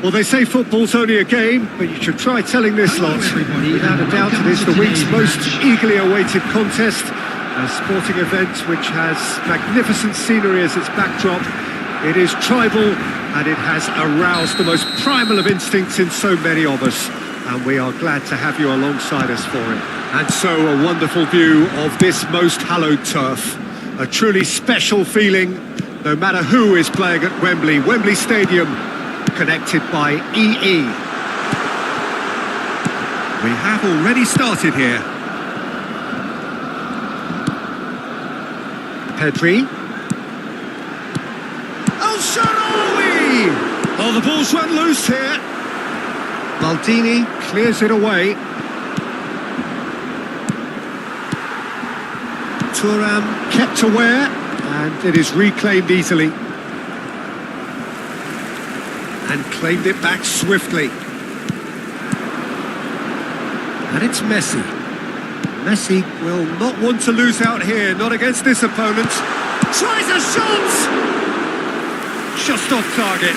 Well, they say football's only a game, but you should try telling this lot. Without a doubt, it is the week's most eagerly awaited contest. A sporting event which has magnificent scenery as its backdrop. It is tribal, and it has aroused the most primal of instincts in so many of us. And we are glad to have you alongside us for it. And so a wonderful view of this most hallowed turf. A truly special feeling, no matter who is playing at Wembley. Wembley Stadium, connected by EE. We have already started here. Pedri. Oh, Sharawi! Oh, the ball's run loose here. Maldini clears it away. Thuram kept aware, and it is reclaimed easily. And claimed it back swiftly. And it's Messi. Messi will not want to lose out here, not against this opponent. Tries a shot! Just off target.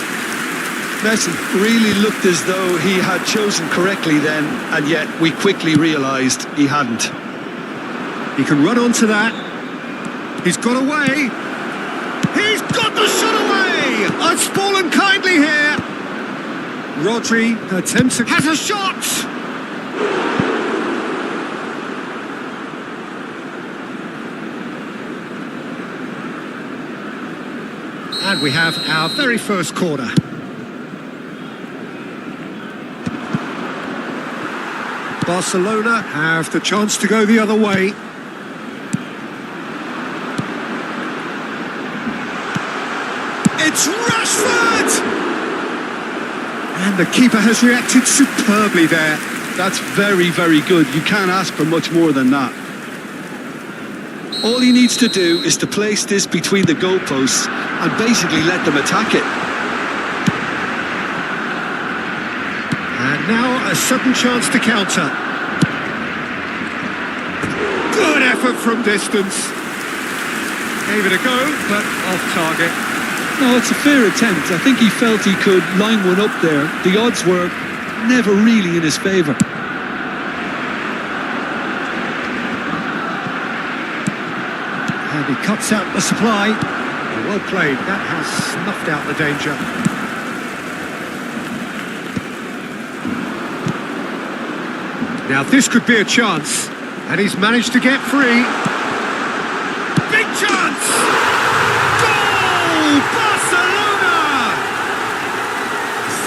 Messi really looked as though he had chosen correctly then, and yet we quickly realised he hadn't. He can run onto that. He's got away. He's got the shot away! It's fallen kindly here. Rodri attempts has a shot! And we have our very first corner. Barcelona have the chance to go the other way. It's Rashford! And the keeper has reacted superbly there. That's very, very good. You can't ask for much more than that. All he needs to do is to place this between the goalposts and basically let them attack it. And now a sudden chance to counter. Good effort from distance. Gave it a go, but off target. No, it's a fair attempt. I think he felt he could line one up there. The odds were never really in his favour. And he cuts out the supply. Well played. That has snuffed out the danger. Now this could be a chance. And he's managed to get free. Big chance! Goal! Barcelona!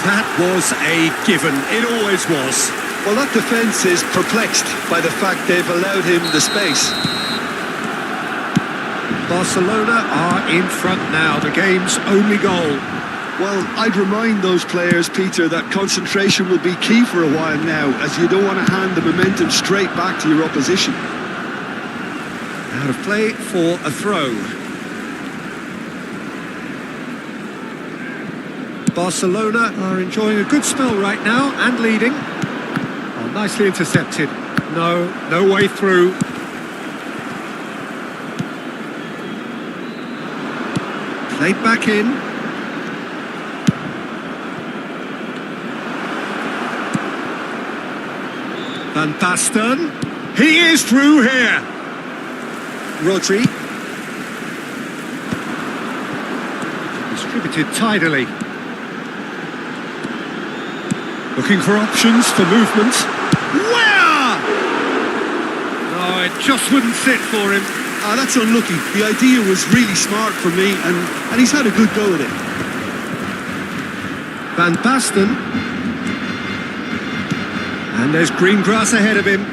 That was a given. It always was. Well, that defence is perplexed by the fact they've allowed him the space. Barcelona are in front now, the game's only goal. Well, I'd remind those players, Peter, that concentration will be key for a while now, as you don't want to hand the momentum straight back to your opposition. Out of play for a throw. Barcelona are enjoying a good spell right now and leading. Oh, nicely intercepted. No way through. Played back in. Van Basten. He is through here. Rodri. Distributed tidily. Looking for options for movement. Where? No, it just wouldn't sit for him. Ah, that's unlucky. The idea was really smart for me, and he's had a good go at it. Van Basten. And there's green grass ahead of him.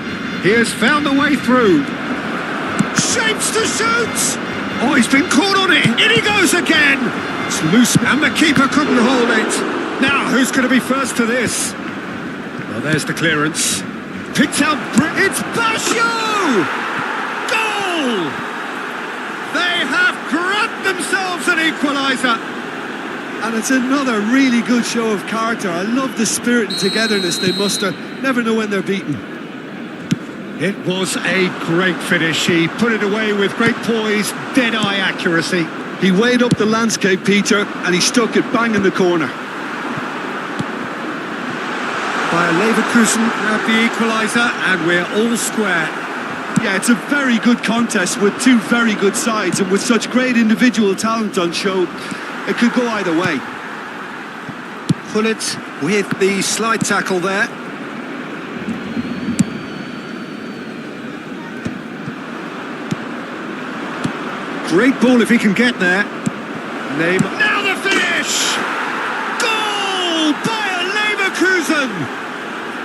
He has found a way through. Shapes to shoot! Oh, he's been caught on it. In he goes again. It's loose, and the keeper couldn't hold it. Now, who's going to be first to this? Well, there's the clearance. Picked out. It's Basho! Goal! They have grabbed themselves an equaliser. And it's another really good show of character. I love the spirit and togetherness they muster. Never know when they're beaten. It was a great finish. He put it away with great poise, dead-eye accuracy. He weighed up the landscape, Peter, and he stuck it bang in the corner. Bayer Leverkusen grabbed the equaliser, and we're all square. Yeah, it's a very good contest with two very good sides, and with such great individual talent on show, it could go either way. Pullet with the slide tackle there. Great ball if he can get there. Now the finish! Goal! Bayer Leverkusen!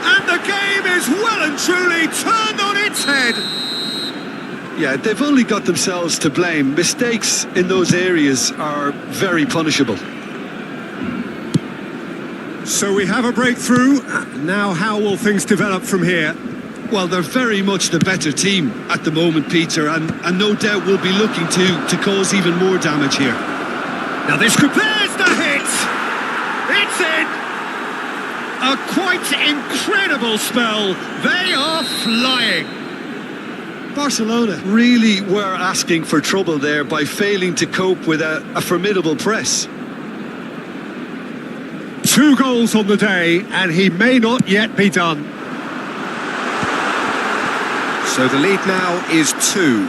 And the game is well and truly turned on its head. Yeah, they've only got themselves to blame. Mistakes in those areas are very punishable. So we have a breakthrough. Now how will things develop from here? Well, they're very much the better team at the moment, Peter, and no doubt will be looking to cause even more damage here. Now this could... There's the hit! It's in! A quite incredible spell. They are flying. Barcelona really were asking for trouble there by failing to cope with a formidable press. 2 goals on the day, and he may not yet be done. So the lead now is 2.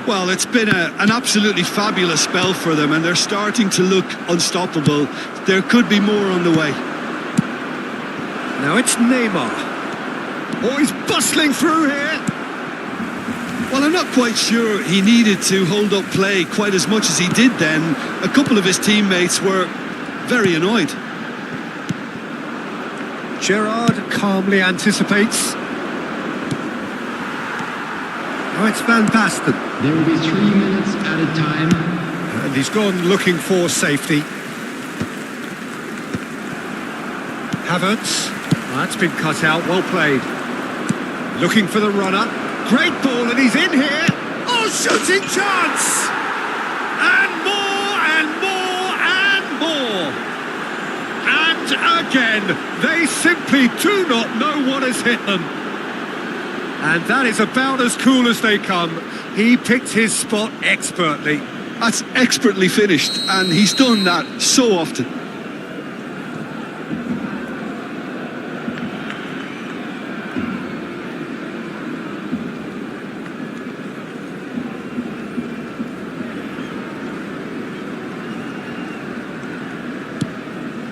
Well, it's been an absolutely fabulous spell for them, and they're starting to look unstoppable. There could be more on the way. Now it's Neymar. Oh, he's bustling through here. Well, I'm not quite sure he needed to hold up play quite as much as he did then. A couple of his teammates were very annoyed. Gerrard calmly anticipates. Now it's Van Basten. There will be 3 minutes added time. And he's gone looking for safety. Havertz. That's been cut out, well played. Looking for the runner. Great ball, and he's in here. Oh, shooting chance! And more, and more, and more. And again, they simply do not know what has hit them. And that is about as cool as they come. He picked his spot expertly. That's expertly finished, and he's done that so often.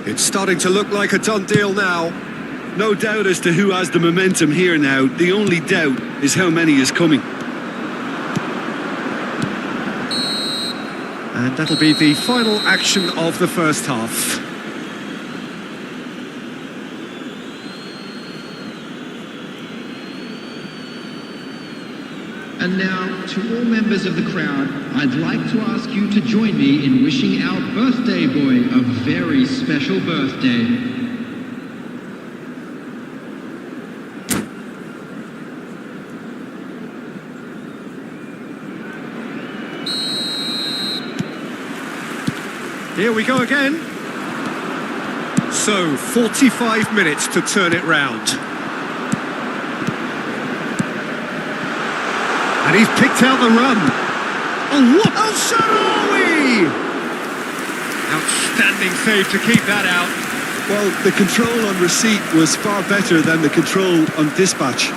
It's starting to look like a done deal now. No doubt as to who has the momentum here now. The only doubt is how many is coming. And that'll be the final action of the first half. And now, to all members of the crowd, I'd like to ask you to join me in wishing our birthday boy a very special birthday. Here we go again. So, 45 minutes to turn it round. And he's picked out the run. Oh, what? Oh, Sharawi! Outstanding save to keep that out. Well, the control on receipt was far better than the control on dispatch.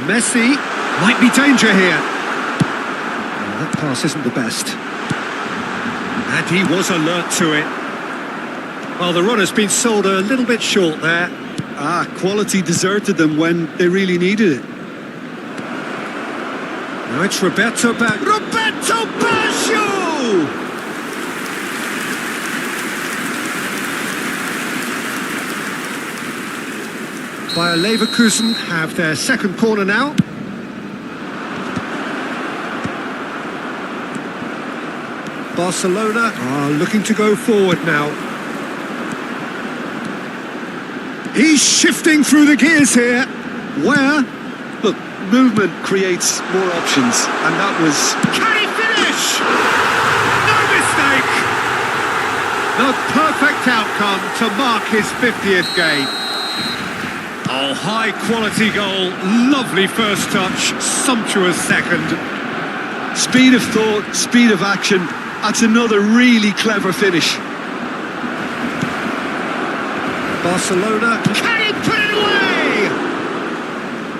Messi might be danger here. That pass isn't the best. And he was alert to it. Well, the runner's been sold a little bit short there. Quality deserted them when they really needed it. Now it's Roberto Baggio! Bayer Leverkusen have their second corner now. Barcelona are looking to go forward now. He's shifting through the gears here. Where? Look, movement creates more options, and that was... Can he finish? No mistake! The perfect outcome to mark his 50th game. Oh, high quality goal, lovely first touch, sumptuous second. Speed of thought, speed of action, that's another really clever finish. Barcelona, can he put it away?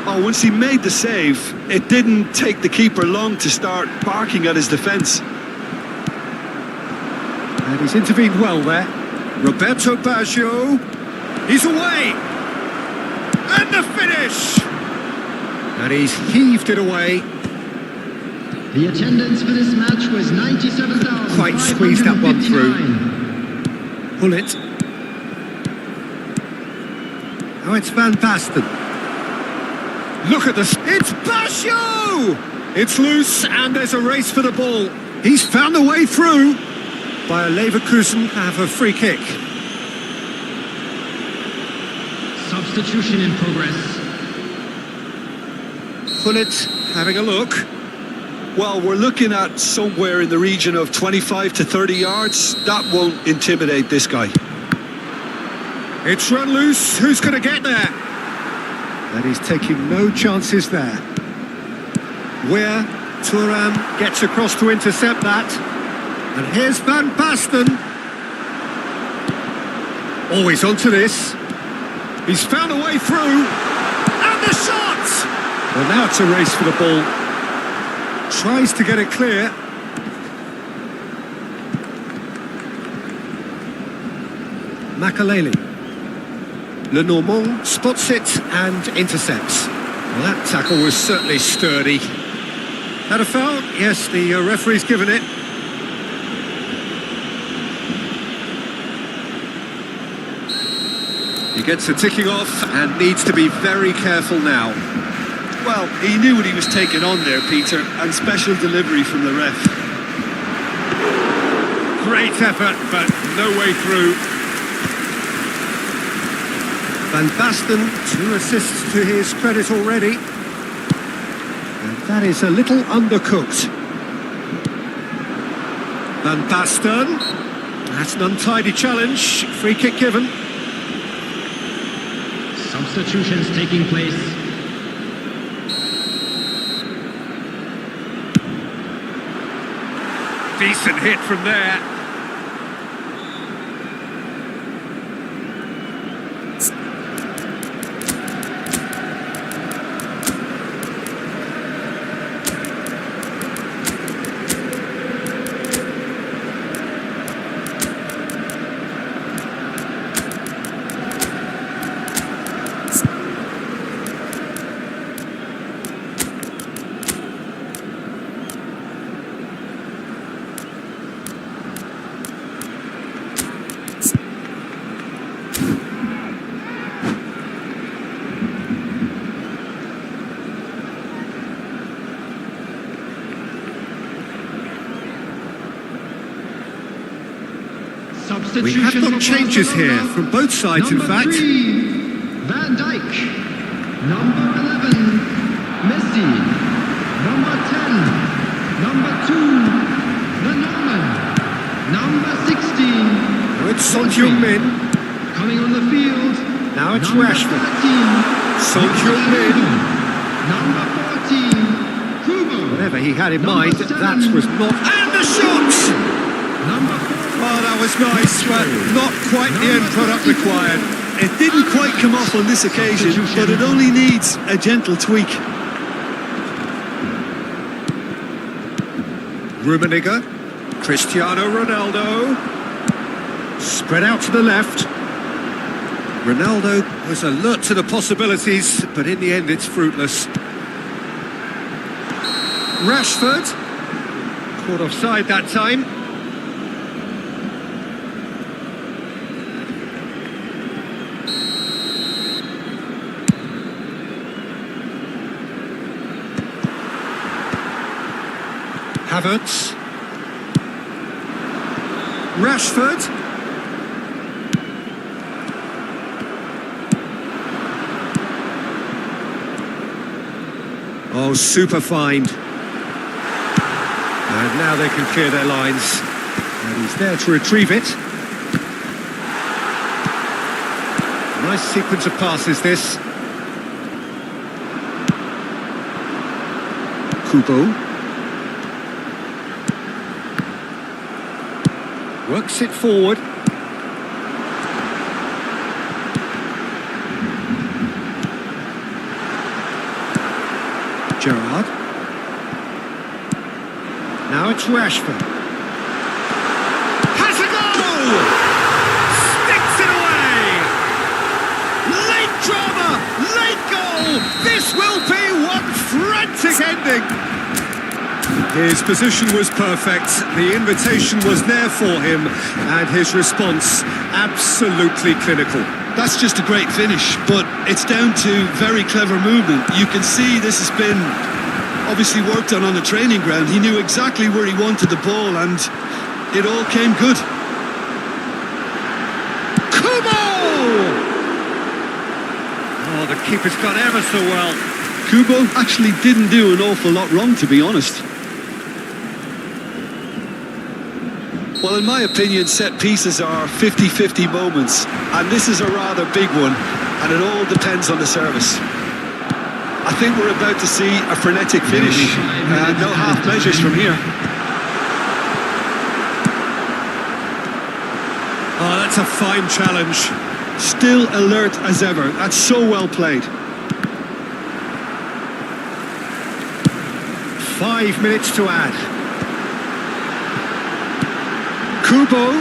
Oh, once he made the save, it didn't take the keeper long to start barking at his defence. And he's intervened well there. Roberto Baggio, he's away! And the finish! And he's heaved it away. The attendance for this match was 97,559. Quite squeezed that one through. Pull it. Now it's Van Basten. Look at this. It's Basho! It's loose and there's a race for the ball. He's found a way through. Bayer Leverkusen have a free kick. Substitution in progress. Pullet having a look. Well, we're looking at somewhere in the region of 25 to 30 yards. That won't intimidate this guy. It's run loose. Who's going to get there? And he's taking no chances there. Where Thuram gets across to intercept that. And here's Van Basten. Always onto this. He's found a way through. And the shot! Well, now it's a race for the ball. Tries to get it clear. Makaleli. Lenormand spots it and intercepts. Well, that tackle was certainly sturdy. Had a foul? Yes, the referee's given it. He gets a ticking off and needs to be very careful now. Well, he knew what he was taking on there, Peter, and special delivery from the ref. Great effort, but no way through. Van Basten, 2 assists to his credit already. And that is a little undercooked. Van Basten. That's an untidy challenge. Free kick given. Substitutions taking place. Decent hit from there. We have got changes here from both sides, in fact. Number 3, Van Dijk. Number 11, Messi. Number 10, number 2, the Norman. Number 16, Oh, it's Son Heung-min. coming on the field. Now it's number Rashford. 13, Son Heung-min. number 14, Kubo. Whatever he had in mind, Number that 7, was not... And the shot! number 4. Oh, that was nice, but not quite the end product required. It didn't quite come off on this occasion, but it only needs a gentle tweak. Rummenigge, Cristiano Ronaldo, spread out to the left. Ronaldo was alert to the possibilities, but in the end it's fruitless. Rashford, caught offside that time. Havertz. Rashford. Oh, super find. And now they can clear their lines. And he's there to retrieve it. Nice sequence of passes, this. Kubo. Works it forward. Gerrard. Now it's Rashford. Has a goal! Sticks it away! Late drama! Late goal! This will be one frantic ending! His position was perfect, the invitation was there for him, and his response absolutely clinical. That's just a great finish, but it's down to very clever movement. You can see this has been obviously worked on the training ground. He knew exactly where he wanted the ball, and it all came good. Oh, the keeper's done ever so well. Kubo actually didn't do an awful lot wrong, to be honest. Well, in my opinion, set pieces are 50-50 moments, and this is a rather big one, and it all depends on the service. I think we're about to see a frenetic finish, no half measures from here. Oh, that's a fine challenge. Still alert as ever. That's so well played. 5 minutes to add. Kubo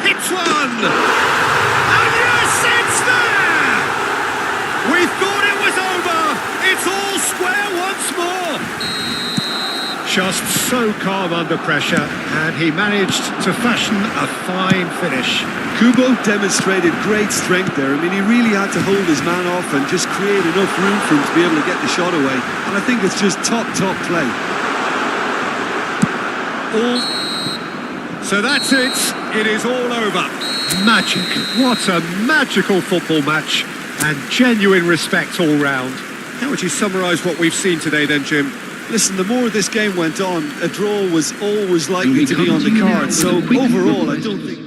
hits one! And yes, it's there! We thought it was over! It's all square once more! Just so calm under pressure, and he managed to fashion a fine finish. Kubo demonstrated great strength there. I mean, he really had to hold his man off and just create enough room for him to be able to get the shot away. And I think it's just top play. So that's it. It is all over. Magic. What a magical football match. And genuine respect all round. How would you summarise what we've seen today then, Jim? Listen, the more this game went on, a draw was always likely to be on the card. So overall, I don't think...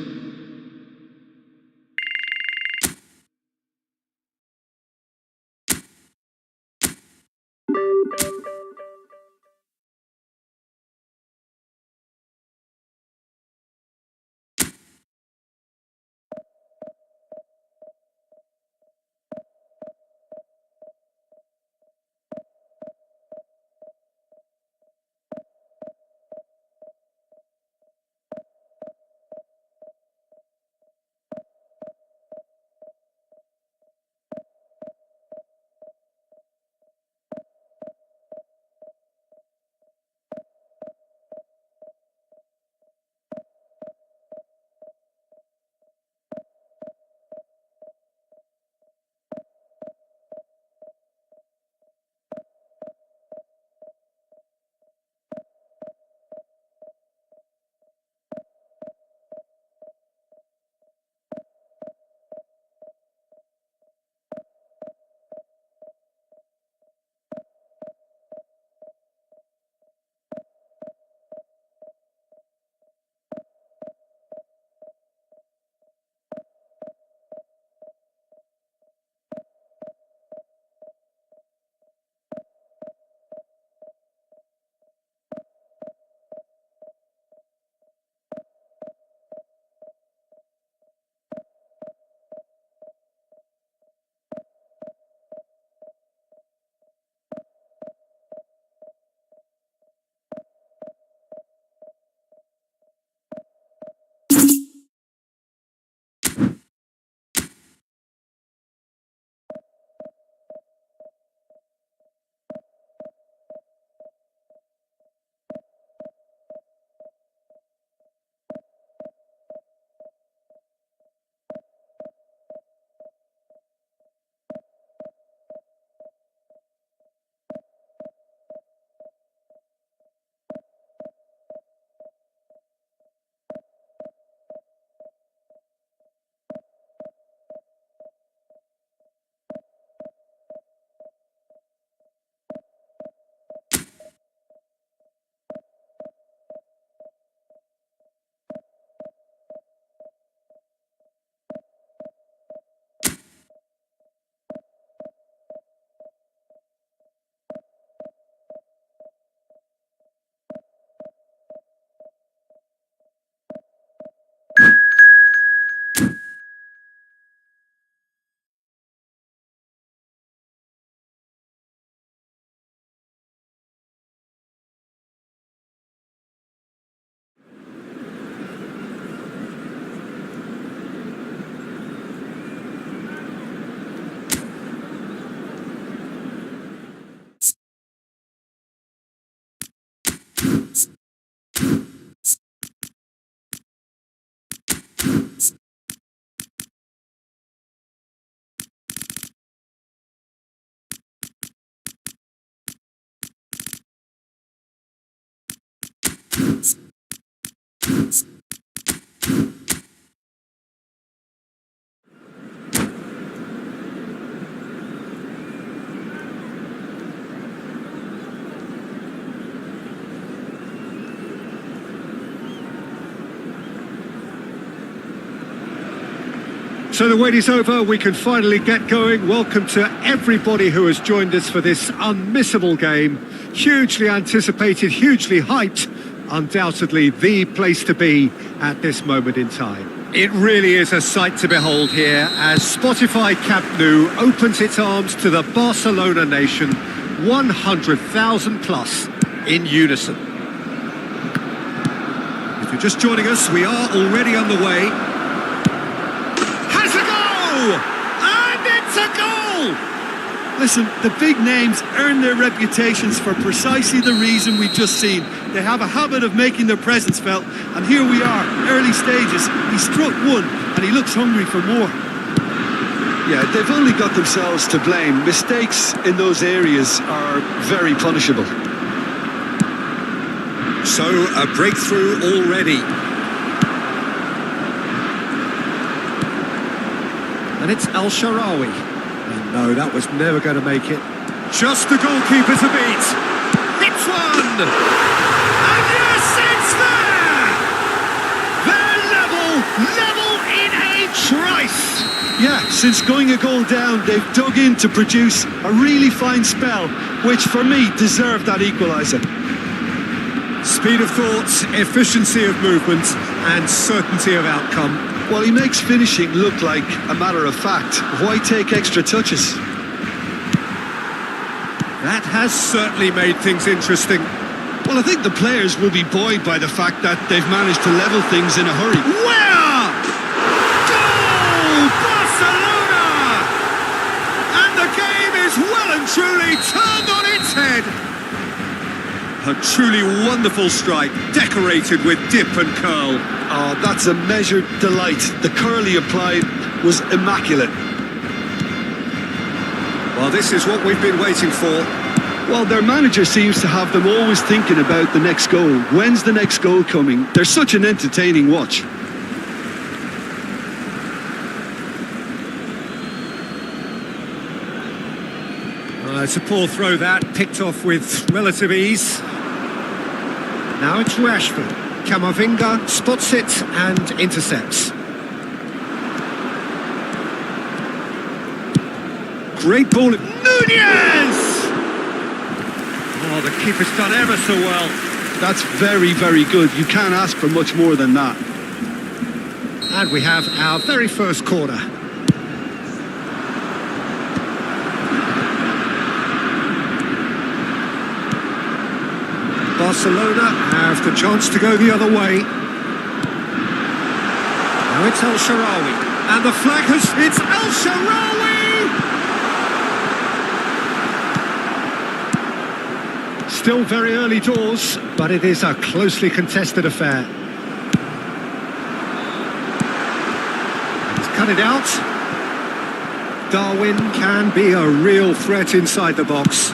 So the wait is over, we can finally get going. Welcome to everybody who has joined us for this unmissable game. Hugely anticipated, hugely hyped. Undoubtedly the place to be at this moment in time. It really is a sight to behold here as Spotify Camp Nou opens its arms to the Barcelona nation, 100,000 plus in unison. If you're just joining us, we are already underway. And it's a goal! Listen, the big names earn their reputations for precisely the reason we've just seen. They have a habit of making their presence felt, and here we are, early stages. He struck one, and he looks hungry for more. Yeah, they've only got themselves to blame. Mistakes in those areas are very punishable. So, a breakthrough already. And it's Al-Sharawi. And no, that was never going to make it. Just the goalkeeper to beat. Hits one! And yes, it's there! They're level in a trice! Yeah, since going a goal down, they've dug in to produce a really fine spell, which for me deserved that equaliser. Speed of thoughts, efficiency of movement, and certainty of outcome. Well, he makes finishing look like a matter of fact. Why take extra touches? That has certainly made things interesting. Well, I think the players will be buoyed by the fact that they've managed to level things in a hurry. Where? Goal! Barcelona! And the game is well and truly turned on its head. A truly wonderful strike, decorated with dip and curl. Oh, that's a measured delight. The curl he applied was immaculate. Well, this is what we've been waiting for. Well, their manager seems to have them always thinking about the next goal. When's the next goal coming? They're such an entertaining watch. It's a poor throw that, picked off with relative ease. Now it's Rashford. Camavinga spots it and intercepts. Great ball. Nunez! Oh, the keeper's done ever so well. That's very, very good. You can't ask for much more than that. And we have our very first corner. Barcelona have the chance to go the other way. Now it's El-Shaarawy. And the flag has... It's El-Shaarawy! Still very early doors, but it is a closely contested affair. He's cut it out. Darwin can be a real threat inside the box.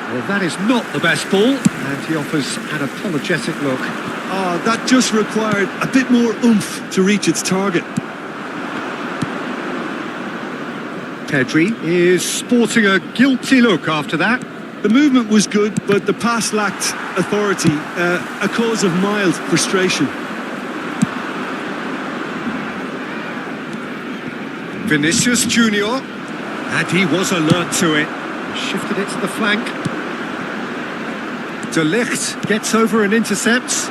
Well, that is not the best ball, and he offers an apologetic look. Oh, that just required a bit more oomph to reach its target. Pedri is sporting a guilty look after that. The movement was good, but the pass lacked authority, a cause of mild frustration. Vinicius Junior, and he was alert to it. Shifted it to the flank. De Ligt gets over and intercepts.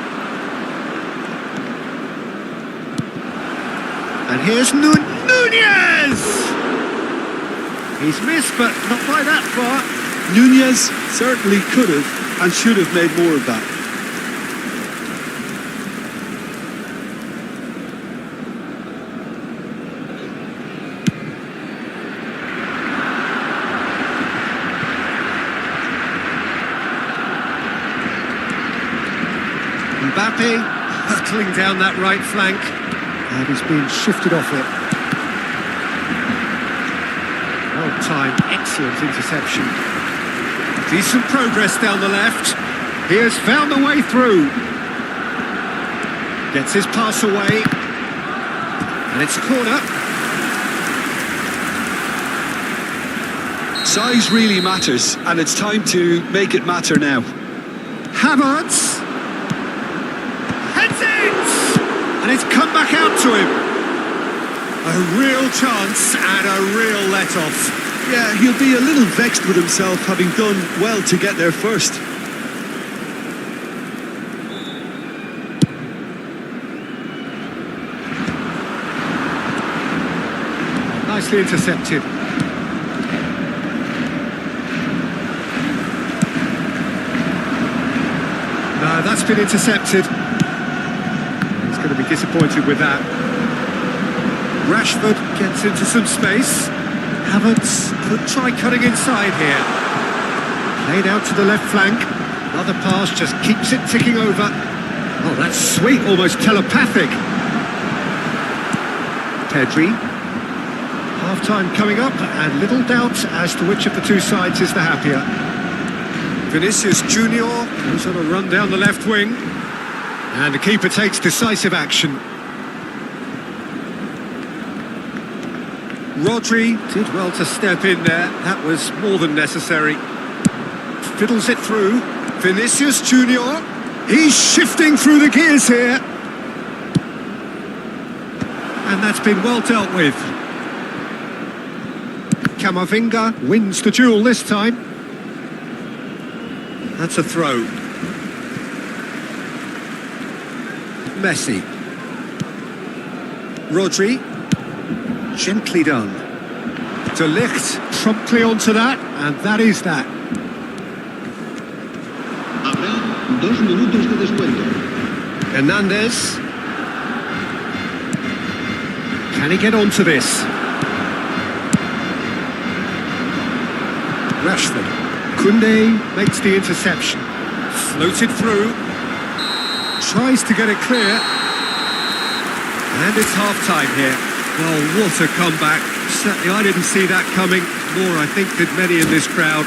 And here's Nunez! He's missed, but not by that far. Nunez certainly could have and should have made more of that. Mbappe hurtling down that right flank, and he's been shifted off it. Well-timed, excellent interception. Decent progress down the left. He has found the way through. Gets his pass away, and it's a corner. Size really matters, and it's time to make it matter now. Havertz. Heads it! And it's come back out to him. A real chance and a real let-off. Yeah, he'll be a little vexed with himself, having done well to get there first. Nicely intercepted. No, that's been intercepted. He's going to be disappointed with that. Rashford gets into some space. Havertz could try cutting inside here. Played out to the left flank. Another pass just keeps it ticking over. Oh, that's sweet, almost telepathic. Pedri. Half-time coming up, and little doubt as to which of the two sides is the happier. Vinicius Junior goes on a run down the left wing. And the keeper takes decisive action. Rodri did well to step in there. That was more than necessary. Fiddles it through. Vinicius Junior. He's shifting through the gears here. And that's been well dealt with. Camavinga wins the duel this time. That's a throw. Messi. Rodri. Gently done. De Ligt promptly onto that, and that is that. Habrá 2 minutos de descuento. Hernandez. Can he get onto this? Rashford. Koundé makes the interception. Floated through. Tries to get it clear. And it's half-time here. Well, what a comeback. Certainly I didn't see that coming. Nor, I think, did many in this crowd.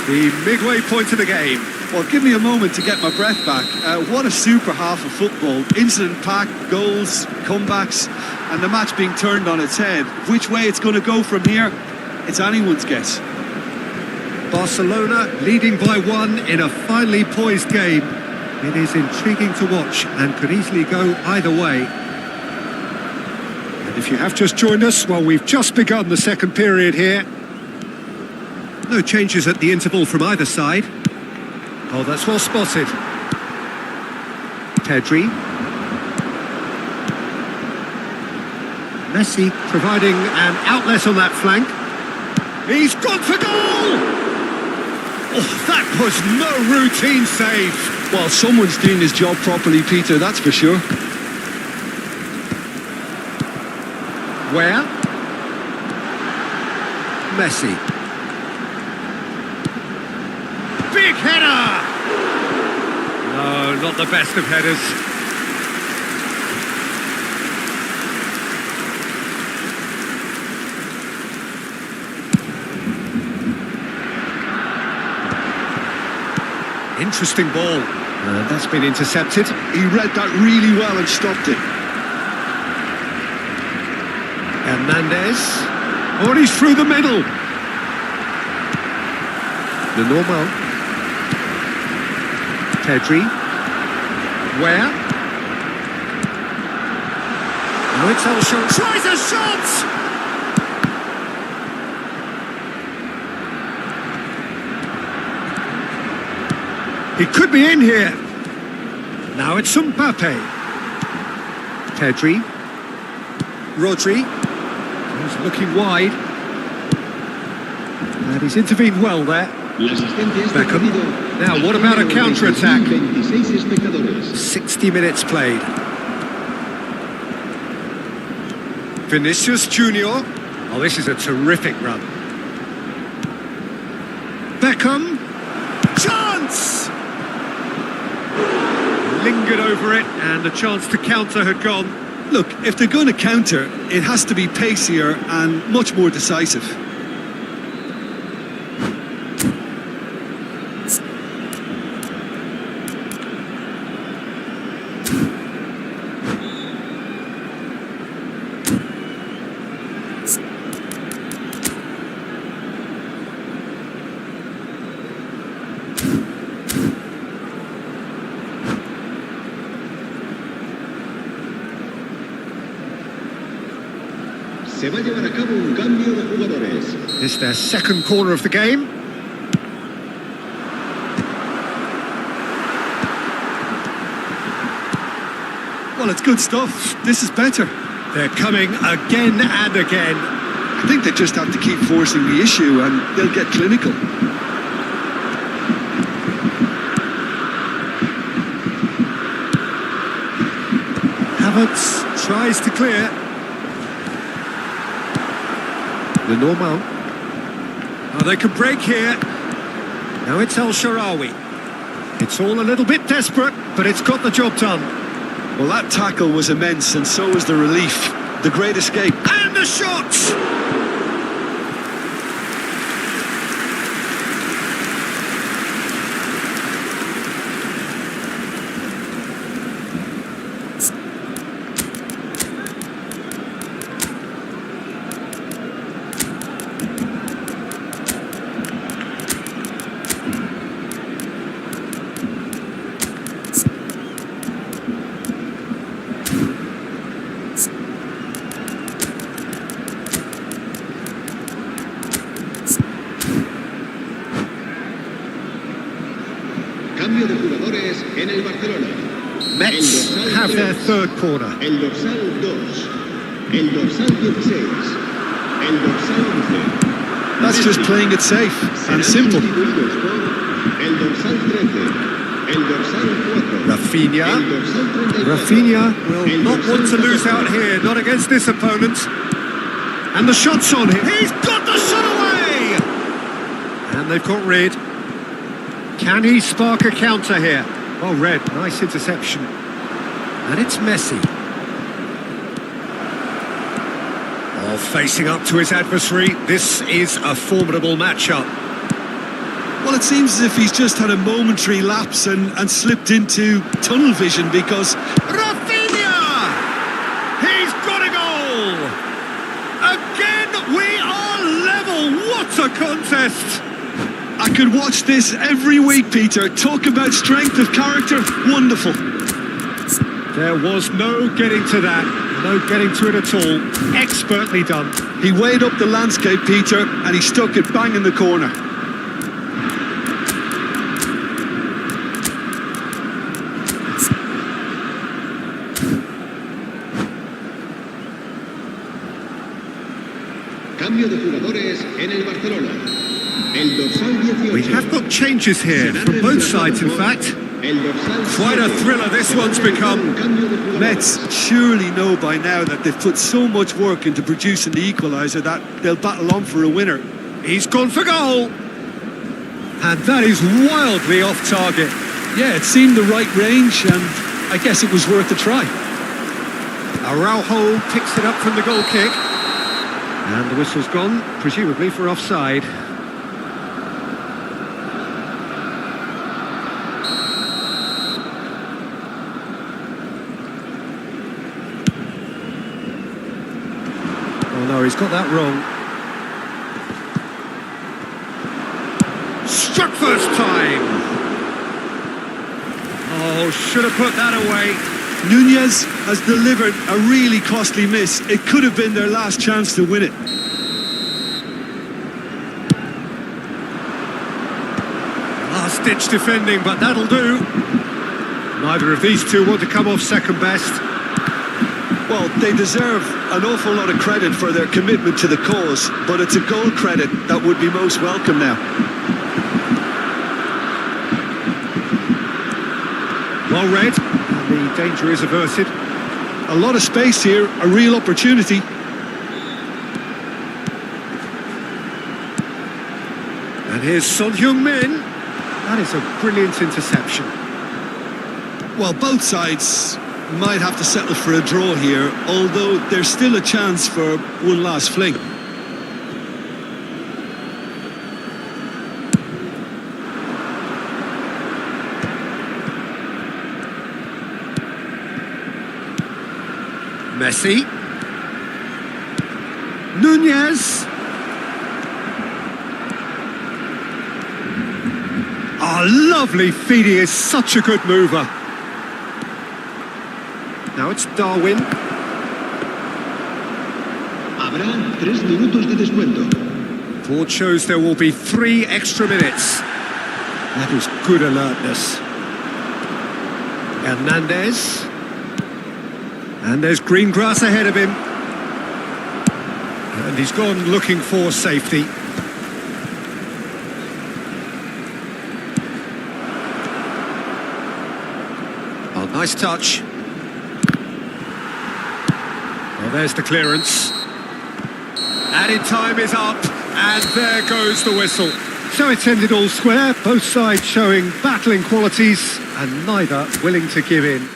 The midway point of the game. Well, give me a moment to get my breath back. What a super half of football. Incident-packed, goals, comebacks, and the match being turned on its head. Which way it's going to go from here, it's anyone's guess. Barcelona leading by 1 in a finely poised game. It is intriguing to watch and could easily go either way. And if you have just joined us, well, we've just begun the second period here. No changes at the interval from either side. Oh, that's well spotted. Pedri. Messi providing an outlet on that flank. He's gone for goal! Oh, that was no routine save. Well, someone's doing his job properly, Peter, that's for sure. Where? Messi. Big header! No, not the best of headers. Interesting ball. That's been intercepted. He read that really well and stopped it. Hernandez. Oh, and he's through the middle. The normal. Pedri. Where? Oh, it's all shot. Tries a shot! He could be in here. Now it's Mbappe. Pedri. Rodri. He's looking wide. And he's intervened well there. Beckham. Now, what about a counter-attack? 60 minutes played. Vinicius Junior. Oh, this is a terrific run. Beckham. Chance! Lingered over it, and the chance to counter had gone. Look, if they're going to counter, it has to be pacier and much more decisive. Se va a llevar a cabo un cambio de jugadores. It's their second corner of the game. Well, it's good stuff. This is better. They're coming again and again. I think they just have to keep forcing the issue and they'll get clinical. Havertz tries to clear. The normal. Oh, they could break here. Now it's El Shaarawy. It's all a little bit desperate, but it's got the job done. Well, that tackle was immense, and so was the relief. The great escape. And the shot! Cambio de jugadores en el Barcelona. Mets have their third corner. El dorsal 2. El dorsal 16. El dorsal 11. That's just playing it safe and simple. El dorsal 13. El dorsal 4. Rafinha. El dorsal 34. Rafinha will El not want to dorsal lose out 14. here, not against this opponent. And the shot's on him. He's got the shot away! And they've got rid. Can he spark a counter here? Oh, Red, nice interception. And it's Messi. Oh, facing up to his adversary. This is a formidable matchup. Well, it seems as if he's just had a momentary lapse and slipped into tunnel vision because... Rafinha! He's got a goal! Again, we are level. What a contest! I could watch this every week, Peter. Talk about strength of character. Wonderful. There was no getting to that. No getting to it at all. Expertly done. He weighed up the landscape, Peter, and he stuck it bang in the corner. Cambio de jugadores en el Barcelona. El dorsal 18. We have got changes here from both sides, in fact. El dorsal Quite a 7. thriller this one's become. Cambio de jugadores. Mets surely know by now that they've put so much work into producing the equaliser that they'll battle on for a winner. He's gone for goal. And that is wildly off target. Yeah, it seemed the right range, and I guess it was worth a try. Araujo picks it up from the goal kick. And the whistle's gone, presumably for offside. Oh no, he's got that wrong. Struck first time! Oh, should have put that away. Nunez has delivered a really costly miss. It could have been their last chance to win it. Last-ditch defending, but that'll do. Neither of these two want to come off second best. Well, they deserve an awful lot of credit for their commitment to the cause, but it's a goal credit that would be most welcome now. Well read, and the danger is averted. A lot of space here, a real opportunity. And here's Son Heung-min. That is a brilliant interception. Well, both sides might have to settle for a draw here, although there's still a chance for one last fling. Messi. Nunez. Oh, lovely feed. He is such a good mover. Now it's Darwin. Habrá 3 minutos de descuento. Board shows there will be 3 extra minutes. That is good alertness. Hernandez. And there's green grass ahead of him. And he's gone looking for safety. Oh, nice touch. Well, there's the clearance. Added time is up, and there goes the whistle. So it's ended all square, both sides showing battling qualities, and neither willing to give in.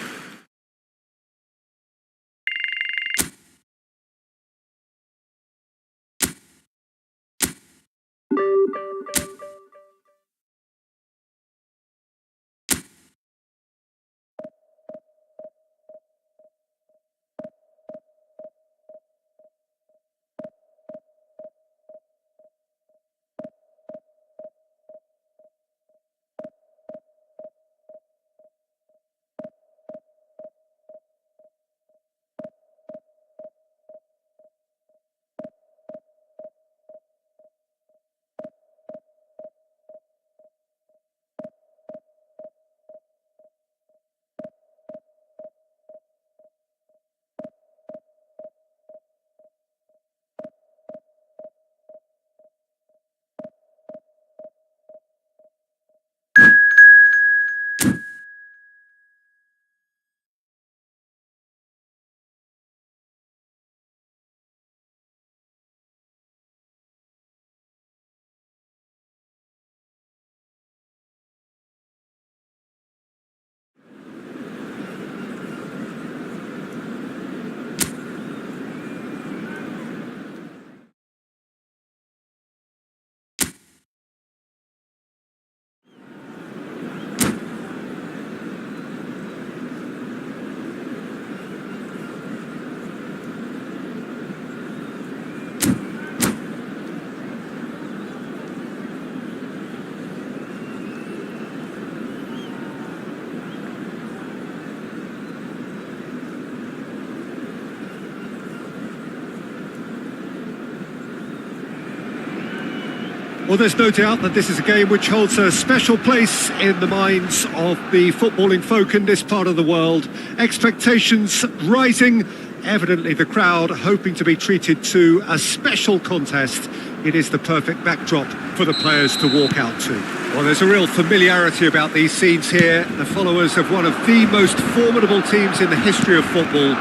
Well, there's no doubt that this is a game which holds a special place in the minds of the footballing folk in this part of the world. Expectations rising, evidently the crowd hoping to be treated to a special contest. It is the perfect backdrop for the players to walk out to. Well, there's a real familiarity about these scenes here. The followers of one of the most formidable teams in the history of football,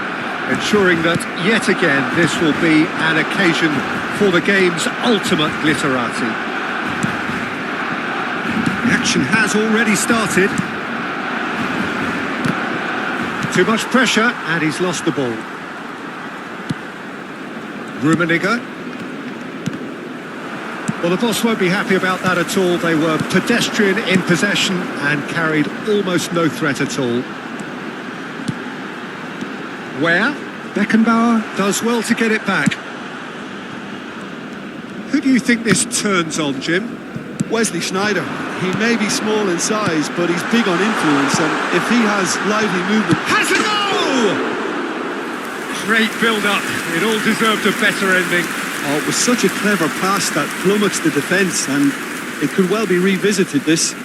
ensuring that yet again this will be an occasion for the game's ultimate glitterati. The action has already started. Too much pressure, and he's lost the ball. Rummenigge. Well, the boss won't be happy about that at all. They were pedestrian in possession and carried almost no threat at all. Where? Beckenbauer does well to get it back. Who do you think this turns on, Jim? Wesley Sneijder. He may be small in size, but he's big on influence, and if he has lively movement... Has a goal! Great build-up. It all deserved a better ending. Oh, it was such a clever pass that flummoxed the defence, and it could well be revisited, this.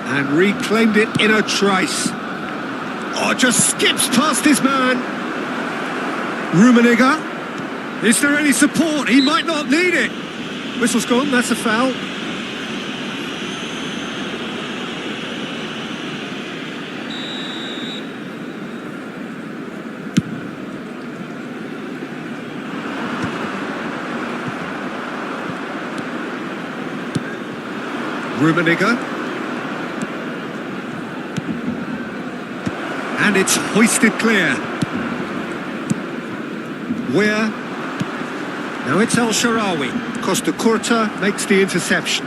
And reclaimed it in a trice. Oh, just skips past his man. Rummenigge. Is there any support? He might not need it. Whistle's gone, that's a foul. Rummenigge. And it's hoisted clear. Where? Now it's El Shaarawy. Costa Curta makes the interception.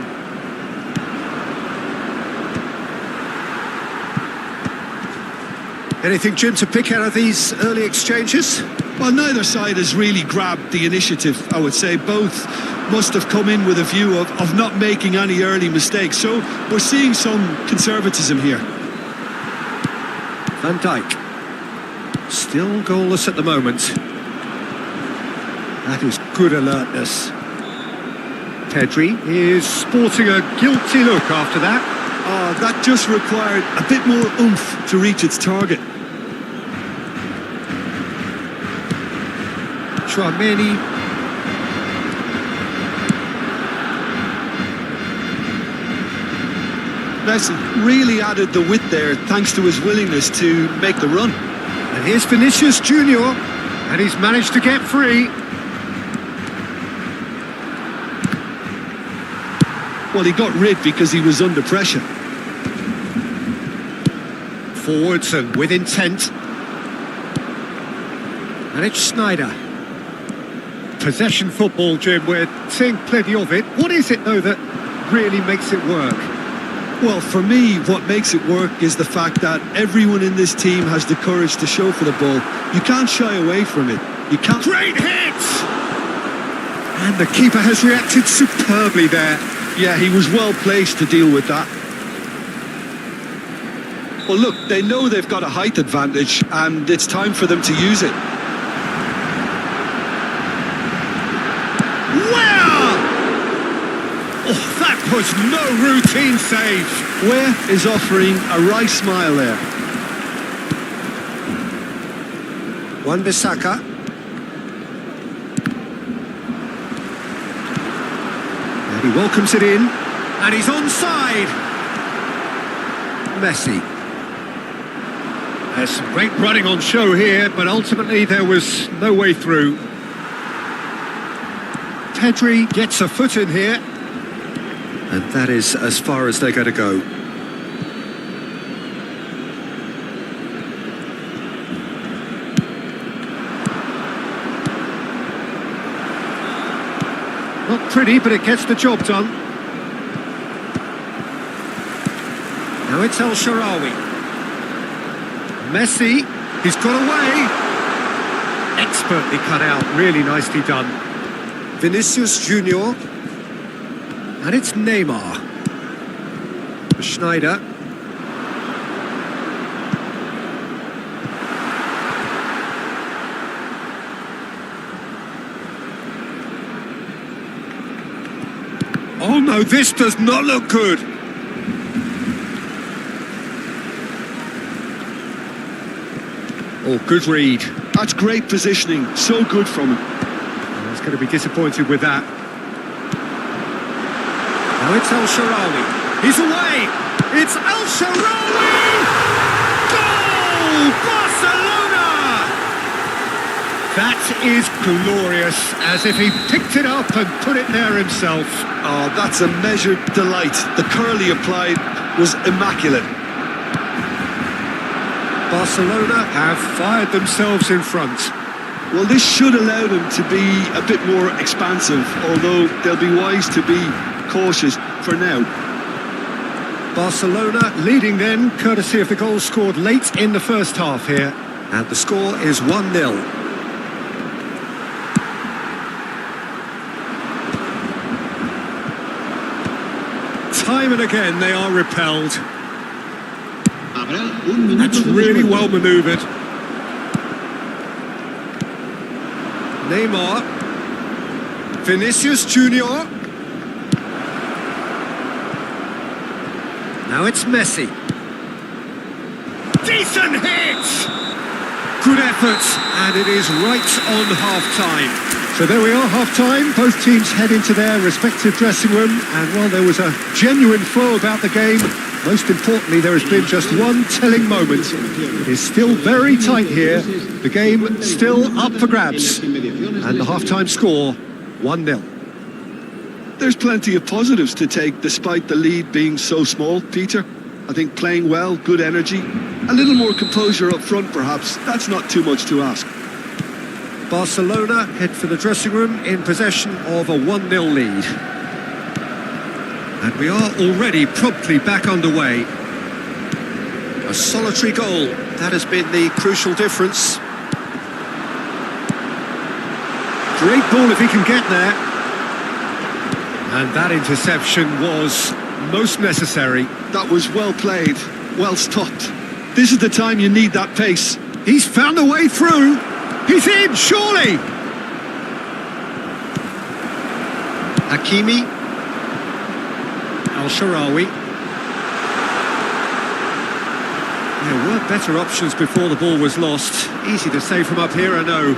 Anything, Jim, to pick out of these early exchanges? Well, neither side has really grabbed the initiative, I would say. Both must have come in with a view of not making any early mistakes. So we're seeing some conservatism here. Van Dijk. Still goalless at the moment. That is good alertness. Pedri is sporting a guilty look after that. Oh, that just required a bit more oomph to reach its target. Tchouameni. Messi really added the width there thanks to his willingness to make the run. And here's Vinicius Junior, and he's managed to get free. Well, he got rid because he was under pressure. Forwards and with intent. And it's Sneijder. Possession football, Jim, we're seeing plenty of it. What is it, though, that really makes it work? Well, for me, what makes it work is the fact that everyone in this team has the courage to show for the ball. You can't shy away from it. You can't... Great hit! And the keeper has reacted superbly there. Yeah, he was well placed to deal with that. Well, look, they know they've got a height advantage, and it's time for them to use it. Well! Oh, that was no routine save. Where is offering a wry smile there. Wan-Bissaka. And he welcomes it in. And he's onside. Messi. There's some great running on show here, but ultimately there was no way through. Pedri gets a foot in here. And that is as far as they're going to go. Not pretty, but it gets the job done. Now it's El Shaarawy. Messi, he's got away. Expertly cut out, really nicely done. Vinicius Junior. And it's Neymar. Sneijder. Oh no, this does not look good. Oh, good read. That's great positioning. So good from him. Oh, he's going to be disappointed with that. Now it's El Shaarawy. He's away. It's El Shaarawy. Goal! Barcelona! That is glorious, as if he picked it up and put it there himself. Oh, that's a measured delight. The curl he applied was immaculate. Barcelona have fired themselves in front. Well, this should allow them to be a bit more expansive, although they'll be wise to be cautious for now. Barcelona leading then, courtesy of the goal scored late in the first half here. And the score is 1-0. Time and again they are repelled. That's really well manoeuvred. Neymar. Vinicius Junior. Now it's Messi. Decent hit! Good effort, and it is right on half-time. So there we are, half-time. Both teams head into their respective dressing room, and while there was a genuine flow about the game, most importantly, there has been just one telling moment. It is still very tight here. The game still up for grabs. And the half-time score, 1-0. There's plenty of positives to take despite the lead being so small, Peter. I think playing well, good energy, a little more composure up front perhaps. That's not too much to ask. Barcelona head for the dressing room in possession of a 1-0 lead. And we are already promptly back underway. A solitary goal, that has been the crucial difference. Great ball if he can get there. And that interception was most necessary. That was well played, well stopped. This is the time you need that pace. He's found a way through. He's in, surely. Hakimi. Al-Sharawi. There were better options before the ball was lost. Easy to say from up here, I know.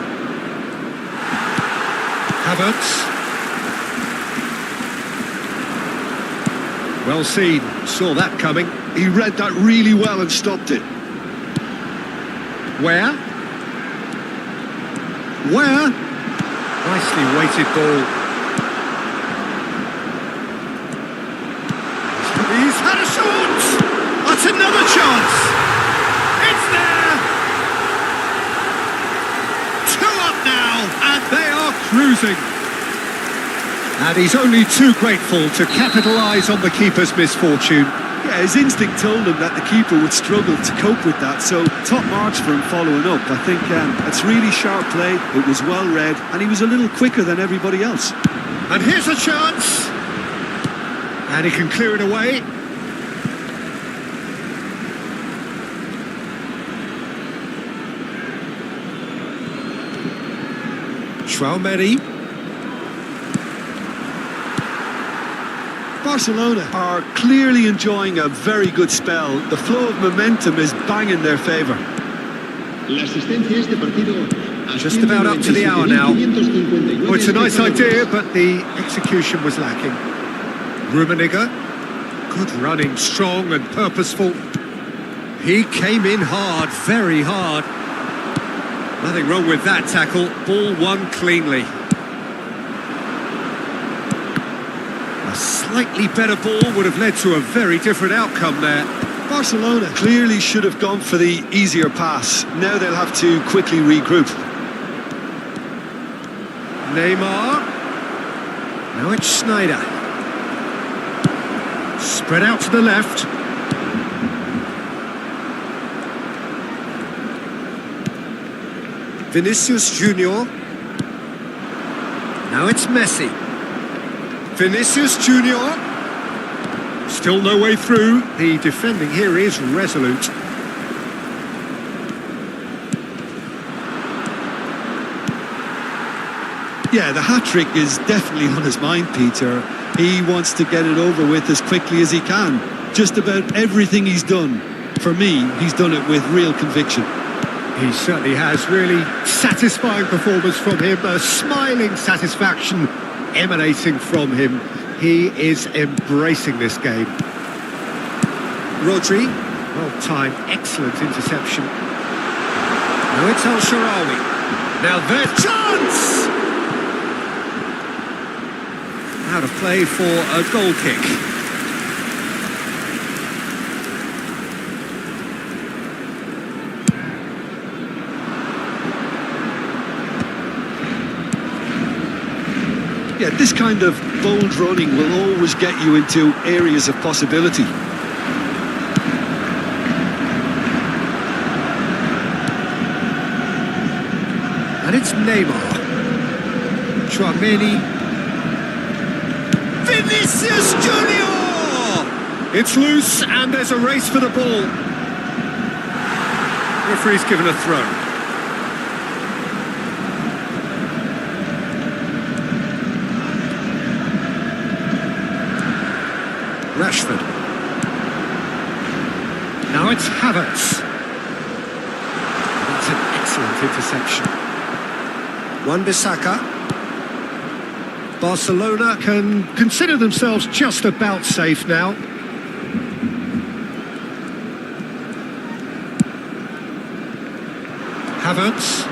Havertz. Well seen, saw that coming. He read that really well and stopped it. Where? Nicely weighted ball. He's had a shot! That's another chance! It's there! 2 up now, and they are cruising. And he's only too grateful to capitalise on the keeper's misfortune. Yeah, his instinct told him that the keeper would struggle to cope with that, so top marks for him following up. I think it's really sharp play, it was well read, and he was a little quicker than everybody else. And here's a chance! And he can clear it away. Traumeri. Barcelona are clearly enjoying a very good spell. The flow of momentum is banging their favour. Just about up to the hour now. Oh, it's a nice idea, but the execution was lacking. Rummenigge, good running, strong and purposeful. He came in hard, very hard. Nothing wrong with that tackle. Ball won cleanly. A slightly better ball would have led to a very different outcome there. Barcelona clearly should have gone for the easier pass. Now they'll have to quickly regroup. Neymar. Now it's Snyder. Spread out to the left. Vinicius Junior. Now it's Messi. Vinicius Junior. Still no way through. The defending here is resolute. Yeah, the hat-trick is definitely on his mind, Peter. He wants to get it over with as quickly as he can. Just about everything he's done, for me, he's done it with real conviction. He certainly has. Really satisfying performance from him. A smiling satisfaction emanating from him. He is embracing this game. Rodri, well timed, excellent interception. Now it's Al-Sharawi. Now there's chance! Out of play for a goal kick. Yeah, this kind of bold running will always get you into areas of possibility. And it's Neymar. Traumeri. Vinicius Junior! It's loose and there's a race for the ball. Referee's given a throw. Rashford. Now it's Havertz. That's an excellent interception. Wan-Bissaka. Barcelona can consider themselves just about safe now. Havertz.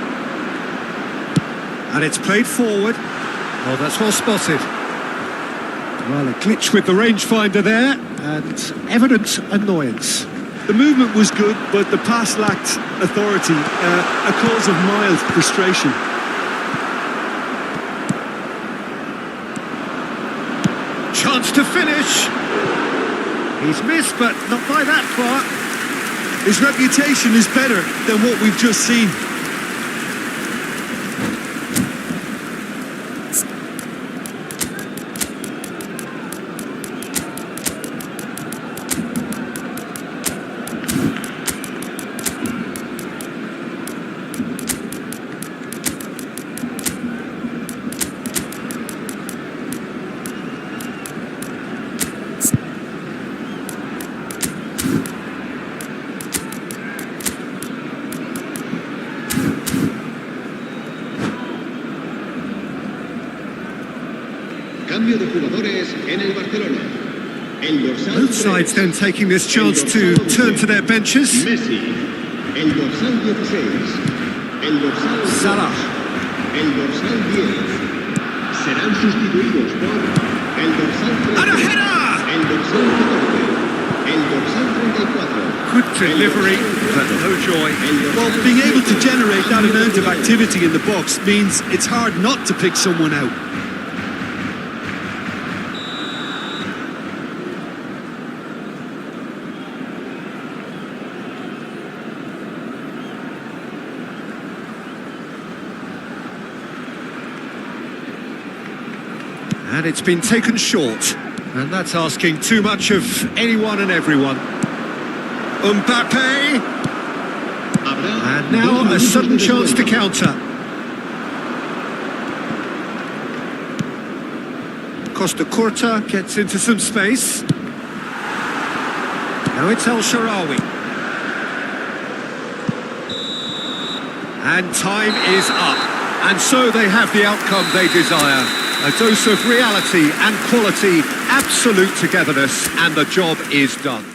And it's played forward. Oh, that's well spotted. Well, a glitch with the rangefinder there, and evident annoyance. The movement was good, but the pass lacked authority, a cause of mild frustration. Chance to finish. He's missed, but not by that far. His reputation is better than what we've just seen. Cambio de jugadores en el Barcelona. El dorsal Both sides then taking this chance to turn to their benches. Messi. El dorsal 16. El dorsal 2. Salah. El dorsal 10. Serán sustituidos por el dorsal 13. And a header! El dorsal 14. El dorsal 34. Good delivery, but no joy. Well, being able to generate that amount of activity in the box means it's hard not to pick someone out. And it's been taken short. And that's asking too much of anyone and everyone. Mbappe! And now a sudden chance to counter. Costa Curta gets into some space. Now it's El Shaarawy. And time is up. And so they have the outcome they desire. A dose of reality and quality, absolute togetherness, and the job is done.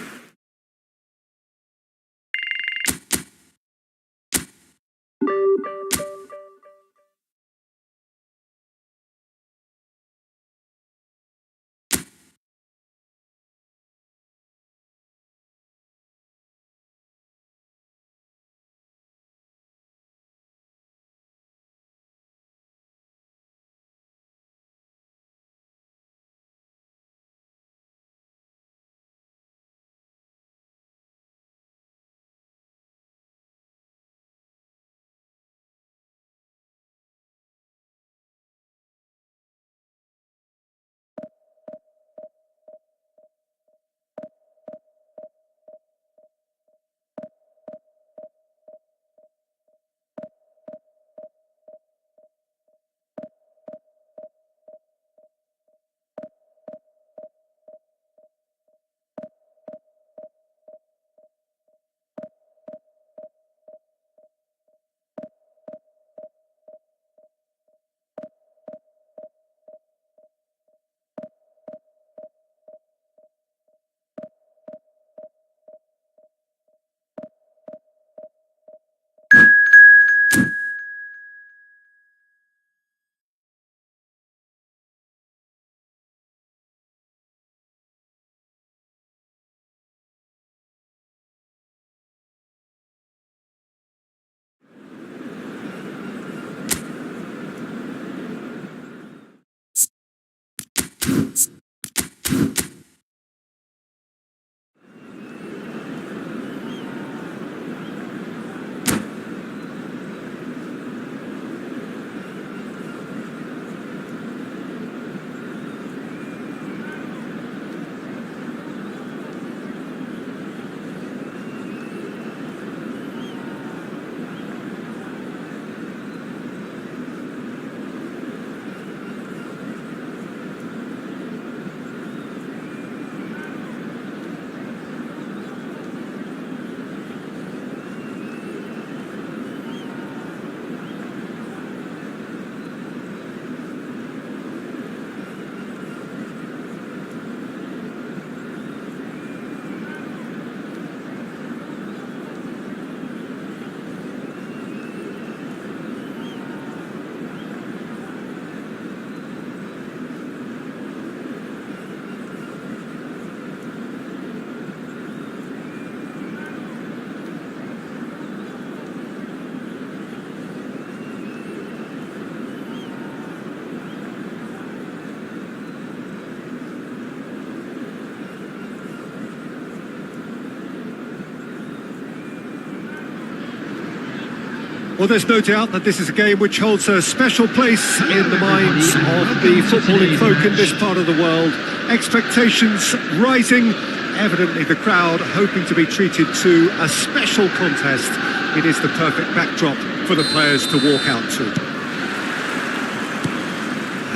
Well, there's no doubt that this is a game which holds a special place in the minds of the footballing folk in this part of the world. Expectations rising, evidently the crowd hoping to be treated to a special contest. It is the perfect backdrop for the players to walk out to.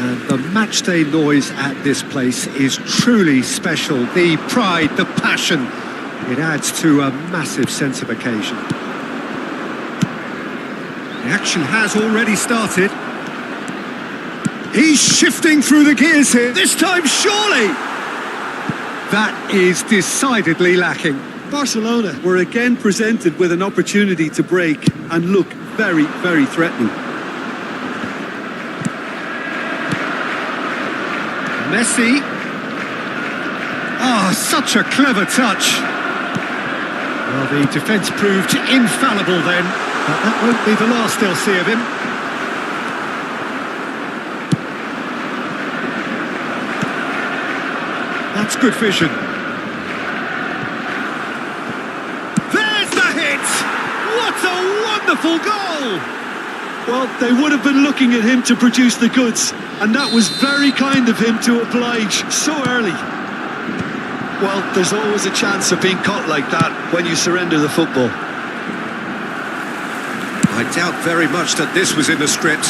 And the matchday noise at this place is truly special. The pride, the passion, it adds to a massive sense of occasion. The action has already started. He's shifting through the gears here. This time, surely! That is decidedly lacking. Barcelona were again presented with an opportunity to break and look very, very threatening. Messi. Oh, such a clever touch. Well, the defence proved infallible then, but that won't be the last they'll see of him. That's good vision. There's the hit! What a wonderful goal! Well, they would have been looking at him to produce the goods, and that was very kind of him to oblige so early. Well, there's always a chance of being caught like that when you surrender the football. I doubt very much that this was in the script.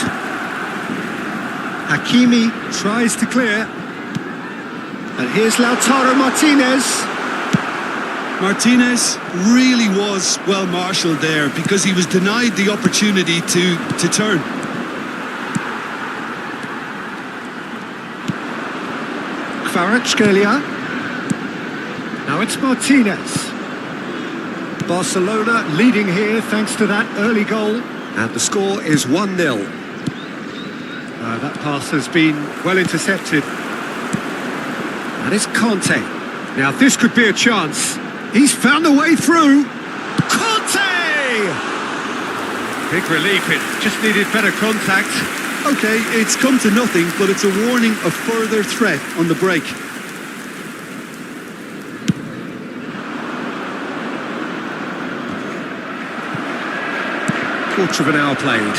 Hakimi tries to clear. And here's Lautaro Martinez. Martinez really was well marshalled there because he was denied the opportunity to turn. Kvaratskhelia. Now it's Martinez. Barcelona leading here thanks to that early goal. And the score is 1-0. That pass has been well intercepted. And it's Conte. Now this could be a chance. He's found a way through. Conte! Big relief, it just needed better contact. Okay, it's come to nothing, but it's a warning of further threat on the break. Quarter of an hour played.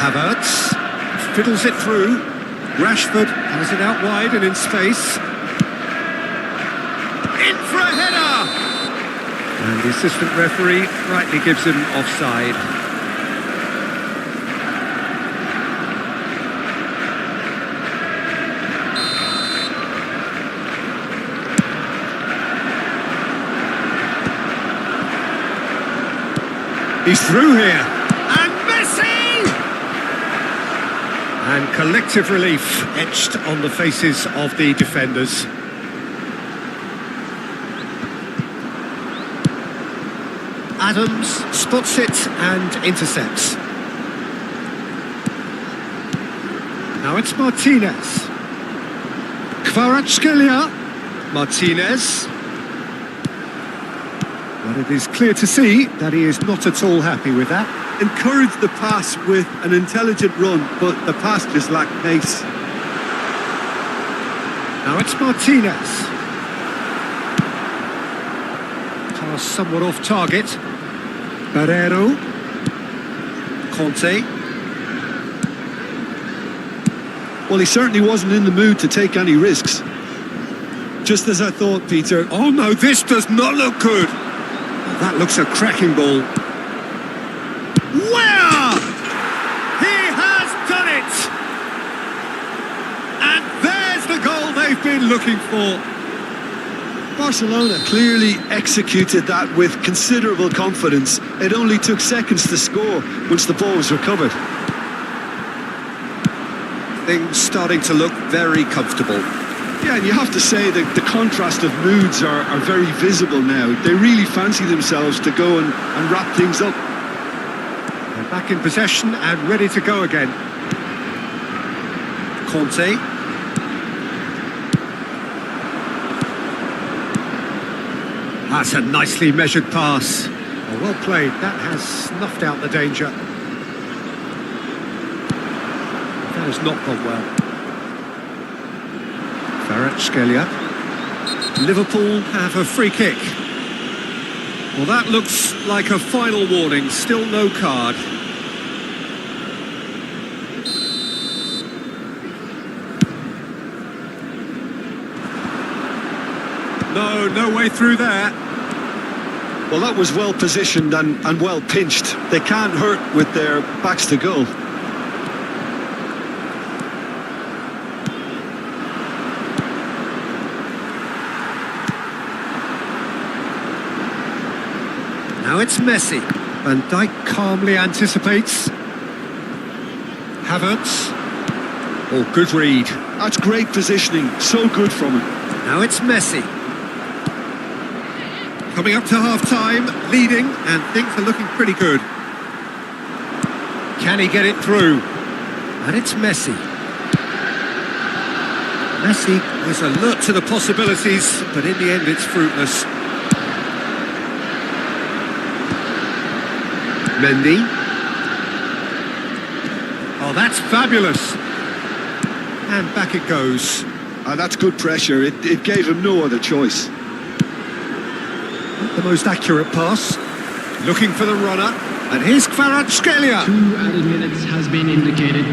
Havertz fiddles it through. Rashford has it out wide and in space. In for a header! And the assistant referee rightly gives him offside. He's through here. And Messi! And collective relief etched on the faces of the defenders. Adams spots it and intercepts. Now it's Martinez. Kvaratskhelia. Martinez. But it is clear to see that he is not at all happy with that. Encouraged the pass with an intelligent run, but the pass just lacked pace. Now it's Martinez. Pass somewhat off target. Barrero. Conte. Well, he certainly wasn't in the mood to take any risks. Just as I thought, Peter. Oh no, this does not look good. That looks a cracking ball. Where? He has done it! And there's the goal they've been looking for. Barcelona clearly executed that with considerable confidence. It only took seconds to score once the ball was recovered. Things starting to look very comfortable. Yeah, and you have to say that the contrast of moods are very visible now. They really fancy themselves to go and wrap things up. They're back in possession and ready to go again. Conte. That's a nicely measured pass. Oh, well played. That has snuffed out the danger. That has not gone well. Kvaratskhelia. Liverpool have a free kick. Well, that looks like a final warning. Still no card. No way through there. Well, that was well positioned and well pinched. They can't hurt with their backs to goal. Now it's Messi. Van Dijk calmly anticipates. Havertz. Oh, good read. That's great positioning. So good from him. Now it's Messi. Coming up to half-time, leading, and things are looking pretty good. Can he get it through? And it's Messi. Messi is alert to the possibilities, but in the end it's fruitless. Mendy. Oh, that's fabulous. And back it goes. And that's good pressure. It gave him no other choice. Not the most accurate pass. Looking for the runner. And here's Kvaratskhelia. 2 added minutes has been indicated.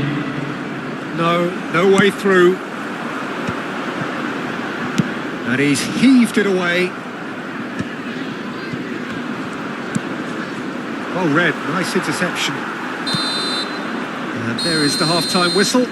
No way through. And he's heaved it away. Well read, nice interception. And there is the half-time whistle.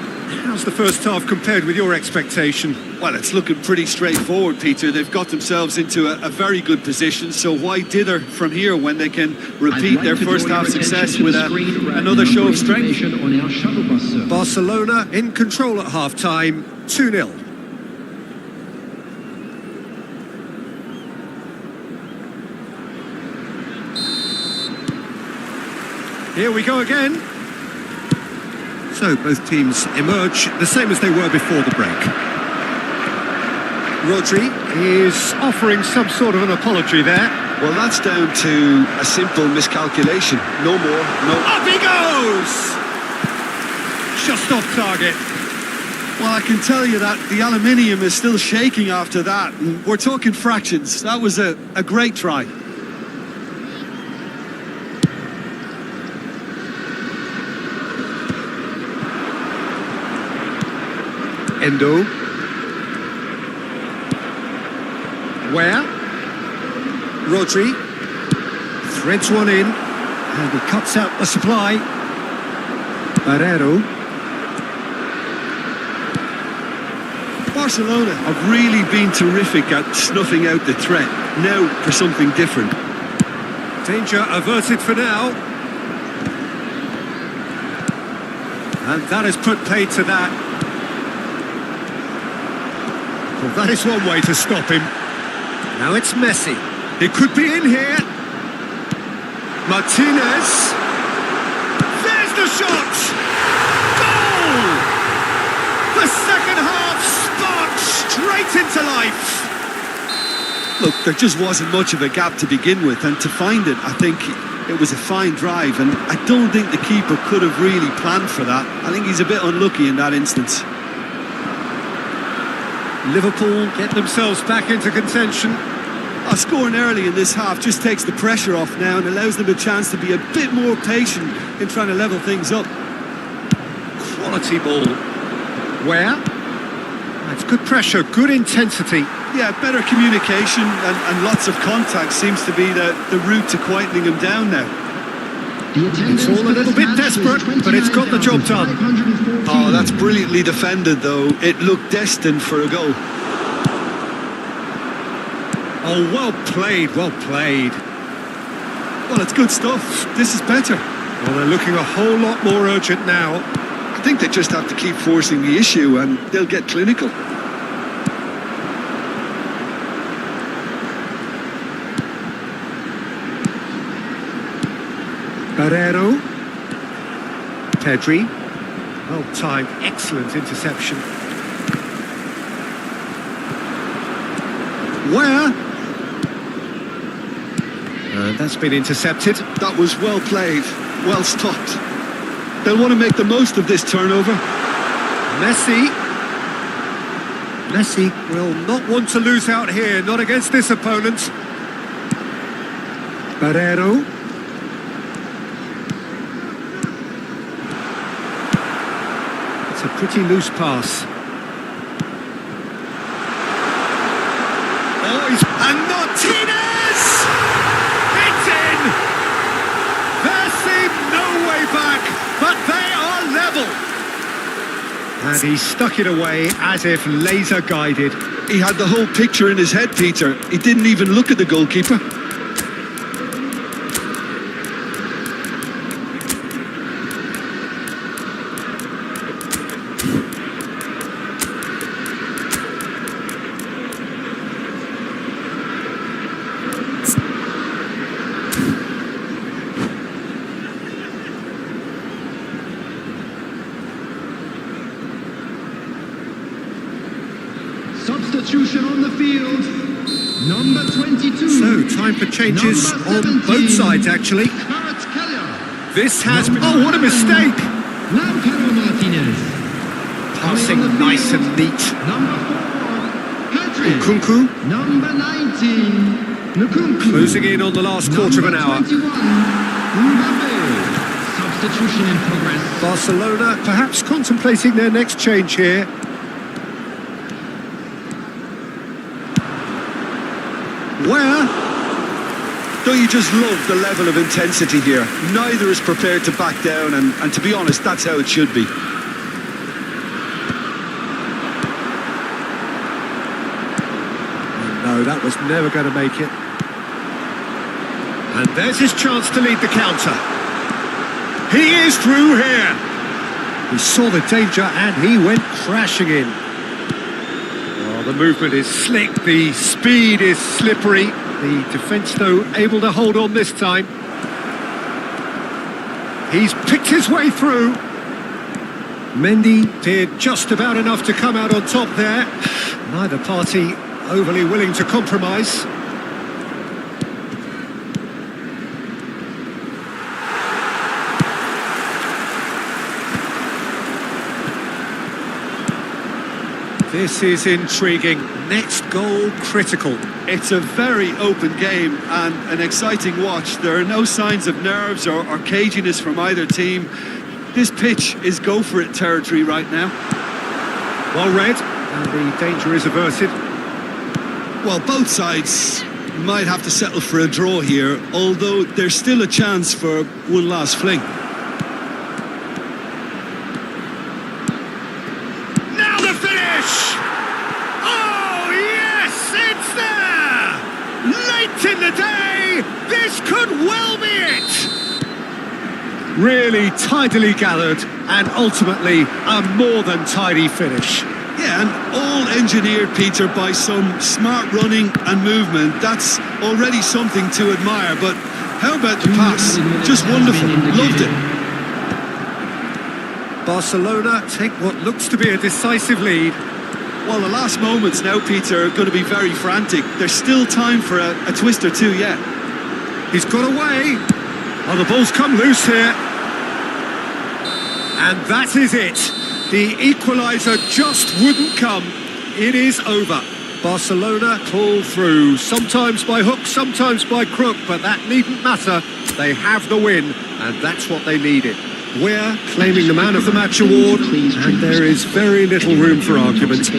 How's the first half compared with your expectation? Well, it's looking pretty straightforward, Peter. They've got themselves into a very good position, so why dither from here when they can repeat their first half success with another show of strength? On our shuttle bus service. Barcelona in control at half-time, 2-0. Here we go again. So both teams emerge the same as they were before the break. Rodri is offering some sort of an apology there. Well, that's down to a simple miscalculation. No more, no... Up he goes! Just off target. Well, I can tell you that the aluminium is still shaking after that. And we're talking fractions. That was a great try. Endo. Where? Rodri threads one in, and he cuts out the supply. Barrero. Barcelona have really been terrific at snuffing out the threat. Now for something different. Danger averted for now. And that has put paid to that. Well, that is one way to stop him. Now it's Messi. It could be in here. Martinez. There's the shot! Goal! The second half sparked straight into life. Look, there just wasn't much of a gap to begin with, and to find it, I think it was a fine drive, and I don't think the keeper could have really planned for that. I think he's a bit unlucky in that instance. Liverpool get themselves back into contention. Scoring early in this half just takes the pressure off now and allows them a chance to be a bit more patient in trying to level things up. Quality ball. Where? That's good pressure, good intensity. Yeah, better communication and lots of contact seems to be the route to quietening them down now. It's all a little bit desperate, but it's got the job done. Oh, that's brilliantly defended, though. It looked destined for a goal. Oh, well played, well played. Well, it's good stuff. This is better. Well, they're looking a whole lot more urgent now. I think they just have to keep forcing the issue and they'll get clinical. Barrero. Pedri. Well timed, excellent interception. Where? And that's been intercepted. That was well played, well stopped. They'll want to make the most of this turnover. Messi. Messi will not want to lose out here, not against this opponent. Barrero. It's a pretty loose pass. Oh, and Martinez! He And he stuck it away as if laser guided. He had the whole picture in his head, Peter. He didn't even look at the goalkeeper. Substitution on the field. Number 22. So, time for changes on both sides, actually. This has been... Oh, what a mistake! Passing nice and neat. Number 4, Patrick. Kunku. Number 19, Nkunku. Closing in on the last quarter of an hour. 21, Mbappe. Substitution in progress. Barcelona perhaps contemplating their next change here. Where? Don't you just love the level of intensity here? Neither is prepared to back down, and to be honest, that's how it should be. No, that was never going to make it. And there's his chance to lead the counter. He is through here. He saw the danger and he went crashing in. Oh, the movement is slick, the speed is slippery. The defence, though, able to hold on this time. He's picked his way through. Mendy did just about enough to come out on top there. Neither party overly willing to compromise. This is intriguing. Next goal critical. It's a very open game and an exciting watch. There are no signs of nerves or caginess from either team. This pitch is go-for-it territory right now. Well read, and the danger is averted. Well, both sides might have to settle for a draw here, although there's still a chance for one last fling. Now the finish! Oh, yes, it's there! Late in the day, this could well be it! Really tidily gathered, and ultimately a more than tidy finish. Yeah, and all engineered, Peter, by some smart running and movement. That's already something to admire, but how about the pass? Just wonderful, loved it. Barcelona take what looks to be a decisive lead. Well, the last moments now, Peter, are going to be very frantic. There's still time for a twist or two yet. He's got away. Oh, the ball's come loose here. And that is it. The equaliser just wouldn't come. It is over. Barcelona pull through, sometimes by hook, sometimes by crook, but that needn't matter. They have the win, and that's what they needed. We're claiming the Man of the Match award, and there is very little room for argument.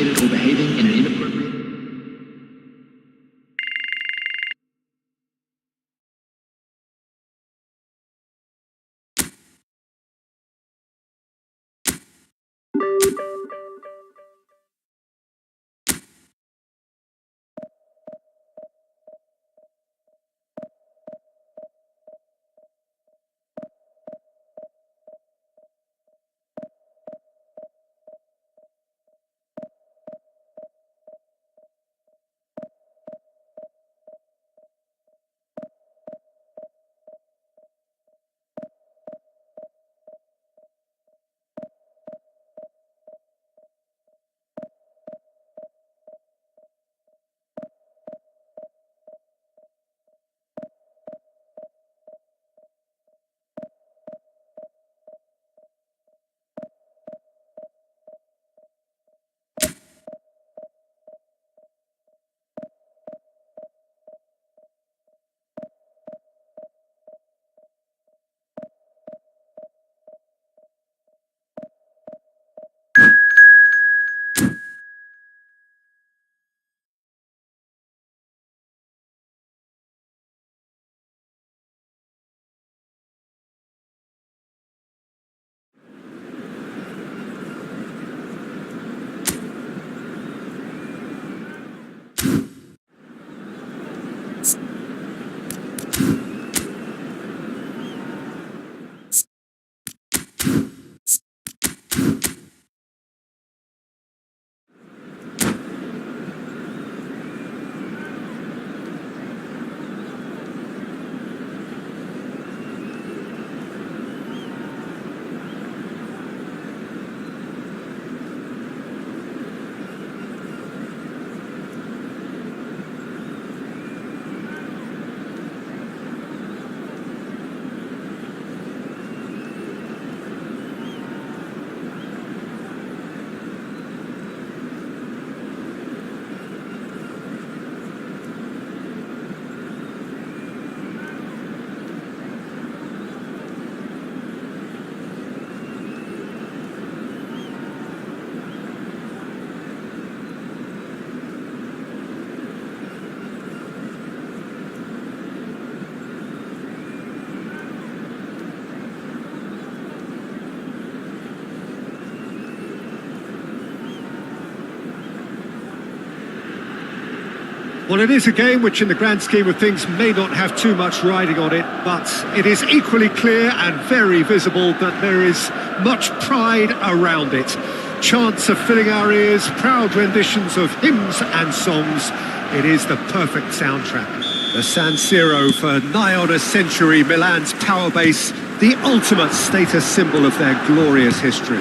Well, it is a game which in the grand scheme of things may not have too much riding on it, but it is equally clear and very visible that there is much pride around it. Chants are filling our ears, proud renditions of hymns and songs. It is the perfect soundtrack. The San Siro for nigh on a century, Milan's power base, the ultimate status symbol of their glorious history.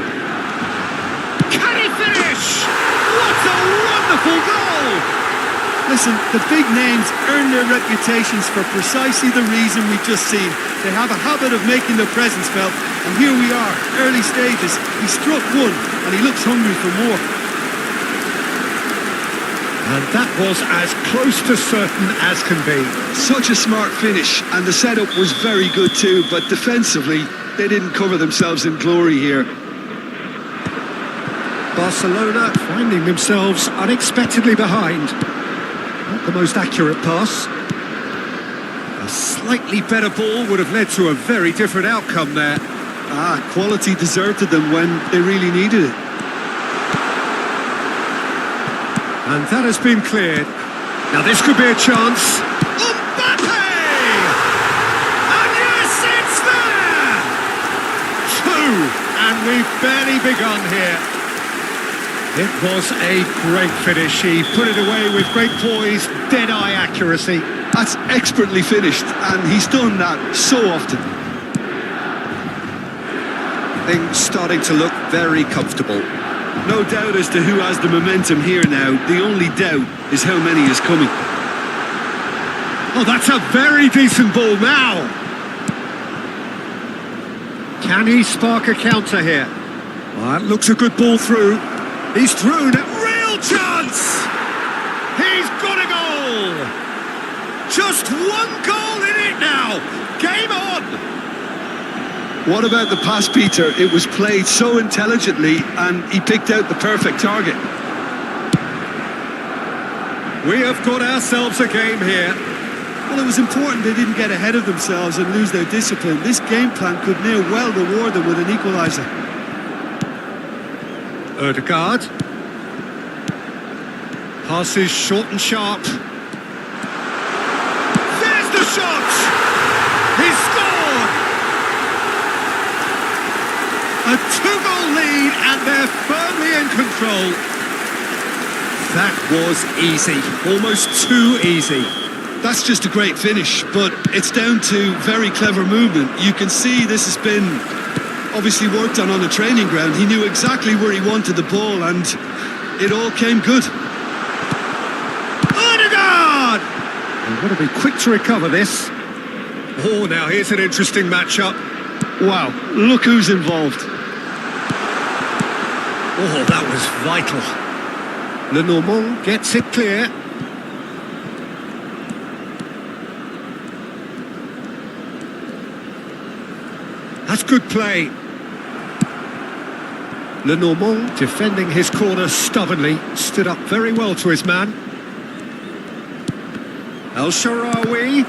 Can he finish? What a wonderful goal! Listen, the big names earn their reputations for precisely the reason we've just seen. They have a habit of making their presence felt, and here we are, early stages. He struck one, and he looks hungry for more. And that was as close to certain as can be. Such a smart finish, and the setup was very good too, but defensively, they didn't cover themselves in glory here. Barcelona finding themselves unexpectedly behind. Not the most accurate pass. A slightly better ball would have led to a very different outcome there. Quality deserted them when they really needed it. And that has been cleared. Now this could be a chance. Mbappe! And yes, it's there! Two! And we've barely begun here. It was a great finish. He put it away with great poise, dead-eye accuracy. That's expertly finished, and he's done that so often. Things starting to look very comfortable. No doubt as to who has the momentum here now. The only doubt is how many is coming. Oh, that's a very decent ball now. Can he spark a counter here? Well, that looks a good ball through. He's through now. Real chance! He's got a goal! Just one goal in it now. Game on! What about the pass, Peter? It was played so intelligently and he picked out the perfect target. We have got ourselves a game here. Well, it was important they didn't get ahead of themselves and lose their discipline. This game plan could near well reward them with an equaliser. Odegaard. Passes short and sharp. There's the shot! He's scored! A two-goal lead and they're firmly in control. That was easy, almost too easy. That's just a great finish, but it's down to very clever movement. You can see this has been obviously worked on the training ground. He knew exactly where he wanted the ball and it all came good. Odegaard! They've got to be quick to recover this. Oh, now here's an interesting matchup. Wow, look who's involved. Oh, that was vital. Lenormand gets it clear. That's good play. Lenormand defending his corner stubbornly, stood up very well to his man. El Shaarawy.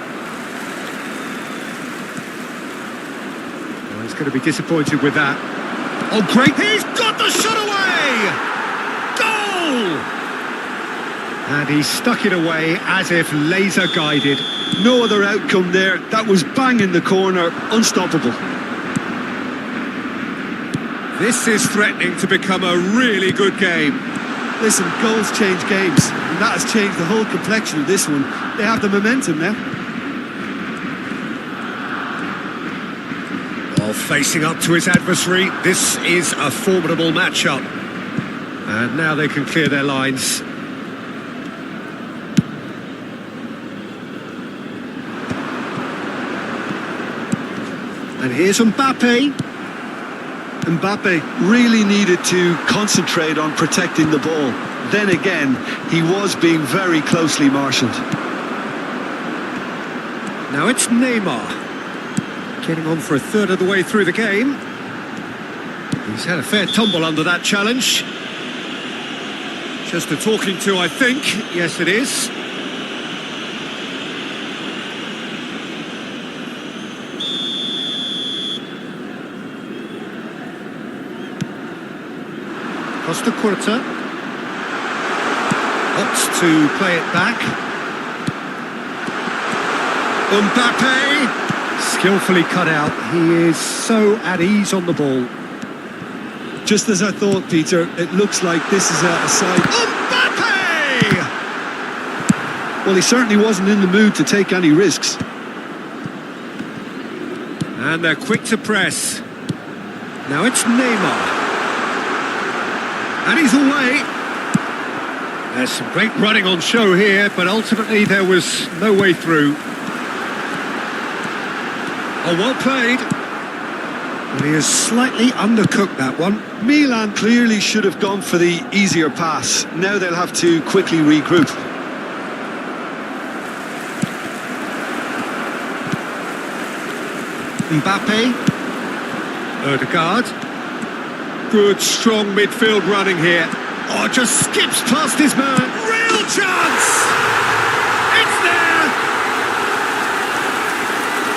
Oh, he's going to be disappointed with that. Oh, great! He's got the shot away! Goal! And he stuck it away as if laser guided. No other outcome there. That was bang in the corner, unstoppable. This is threatening to become a really good game. Listen, goals change games, and that has changed the whole complexion of this one. They have the momentum now. While facing up to his adversary, this is a formidable matchup. And now they can clear their lines. And here's Mbappe. Mbappe really needed to concentrate on protecting the ball. Then again, he was being very closely marshalled. Now it's Neymar. Getting on for a third of the way through the game. He's had a fair tumble under that challenge. Just a talking to, I think. Yes, it is. Costa Curta opts to play it back. Mbappe, skillfully cut out. He is so at ease on the ball. Just as I thought, Peter, it looks like this is a side... Mbappe! Well, he certainly wasn't in the mood to take any risks. And they're quick to press. Now it's Neymar. And he's away. There's some great running on show here, but ultimately there was no way through. Oh, well played. Well, he has slightly undercooked that one. Milan clearly should have gone for the easier pass. Now they'll have to quickly regroup. Mbappe. Odegaard. Good, strong midfield running here. Oh, just skips past his man. Real chance! It's there!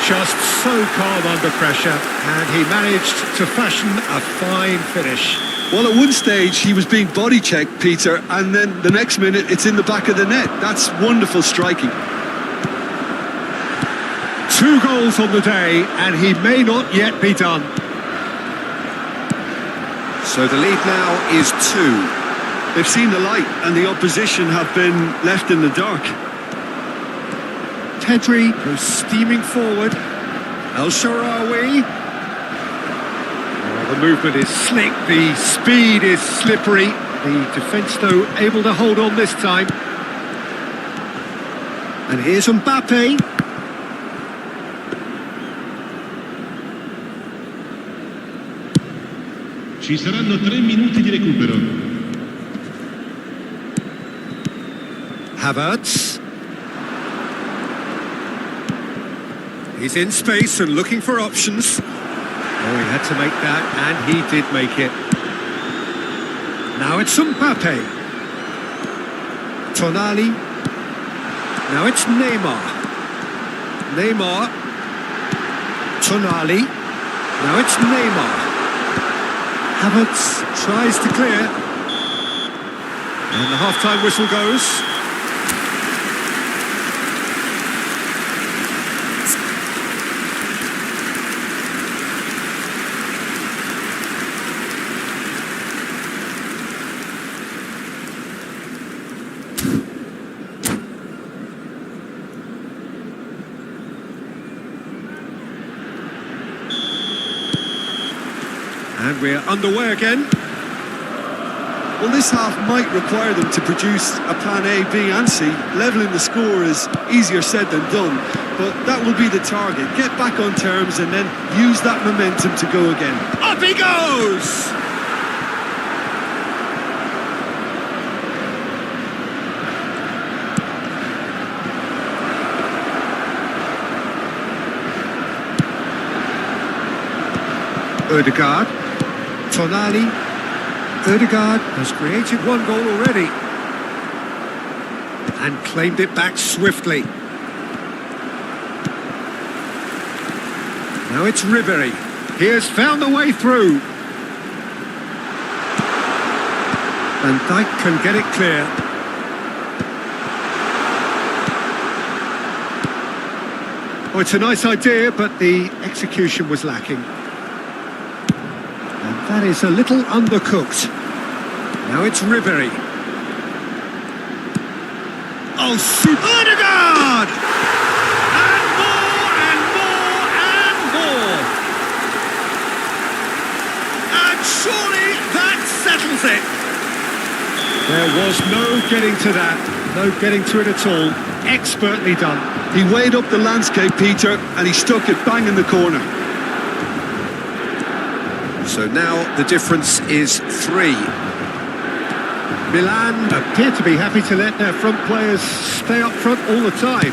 Just so calm under pressure, and he managed to fashion a fine finish. Well, at one stage he was being body checked, Peter, and then the next minute it's in the back of the net. That's wonderful striking. 2 goals on the day, and he may not yet be done. So the lead now is 2. They've seen the light, and the opposition have been left in the dark. Pedri goes steaming forward. El Shaarawy. Oh, the movement is slick, the speed is slippery. The defence, though, able to hold on this time. And here's Mbappe. Ci saranno 3 minuti di recupero. Havertz. He's in space and looking for options. Oh, he had to make that, and he did make it. Now it's Mbappe. Tonali. Now it's Neymar. Neymar. Tonali. Now it's Neymar. Havertz tries to clear. And the half-time whistle goes. And we're underway again. Well, this half might require them to produce a plan A, B and C. Levelling the score is easier said than done, but that will be the target. Get back on terms and then use that momentum to go again. Up he goes! Odegaard. Tonali. Odegaard has created 1 goal already and claimed it back swiftly. Now it's Ribery. He has found the way through. Van Dijk can get it clear. Oh, it's a nice idea, but the execution was lacking. That is a little undercooked. Now it's Ribery. Oh, super! Odegaard! And more, and more, and more! And surely that settles it! There was no getting to that. No getting to it at all. Expertly done. He weighed up the landscape, Peter, and he stuck it bang in the corner. So now the difference is 3. Milan appear to be happy to let their front players stay up front all the time.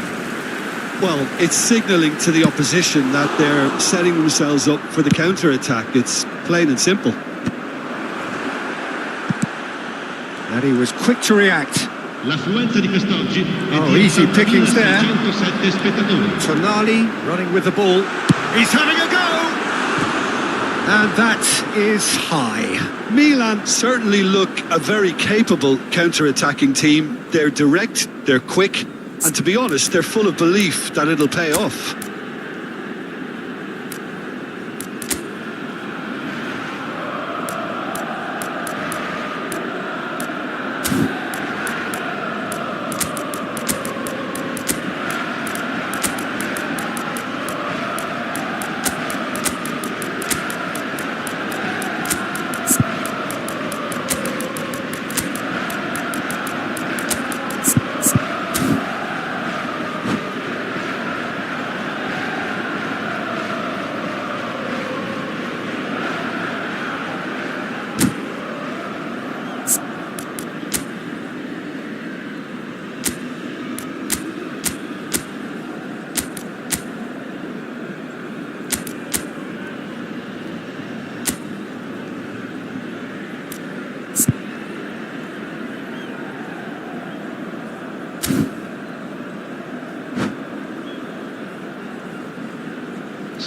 Well, it's signalling to the opposition that they're setting themselves up for the counter-attack. It's plain and simple. And he was quick to react. L'affluenza di quest'oggi è Oh, di easy pickings there. 607 spettatori. Tonali running with the ball. He's having a go! And that is high. Milan certainly look a very capable counter-attacking team. They're direct, they're quick, And to be honest, they're full of belief that it'll pay off.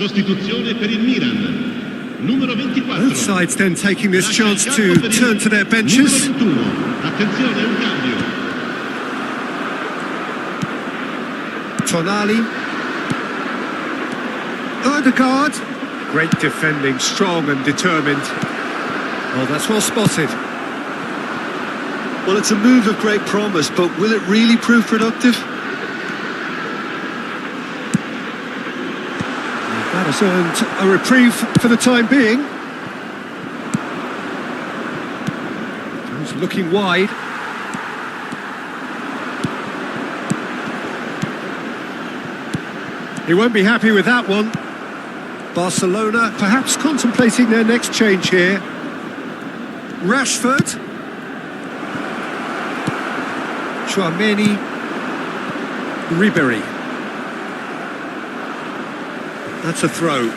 Sostituzione per il Milan. Numero 24. Both sides then taking this chance to turn to their benches. Numero 21. Attenzione, un cambio. Tonali. Odegaard. Great defending, strong and determined. Oh, that's well spotted. Well, it's a move of great promise, but will it really prove productive? That has earned a reprieve for the time being. He's looking wide. He won't be happy with that one. Barcelona perhaps contemplating their next change here. Rashford. Chouameni. Ribéry. That's a throw.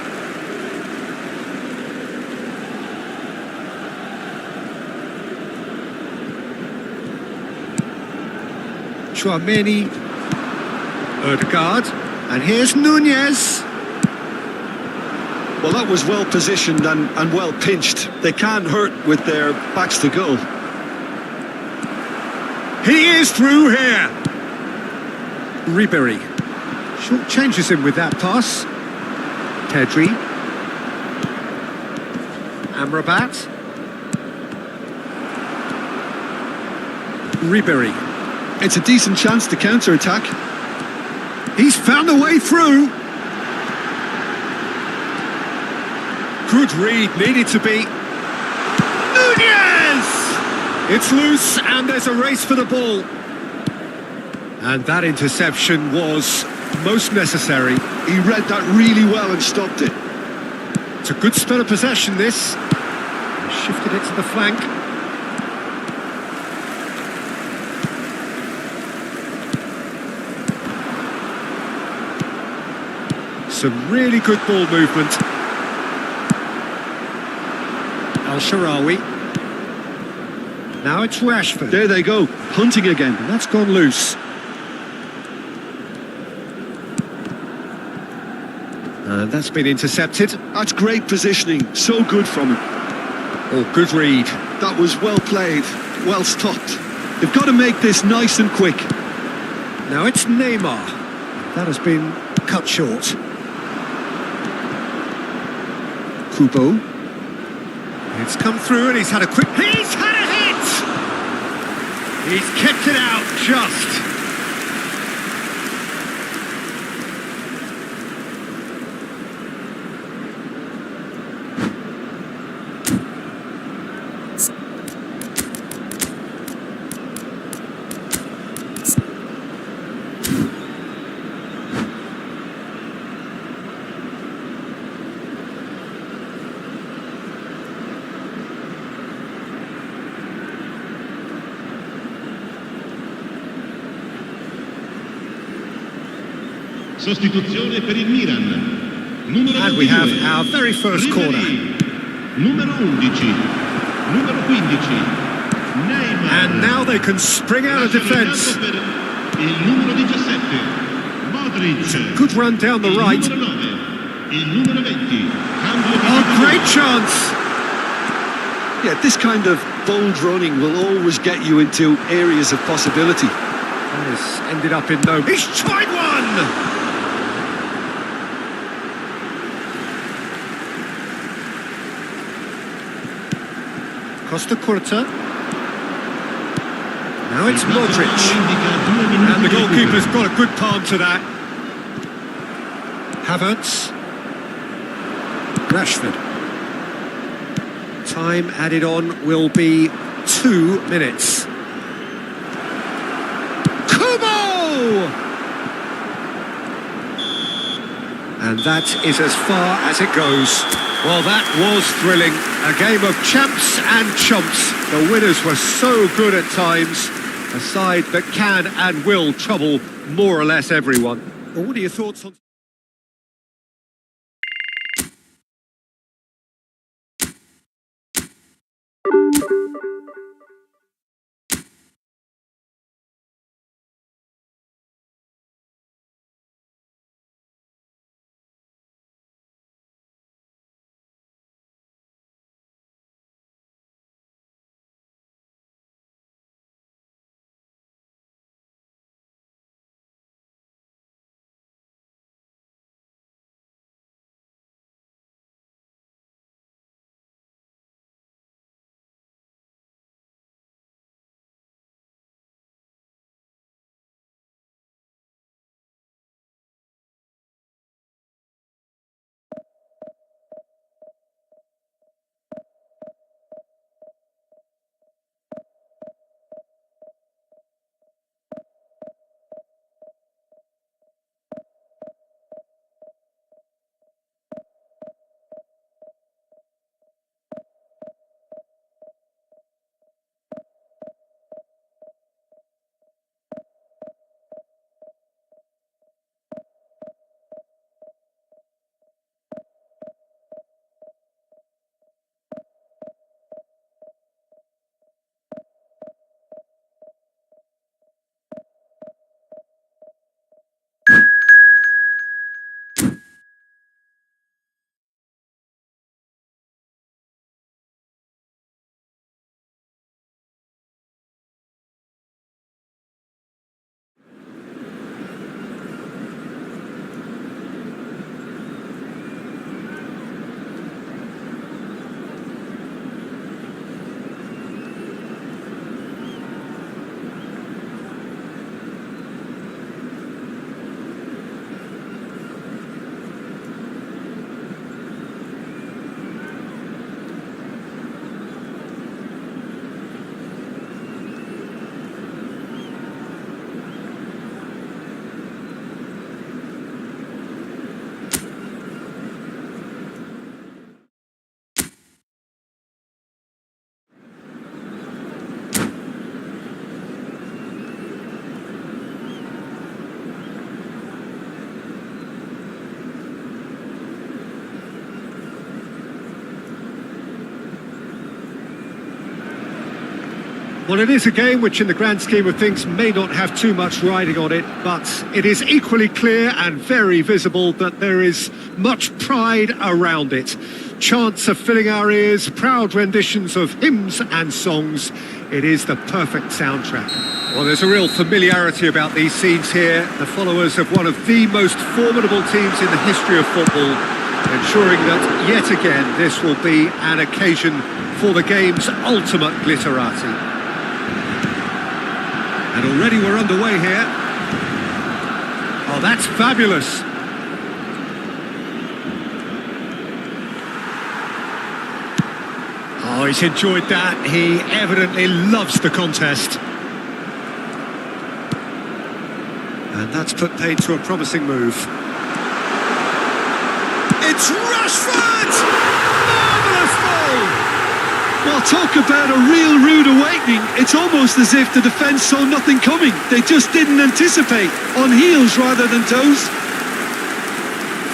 Chouameni. Odegaard. And here's Nunez. Well, that was well positioned and well pinched. They can't hurt with their backs to goal. He is through here. Ribéry. Short changes him with that pass. Pedri. Amrabat. Ribéry. It's a decent chance to counter-attack. He's found a way through. Good read, needed to be. Nunez! It's loose and there's a race for the ball. And that interception was most necessary. He read that really well and stopped it. It's a good spell of possession, this. Shifted it to the flank. Some really good ball movement. Al-Sharawi. Now it's Rashford. There they go, hunting again. And that's gone loose. And that's been intercepted. That's great positioning, so good from him. Oh, good read. That was well played, well stopped. They've got to make this nice and quick. Now it's Neymar. That has been cut short. Kubo. It's come through and he's had a quick... He's had a hit! He's kicked it out just. Sostituzione per il Milan. Numero And we have our very first corner. Numero 11. Numero 15. Neymar. And now they can spring out of defence. Il numero 17. Modric. Good run down the right. Il numero 9. Il numero 20. Oh, great chance. Yeah, this kind of bold running will always get you into areas of possibility. That has ended up in no... He's tried one! Costa Curta. Now it's Modric. And the goalkeeper's got a good palm to that. Havertz. Rashford. Time added on will be 2 minutes. Kubo! And that is as far as it goes. Well, that was thrilling. A game of champs and chumps. The winners were so good at times. A side that can and will trouble more or less everyone. Well, what are your thoughts on... Well, it is a game which in the grand scheme of things may not have too much riding on it, but it is equally clear and very visible that there is much pride around it. Chants are filling our ears, proud renditions of hymns and songs. It is the perfect soundtrack. Well, there's a real familiarity about these scenes here. The followers of one of the most formidable teams in the history of football, ensuring that yet again this will be an occasion for the game's ultimate glitterati. And already we're underway here. Oh, that's fabulous. Oh, he's enjoyed that. He evidently loves the contest. And that's put paid to a promising move. It's Rashford! Marvellous goal! Well, talk about a real rude awakening. It's almost as if the defence saw nothing coming. They just didn't anticipate. On heels rather than toes.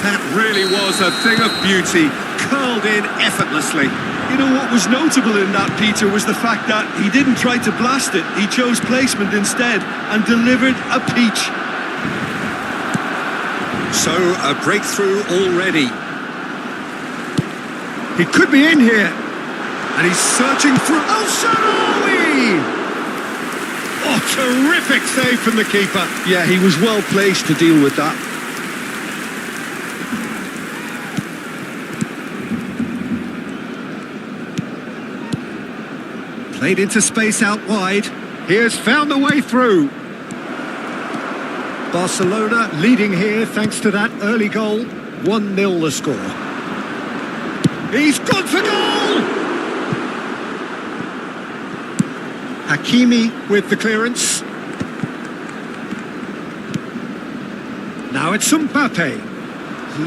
That really was a thing of beauty. Curled in effortlessly. You know what was notable in that, Peter, was the fact that he didn't try to blast it. He chose placement instead and delivered a peach. So, a breakthrough already. He could be in here. And he's searching through... Oh, Sharawi! Oh, terrific save from the keeper. Yeah, he was well placed to deal with that. Played into space out wide. He has found a way through. Barcelona leading here thanks to that early goal. 1-0 the score. He's gone for goal! Hakimi with the clearance. Now it's Mbappe.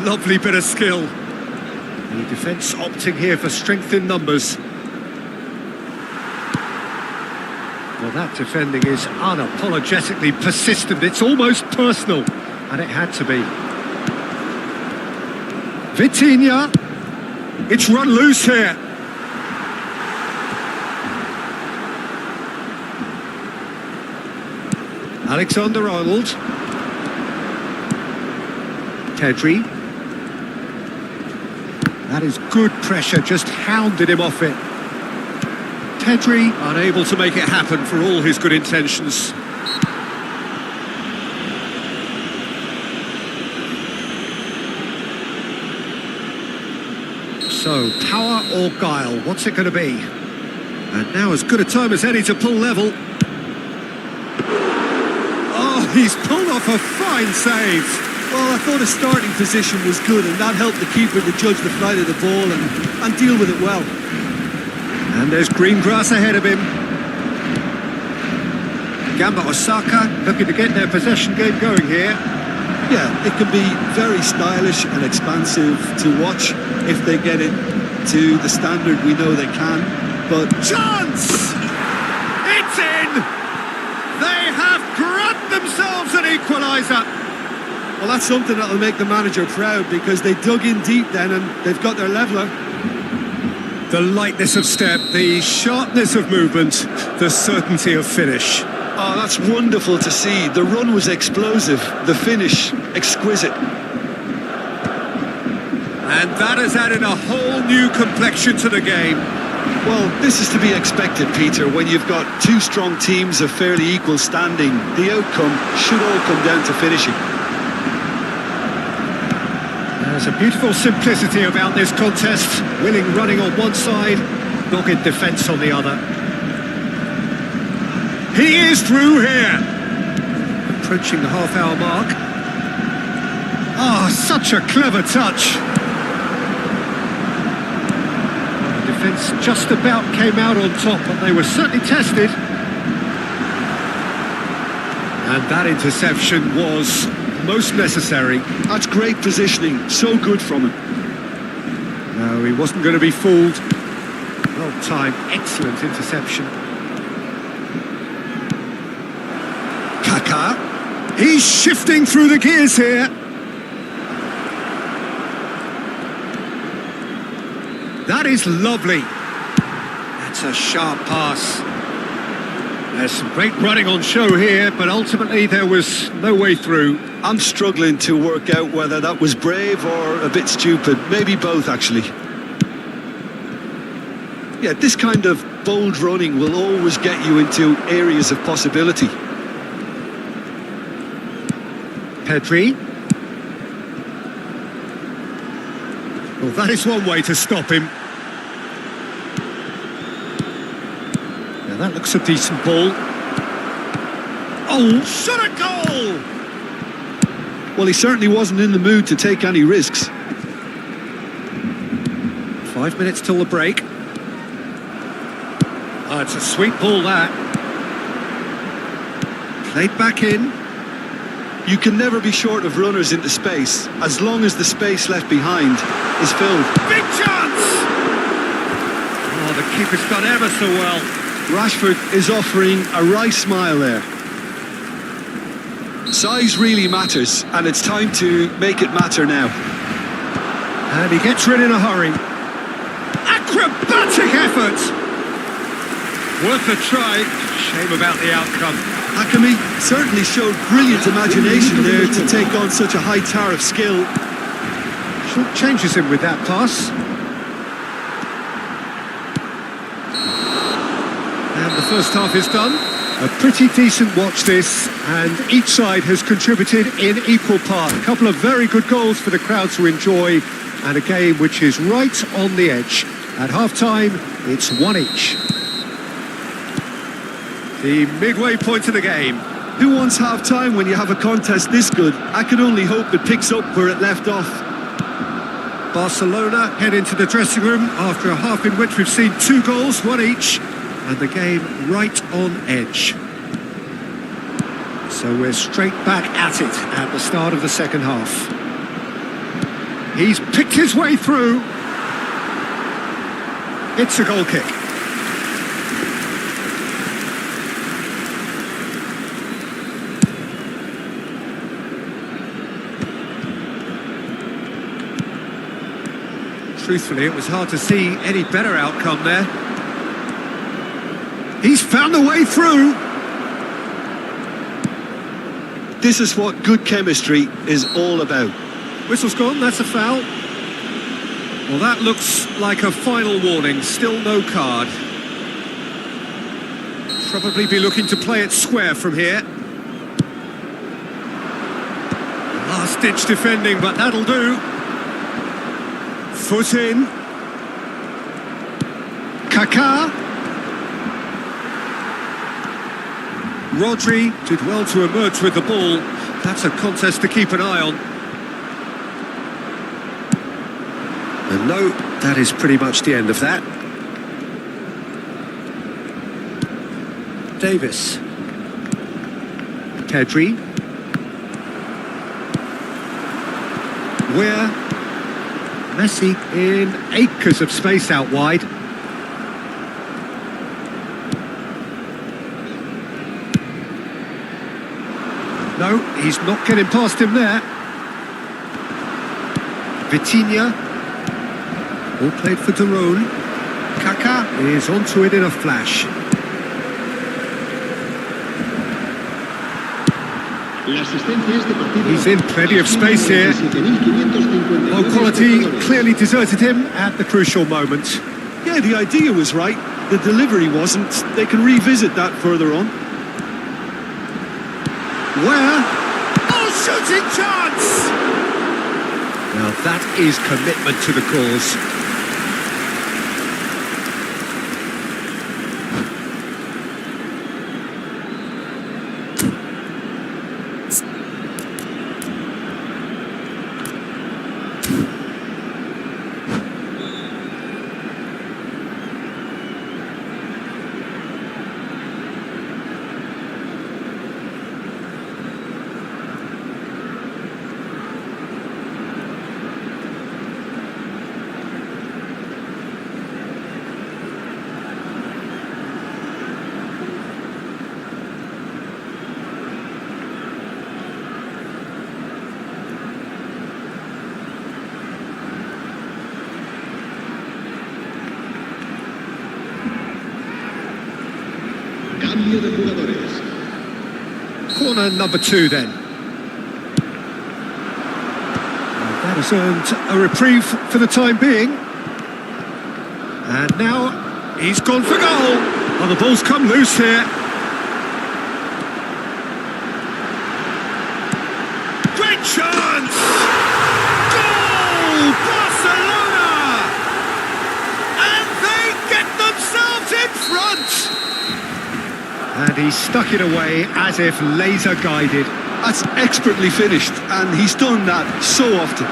Lovely bit of skill. The defence opting here for strength in numbers. Well, that defending is unapologetically persistent. It's almost personal, and it had to be. Vitinha. It's run loose here. Alexander-Arnold. Tedri. That is good pressure, just hounded him off it. Tedri unable to make it happen for all his good intentions. So, power or guile, what's it going to be? And now as good a time as any to pull level. Oh, he's pulled off a fine save. Well, I thought his starting position was good, and that helped the keeper to judge the flight of the ball and deal with it well. And there's green grass ahead of him. Gamba Osaka looking to get their possession game going here. Yeah, it can be very stylish and expansive to watch if they get it to the standard we know they can. But chance! It's in! They have grabbed themselves an equaliser. Well, that's something that'll make the manager proud, because they dug in deep then and they've got their leveller. The lightness of step, the sharpness of movement, the certainty of finish. Oh, that's wonderful to see. The run was explosive, the finish exquisite. And that has added a whole new complexion to the game. Well, this is to be expected, Peter, when you've got two strong teams of fairly equal standing. The outcome should all come down to finishing. There's a beautiful simplicity about this contest. Willing running on one side, dogged defence on the other. He is through here. Approaching the half-hour mark. Ah, such a clever touch. The defence just about came out on top, but they were certainly tested. And that interception was most necessary. That's great positioning, so good from him. No, he wasn't going to be fooled. Well timed, excellent interception. Kaka, he's shifting through the gears here. That is lovely. That's a sharp pass. There's some great running on show here, but ultimately there was no way through. I'm struggling to work out whether that was brave or a bit stupid. Maybe both, actually. Yeah, this kind of bold running will always get you into areas of possibility. Pedri. Well, that is one way to stop him. Now that looks a decent ball. Oh, shot a goal! Well, he certainly wasn't in the mood to take any risks. 5 minutes till the break. Oh, it's a sweet ball, that. Played back in. You can never be short of runners into space, as long as the space left behind is filled. Big chance! Oh, the keeper's done ever so well. Rashford is offering a wry smile there. Size really matters, and it's time to make it matter now. And he gets rid in a hurry. Acrobatic effort! Worth a try. Shame about the outcome. Hakimi certainly showed brilliant imagination there to take on such a high tower of skill. Short changes him with that pass. And the first half is done. A pretty decent watch this, and each side has contributed in equal part. A couple of very good goals for the crowd to enjoy, and a game which is right on the edge. At half-time, it's 1 each. The midway point of the game. Who wants half-time when you have a contest this good? I can only hope it picks up where it left off. Barcelona head into the dressing room after a half in which we've seen 2 goals, 1 each, and the game right on edge. So we're straight back at it at the start of the second half. He's picked his way through. It's a goal kick. Truthfully, it was hard to see any better outcome there. He's found a way through. This is what good chemistry is all about. Whistle's gone, that's a foul. Well, that looks like a final warning, still no card. Probably be looking to play it square from here. Last-ditch defending, but that'll do. Foot in. Kaká. Rodri did well to emerge with the ball. That's a contest to keep an eye on. And no, that is pretty much the end of that. Davis. Pedri. Where? Messi in acres of space out wide. No, he's not getting past him there. Vitinha. All played for Daron. Kaká is onto it in a flash. He's in plenty of space here. Low quality clearly deserted him at the crucial moment. Yeah, the idea was right. The delivery wasn't. They can revisit that further on. Where? Oh, shooting chance! Now that is commitment to the cause. Corner number 2 then. And that has earned a reprieve for the time being. And now he's gone for goal. Oh, the ball's come loose here. Great chance! Goal! Barcelona! And they get themselves in front! And he stuck it away as if laser guided. That's expertly finished, and he's done that so often.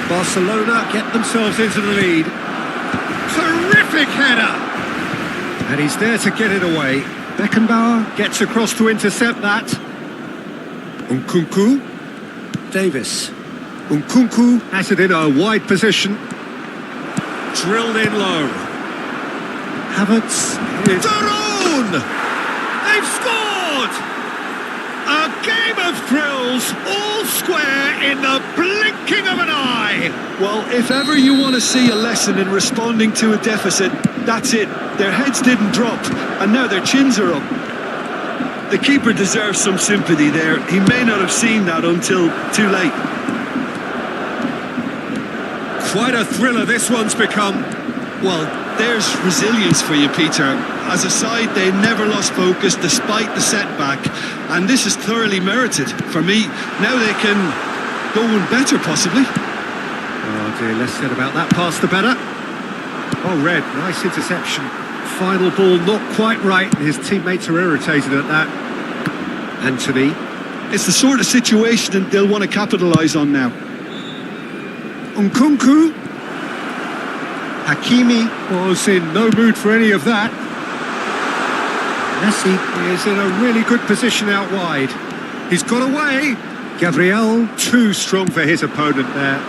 Barcelona get themselves into the lead. Terrific header! And he's there to get it away. Beckenbauer gets across to intercept that. Nkunku. Davis. Nkunku has it in a wide position. Drilled in low. Havertz. Daron! They've scored! A game of thrills, all square in the blinking of an eye. Well, if ever you want to see a lesson in responding to a deficit, that's it. Their heads didn't drop, and now their chins are up. The keeper deserves some sympathy there. He may not have seen that until too late. Quite a thriller this one's become. Well, there's resilience for you, Peter. As a side, they never lost focus despite the setback, and this is thoroughly merited. For me, now they can go one better, possibly. Oh dear, less said about that pass the better. Oh, Red, nice interception. Final ball not quite right, and his teammates are irritated at that. Anthony. It's the sort of situation they'll want to capitalise on now. Nkunku. Hakimi was in no mood for any of that. Messi is in a really good position out wide. He's got away. Gabriel, too strong for his opponent there.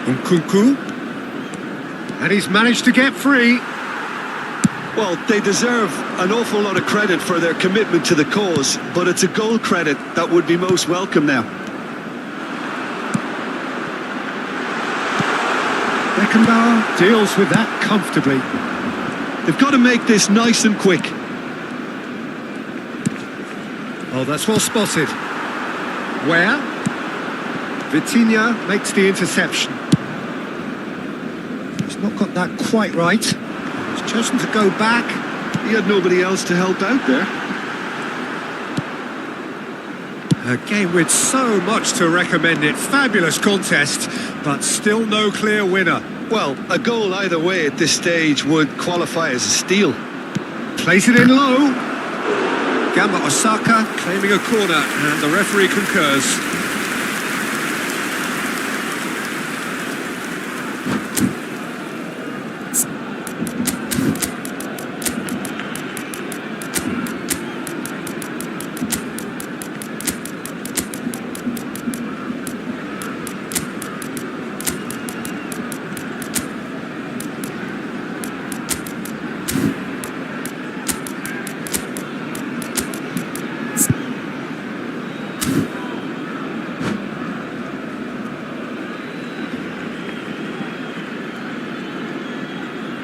Nkunku. And he's managed to get free. Well, they deserve an awful lot of credit for their commitment to the cause, but it's a goal credit that would be most welcome now. Beckenbauer deals with that comfortably. They've got to make this nice and quick. Oh, that's well spotted. Where? Vitinha makes the interception. He's not got that quite right. He's chosen to go back. He had nobody else to help out there. A game with so much to recommend it. Fabulous contest, but still no clear winner. Well, a goal either way at this stage would qualify as a steal. Plays it in low. Gamba Osaka claiming a corner, and the referee concurs.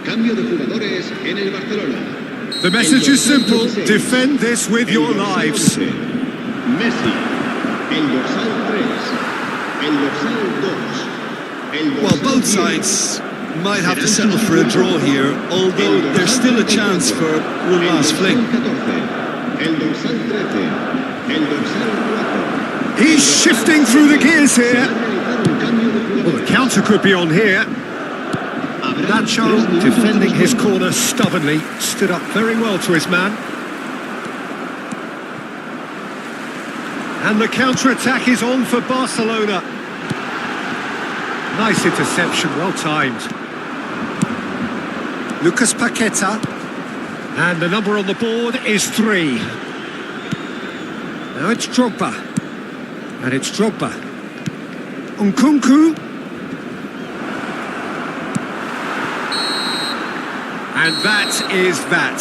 Cambio de jugadores en el Barcelona. The message is simple. Defend this with your lives. Messi. El dorsal 3. El dorsal 2. El dorsal Well, both 10. sides might have to settle for a draw here, although there's still a chance for one last fling. El dorsal 13. El dorsal 4. He's shifting through the gears here. Well, the counter could be on here. Nacho, defending his corner stubbornly, stood up very well to his man. And the counter-attack is on for Barcelona. Nice interception, well timed. Lucas Paqueta. And the number on the board is 3. Now it's Drogba. And it's Drogba. Nkunku. And that is that.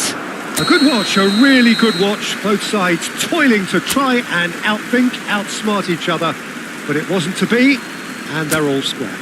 A good watch, a really good watch. Both sides toiling to try and outthink, outsmart each other. But it wasn't to be, and they're all square.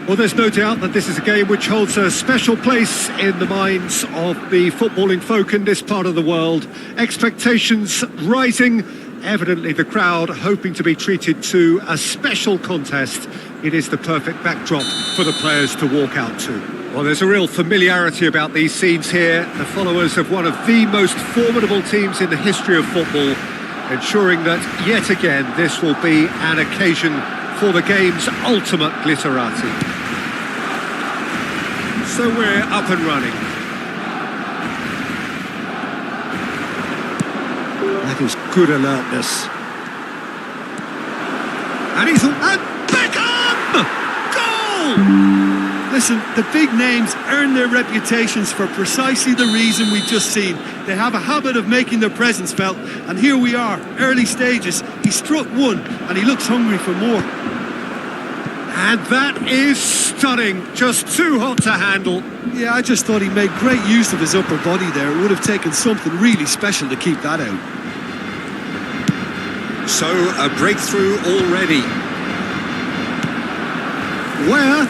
Well, there's no doubt that this is a game which holds a special place in the minds of the footballing folk in this part of the world. Expectations rising, evidently the crowd hoping to be treated to a special contest. It is the perfect backdrop for the players to walk out to. Well, there's a real familiarity about these scenes here. The followers of one of the most formidable teams in the history of football, ensuring that yet again this will be an occasion for the game's ultimate glitterati. So we're up and running. That is good alertness. And he's... And Beckham! Goal! Listen, the big names earn their reputations for precisely the reason we've just seen. They have a habit of making their presence felt, and here we are, early stages. He struck one, and he looks hungry for more. And that is stunning, just too hot to handle. Yeah, I just thought he made great use of his upper body there. It would have taken something really special to keep that out. So, a breakthrough already. Where?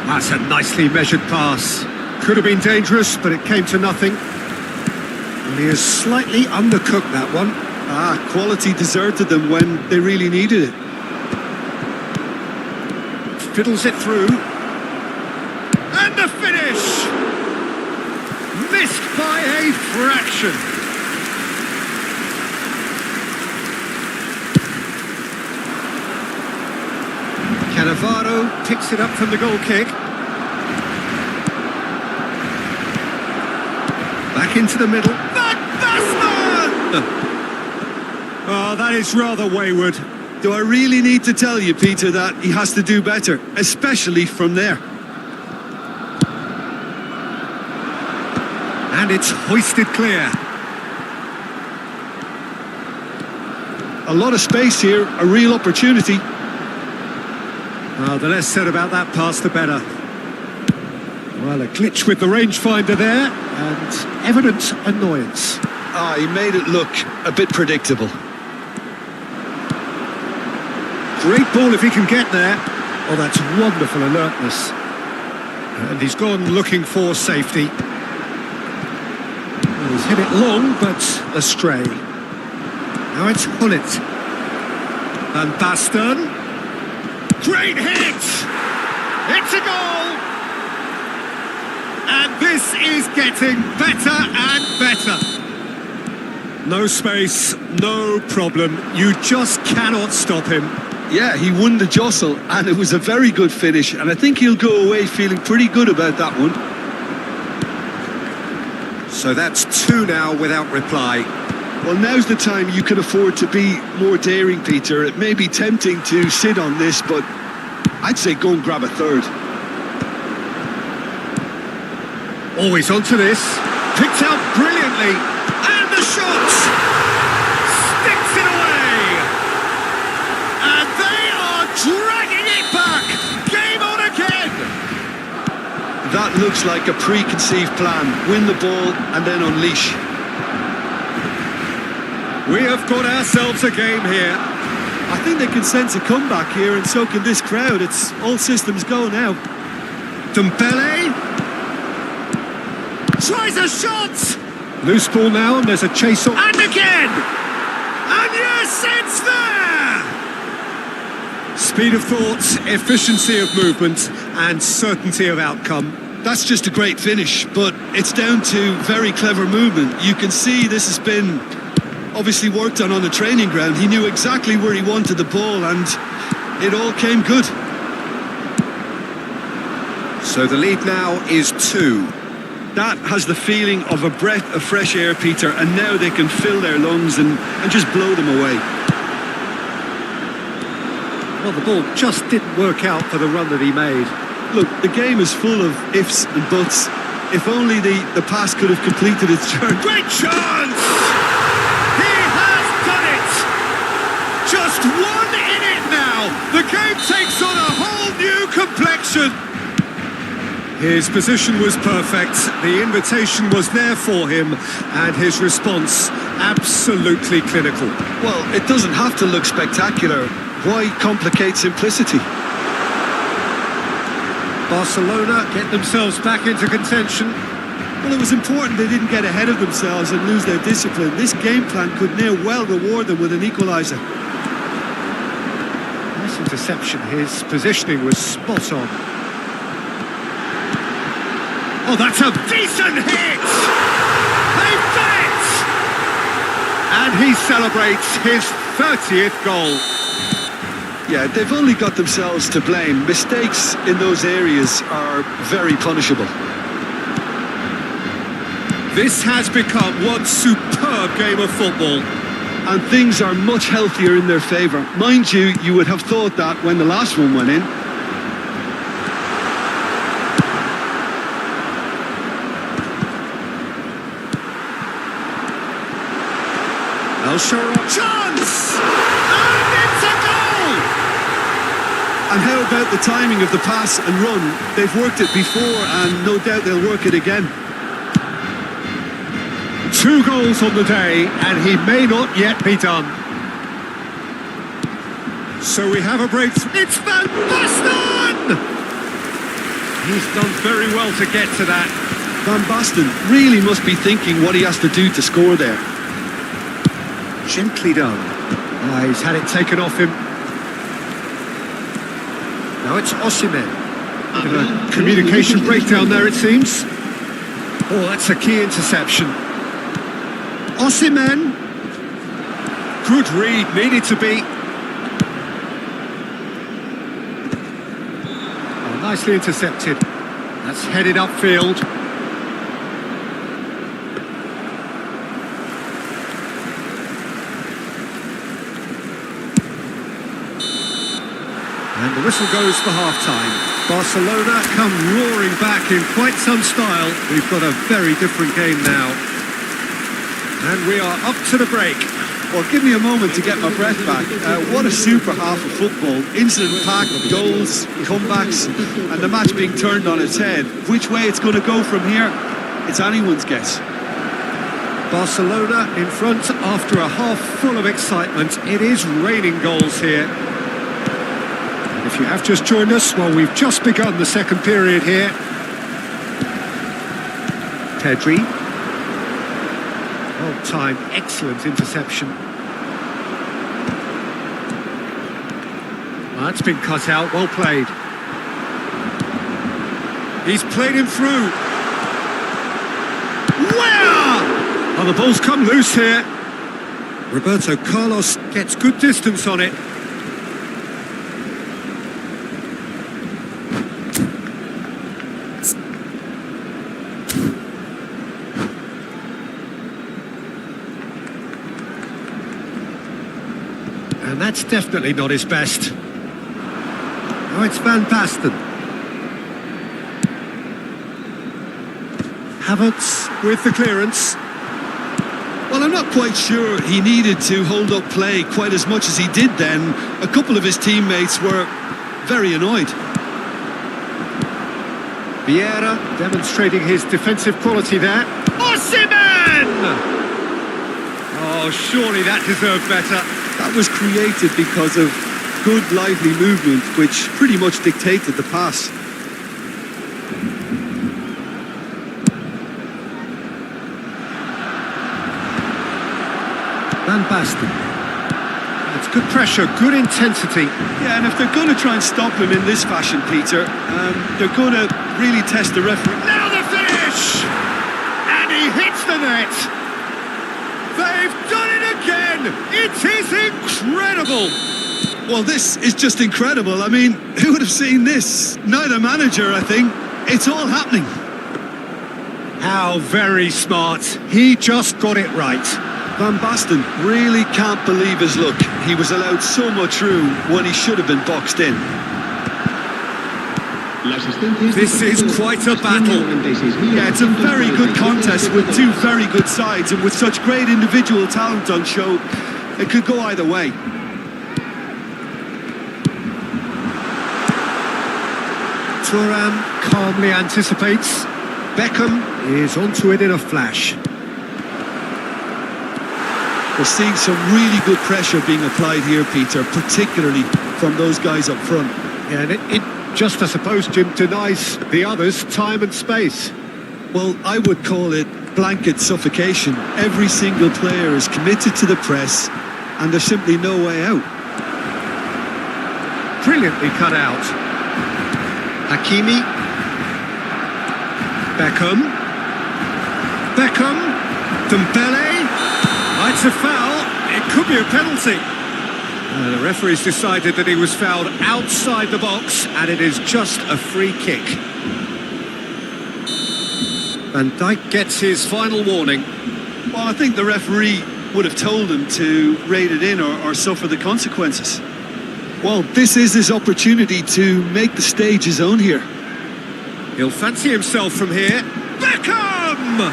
That's a nicely measured pass. Could have been dangerous, but it came to nothing. And he has slightly undercooked that one. Quality deserted them when they really needed it. Fiddles it through. And the finish! Missed by a fraction. Cannavaro picks it up from the goal kick. Back into the middle. Van Basten! Oh, that is rather wayward. Do I really need to tell you, Peter, that he has to do better, especially from there? And it's hoisted clear. A lot of space here, a real opportunity. Well, the less said about that pass, the better. Well, a glitch with the rangefinder there, and evident annoyance. He made it look a bit predictable. Great ball if he can get there. Oh, that's wonderful alertness. And he's gone looking for safety. Well, he's hit it long, but astray. Now it's Hullet. Van Basten. Great hit! It's a goal! And this is getting better and better. No space, no problem. You just cannot stop him. Yeah, he won the jostle, and it was a very good finish, and I think he'll go away feeling pretty good about that one. So that's two now without reply. Well, now's the time you can afford to be more daring, Peter. It may be tempting to sit on this, but I'd say go and grab a third. Always onto this. Picked out brilliantly. And the shot! Sticks it away! And they are dragging it back! Game on again! That looks like a preconceived plan. Win the ball and then unleash. We have got ourselves a game here. I think they can sense a comeback here, and so can this crowd. It's all systems go now. Dembele tries a shot! Loose ball now, and there's a chase on. And again! And yes, it's there! Speed of thought, efficiency of movement, and certainty of outcome. That's just a great finish, but it's down to very clever movement. You can see this has been obviously worked on the training ground. He knew exactly where he wanted the ball, and it all came good. So the lead now is 2. That has the feeling of a breath of fresh air, Peter, and now they can fill their lungs and just blow them away. Well, the ball just didn't work out for the run that he made. Look, the game is full of ifs and buts. If only the pass could have completed its journey. Great chance! He has done it! Just one in it now! The game takes on a whole new complexion! His position was perfect, the invitation was there for him, and his response absolutely clinical. Well, it doesn't have to look spectacular. Why complicate simplicity? Barcelona get themselves back into contention. Well, it was important they didn't get ahead of themselves and lose their discipline. This game plan could near well reward them with an equaliser. Nice interception, his positioning was spot on. Oh, that's a decent hit! They've done it! And he celebrates his 30th goal. Yeah, they've only got themselves to blame. Mistakes in those areas are very punishable. This has become one superb game of football. And things are much healthier in their favour. Mind you, you would have thought that when the last one went in. Chance! And it's a goal! And how about the timing of the pass and run? They've worked it before and no doubt they'll work it again. 2 goals on the day, and he may not yet be done. So we have a breakthrough. It's Van Basten! He's done very well to get to that. Van Basten really must be thinking what he has to do to score there. Gently done. He's had it taken off him. Now it's Osimhen. Bit of a communication breakdown there, it seems. Oh, that's a key interception. Osimhen. Good read, needed to be. Oh, nicely intercepted. That's headed upfield. And the whistle goes for half-time. Barcelona come roaring back in quite some style. We've got a very different game now. And we are up to the break. Well, give me a moment to get my breath back. What a super half of football. Incident-packed, goals, comebacks, and the match being turned on its head. Which way it's going to go from here, it's anyone's guess. Barcelona in front after a half full of excitement. It is raining goals here. And if you have just joined us, well, we've just begun the second period here. Pedri. Well-timed, excellent interception. Well, that's been cut out, well played. He's played him through. Where? Oh, the ball's come loose here. Roberto Carlos gets good distance on it. And that's definitely not his best. Now it's Van Basten. Havertz with the clearance. Well, I'm not quite sure he needed to hold up play quite as much as he did then. A couple of his teammates were very annoyed. Vieira demonstrating his defensive quality there. Osimhen! Oh, surely that deserved better. That was created because of good, lively movement, which pretty much dictated the pass. Van Basten. It's good pressure, good intensity. Yeah, and if they're going to try and stop him in this fashion, Peter, they're going to really test the referee. Now the finish! And he hits the net! They've done it again! It is incredible! Well, this is just incredible. I mean, who would have seen this? Neither manager, I think. It's all happening. How very smart. He just got it right. Van Basten really can't believe his luck. He was allowed so much room when he should have been boxed in. This is quite a battle. Yeah, it's a very good contest with two very good sides, and with such great individual talent on show, it could go either way. Thuram calmly anticipates. Beckham is onto it in a flash. We're seeing some really good pressure being applied here, Peter, particularly from those guys up front. Yeah, and it just, I suppose, Jim, denies the others time and space. Well, I would call it blanket suffocation. Every single player is committed to the press, and there's simply no way out. Brilliantly cut out. Hakimi. Beckham. Dembele. It's a foul. It could be a penalty. The referee's decided that he was fouled outside the box, and it is just a free kick. Van Dijk gets his final warning. Well, I think the referee would have told him to rate it in or suffer the consequences. Well, this is his opportunity to make the stage his own here. He'll fancy himself from here. Beckham!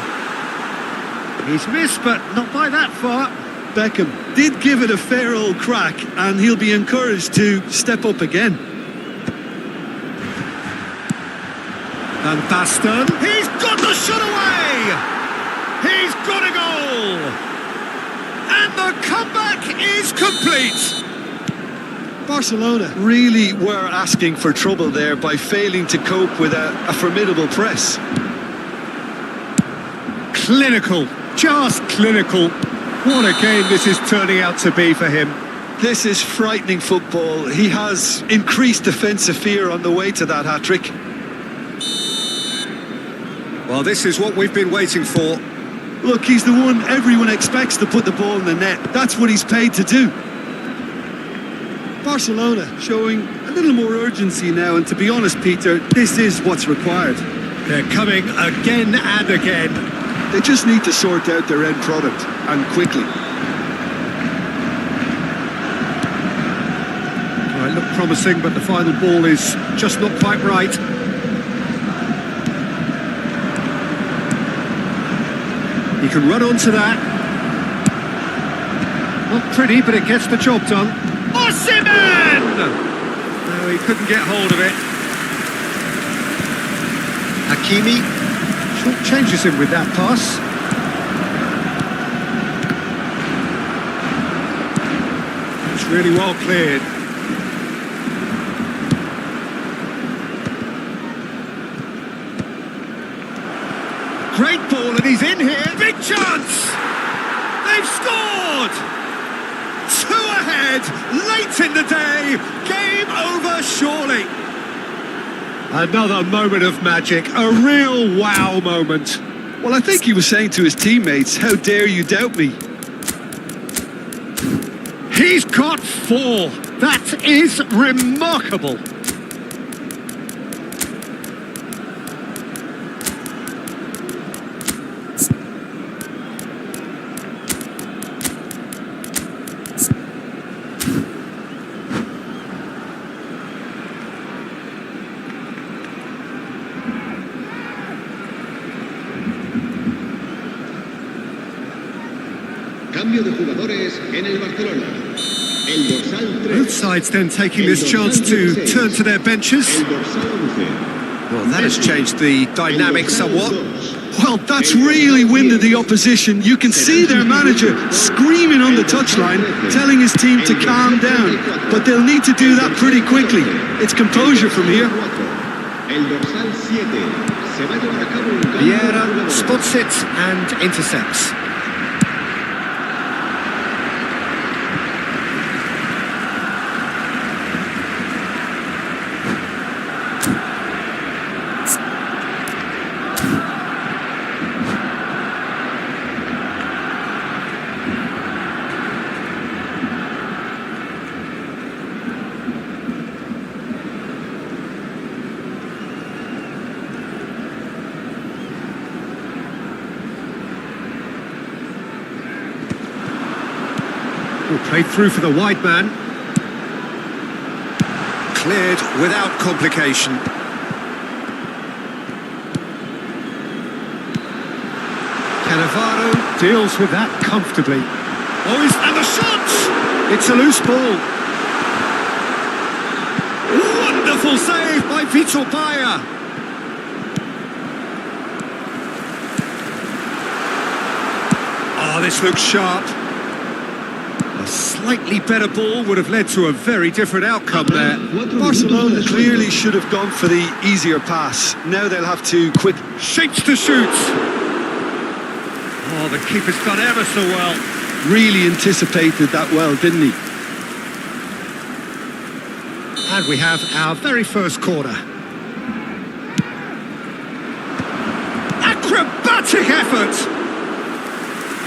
He's missed, but not by that far. Beckham did give it a fair old crack, and he'll be encouraged to step up again. Van Basten. He's got the shot away! He's got a goal! And the comeback is complete! Barcelona really were asking for trouble there by failing to cope with a formidable press. Clinical, just clinical. What a game this is turning out to be for him. This is frightening football. He has increased defensive fear on the way to that hat-trick. Well, this is what we've been waiting for. Look, he's the one everyone expects to put the ball in the net. That's what he's paid to do. Barcelona showing a little more urgency now, and to be honest, Peter, this is what's required. They're coming again and again. They just need to sort out their end product, and quickly. Well, it looked promising, but the final ball is just not quite right. He can run onto that. Not pretty, but it gets the job done. Osimhen! No, he couldn't get hold of it. Hakimi short changes him with that pass. It's really well cleared. Great ball, and he's in here. Big chance! They've scored! 2 ahead, late in the day. Game over, surely. Another moment of magic, a real wow moment. Well, I think he was saying to his teammates, how dare you doubt me? He's got 4. That is remarkable. Cambio de jugadores en el Barcelona. El dorsal 3. Both sides then taking this chance to turn to their benches. El dorsal 11. Well, that has changed the dynamic somewhat. Well, that's really winded the opposition. You can see their manager screaming on the touchline, telling his team to calm down. But they'll need to do that pretty quickly. It's composure from here. El dorsal 7. Se va a llevar a cabo un cambio de Vieira jugadores. spots it and intercepts. Played through for the wide man. Cleared without complication. Cannavaro deals with that comfortably. And the shot! It's a loose ball. Wonderful Wonderful save by Vitor Bayer. Oh, this looks sharp. A slightly better ball would have led to a very different outcome there. Barcelona clearly should have gone for the easier pass. Now they'll have to quick... Shapes to shoot. Oh, the keeper's done ever so well. Really anticipated that well, didn't he? And we have our very first corner. Acrobatic effort!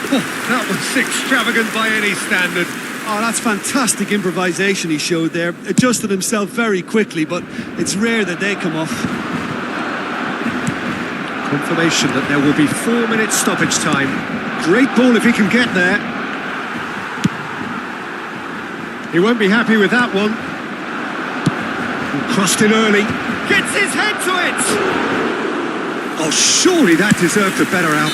Oh, that was extravagant by any standard. Oh, that's fantastic improvisation he showed there. Adjusted himself very quickly, but it's rare that they come off. Confirmation that there will be 4 minutes stoppage time. Great ball if he can get there. He won't be happy with that one. Crossed in early. Gets his head to it! Oh, surely that deserved a better out.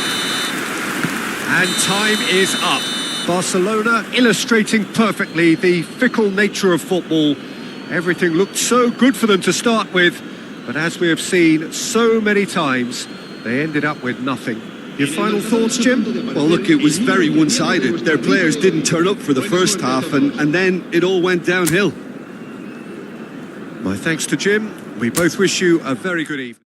And time is up. Barcelona illustrating perfectly the fickle nature of football. Everything looked so good for them to start with, but as we have seen so many times, they ended up with nothing. Your final thoughts, Jim? Well, look, it was very one-sided. Their players didn't turn up for the first half, and then it all went downhill. My thanks to Jim. We both wish you a very good evening.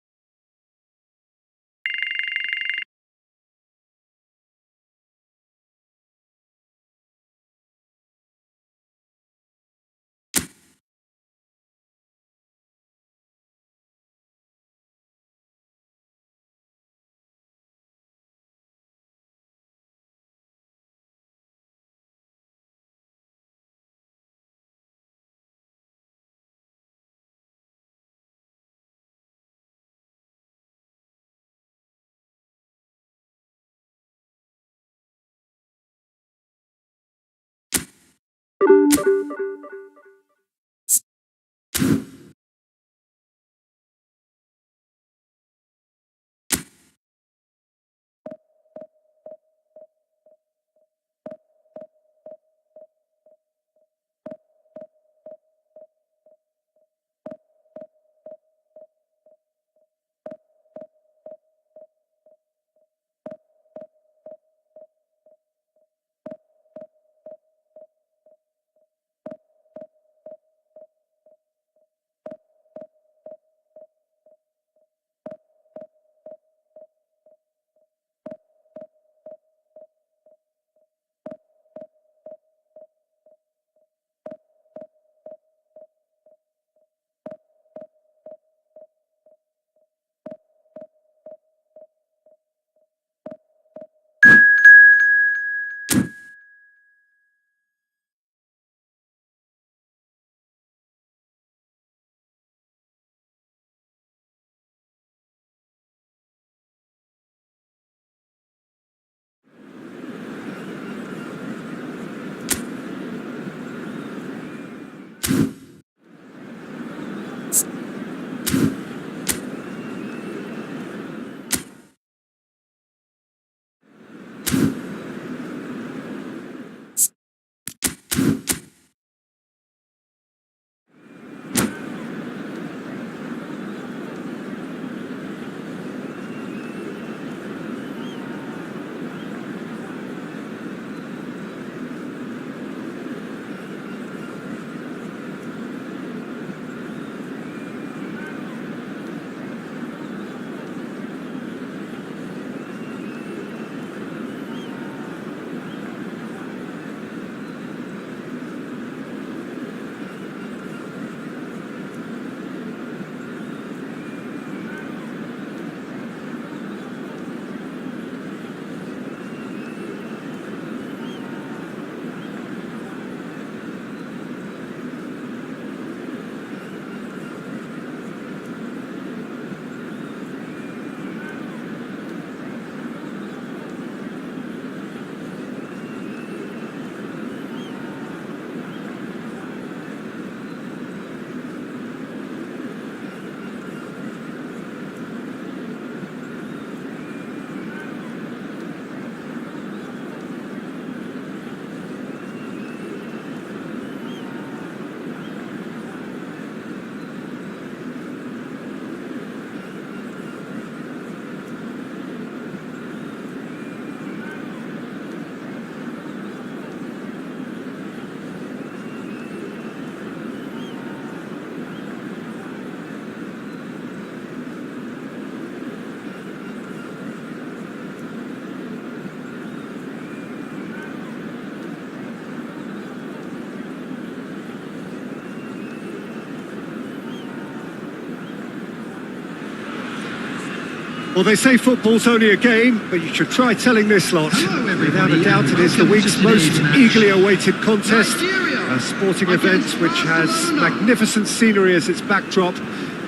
Well, they say football's only a game, but you should try telling this lot. Hello, Without everybody, a doubt, and it is the welcome week's to most today's match. eagerly awaited contest. Nigeria A sporting event against which has Barcelona. magnificent scenery as its backdrop.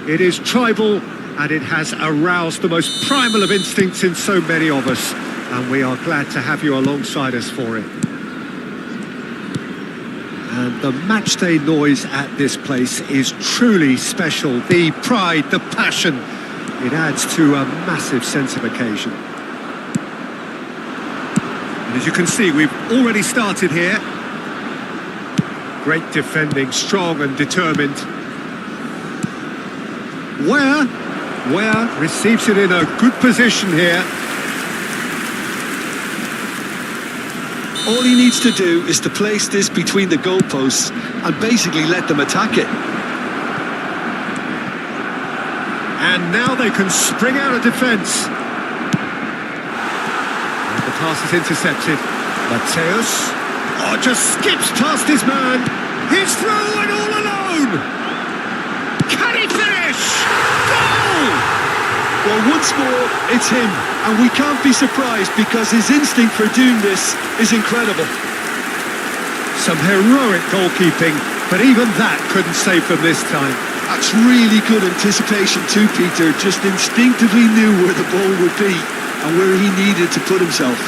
It is tribal, and it has aroused the most primal of instincts in so many of us. And we are glad to have you alongside us for it. And the matchday noise at this place is truly special. The pride, the passion, it adds to a massive sense of occasion. And as you can see, we've already started here. Great defending, strong and determined. Where receives it in a good position here. All he needs to do is to place this between the goalposts and basically let them attack it. And now they can spring out of defence. And the pass is intercepted. Mateus. Oh, just skips past his man. He's through and all alone. Can he finish? Goal! Well, once more, it's him. And we can't be surprised because his instinct for doing this is incredible. Some heroic goalkeeping, but even that couldn't save them this time. That's really good anticipation too, Peter. Just instinctively knew where the ball would be and where he needed to put himself.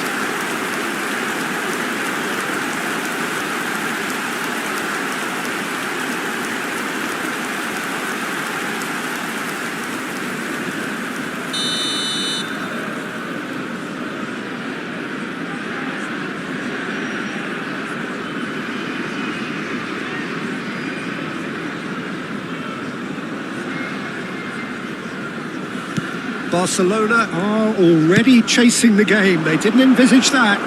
Barcelona are already chasing the game. They didn't envisage that.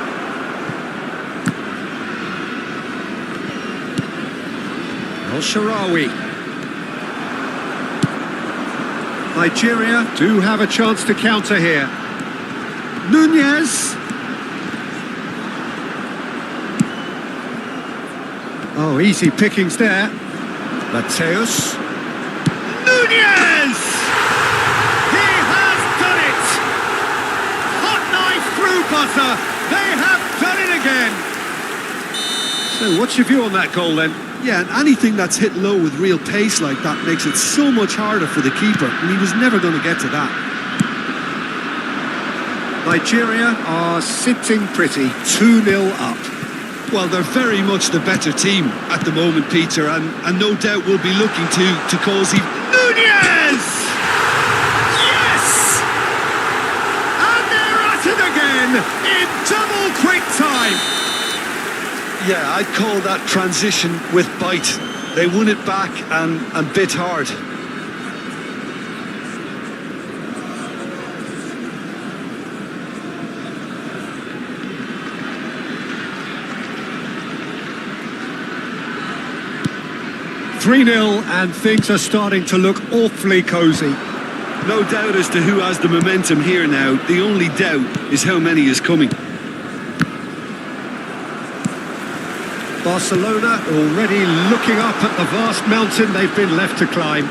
El-Shaarawy. Nigeria do have a chance to counter here. Nunez. Oh, easy pickings there. Mateus. Nunez! He has done it! Hot knife through butter. They have done it again. So what's your view on that goal then? Yeah, and anything that's hit low with real pace like that makes it so much harder for the keeper, and he was never going to get to that. Nigeria are sitting pretty, 2-0 up. Well, they're very much the better team at the moment, Peter, and no doubt will be looking to cause even... Nunez! Yes! And they're at it again in double quick time. Yeah, I'd call that transition with bite. They won it back and bit hard. (3-0) and things are starting to look awfully cosy. No doubt as to who has the momentum here now. The only doubt is how many is coming. Barcelona already looking up at the vast mountain they've been left to climb.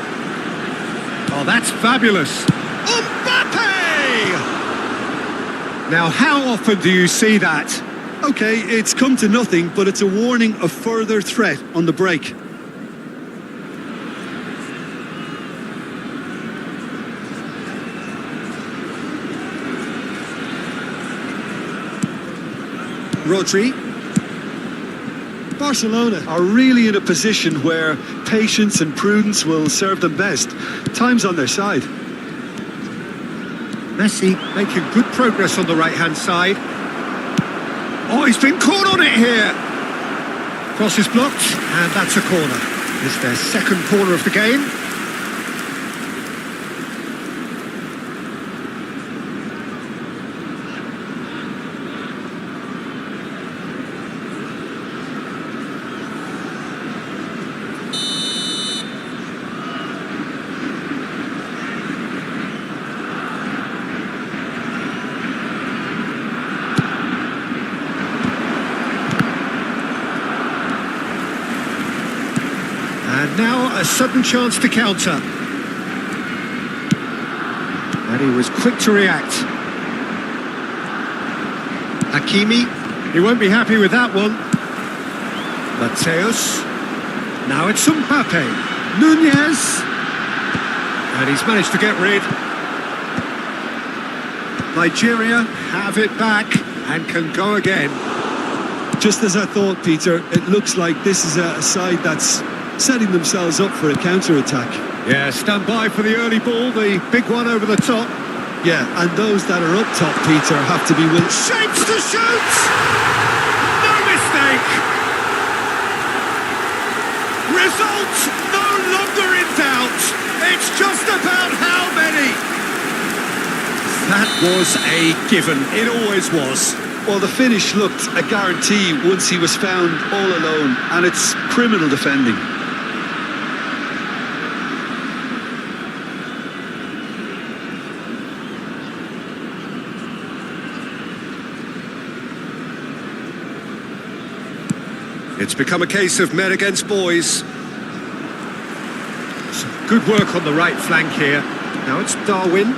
Oh, that's fabulous. Mbappe! Now, how often do you see that? Okay, it's come to nothing, but it's a warning of further threat on the break. Rodri. Barcelona are really in a position where patience and prudence will serve them best. Time's on their side. Messi making good progress on the right-hand side. Oh, he's been caught on it here. Cross is blocked, and that's a corner. It's their second corner of the game. And now a sudden chance to counter. And he was quick to react. Hakimi, he won't be happy with that one. Mateus. Now it's Mbappe. Nunez. And he's managed to get rid. Nigeria have it back and can go again. Just as I thought, Peter, it looks like this is a side that's setting themselves up for a counter-attack. Yeah, stand by for the early ball, the big one over the top. Yeah, and those that are up top, Peter, have to be willing. Shapes to shoot! No mistake! Result no longer in doubt. It's just about how many. That was a given. It always was. Well, the finish looked a guarantee once he was found all alone, and it's criminal defending. It's become a case of men against boys. Some good work on the right flank here. Now it's Darwin.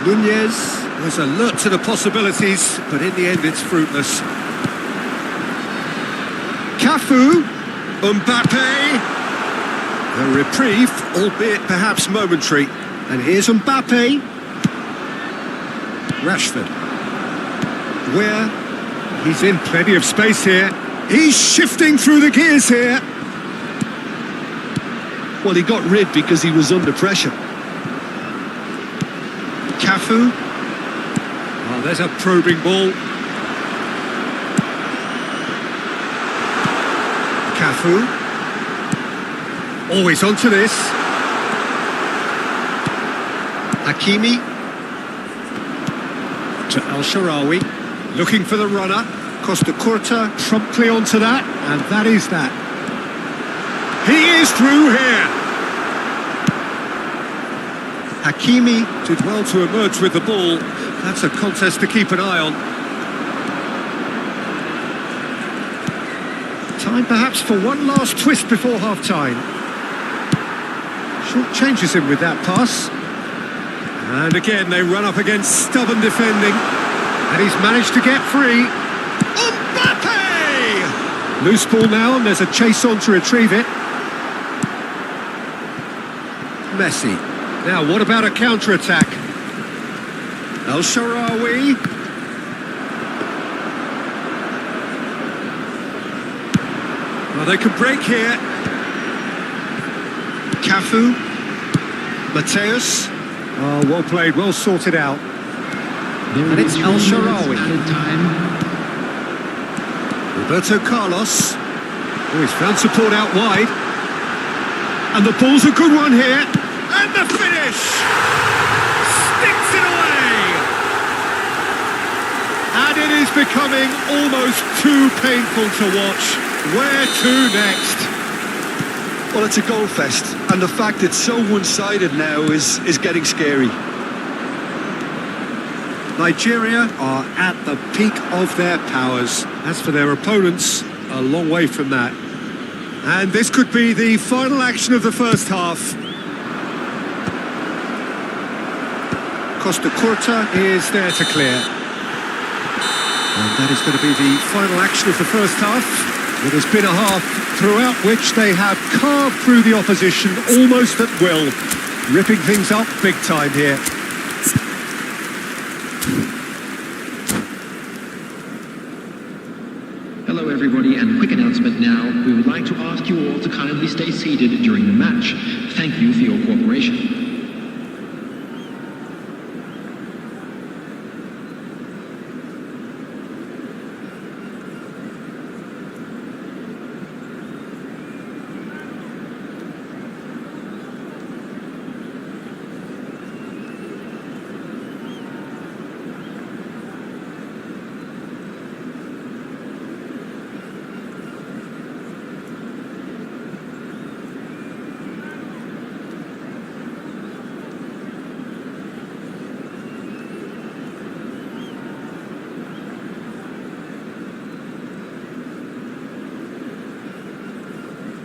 Nunez was alert to the possibilities, but in the end it's fruitless. Cafu, Mbappe. A reprieve, albeit perhaps momentary. And here's Mbappe. Rashford. Where? He's in plenty of space here. He's shifting through the gears here. Well, he got rid because he was under pressure. Cafu. Oh, there's a probing ball. Cafu. Always onto this. Hakimi. To El Shaarawy. Looking for the runner. Costa Curta promptly onto that. And that is that. He is through here. Hakimi did well to emerge with the ball. That's a contest to keep an eye on. Time perhaps for one last twist before half-time. Short changes him with that pass. And again they run up against stubborn defending. And he's managed to get free. Mbappe! Loose ball now and there's a chase on to retrieve it. Messi. Now, what about a counter-attack? El Shaarawy. Well, they could break here. Cafu. Mateus. Oh, well played, well sorted out. And it's El Shaarawy. Roberto Carlos. Oh, he's found support out wide. And the ball's a good one here. And the finish! Sticks it away! And it is becoming almost too painful to watch. Where to next? Well, it's a goal fest, and the fact it's so one-sided now is getting scary. Nigeria are at the peak of their powers. As for their opponents, a long way from that. And this could be the final action of the first half. Costa Curta is there to clear. And that is going to be the final action of the first half. It has been a half throughout which they have carved through the opposition almost at will, ripping things up big time here. Hello everybody, and a quick announcement now. We would like to ask you all to kindly stay seated during the match. Thank you for your cooperation.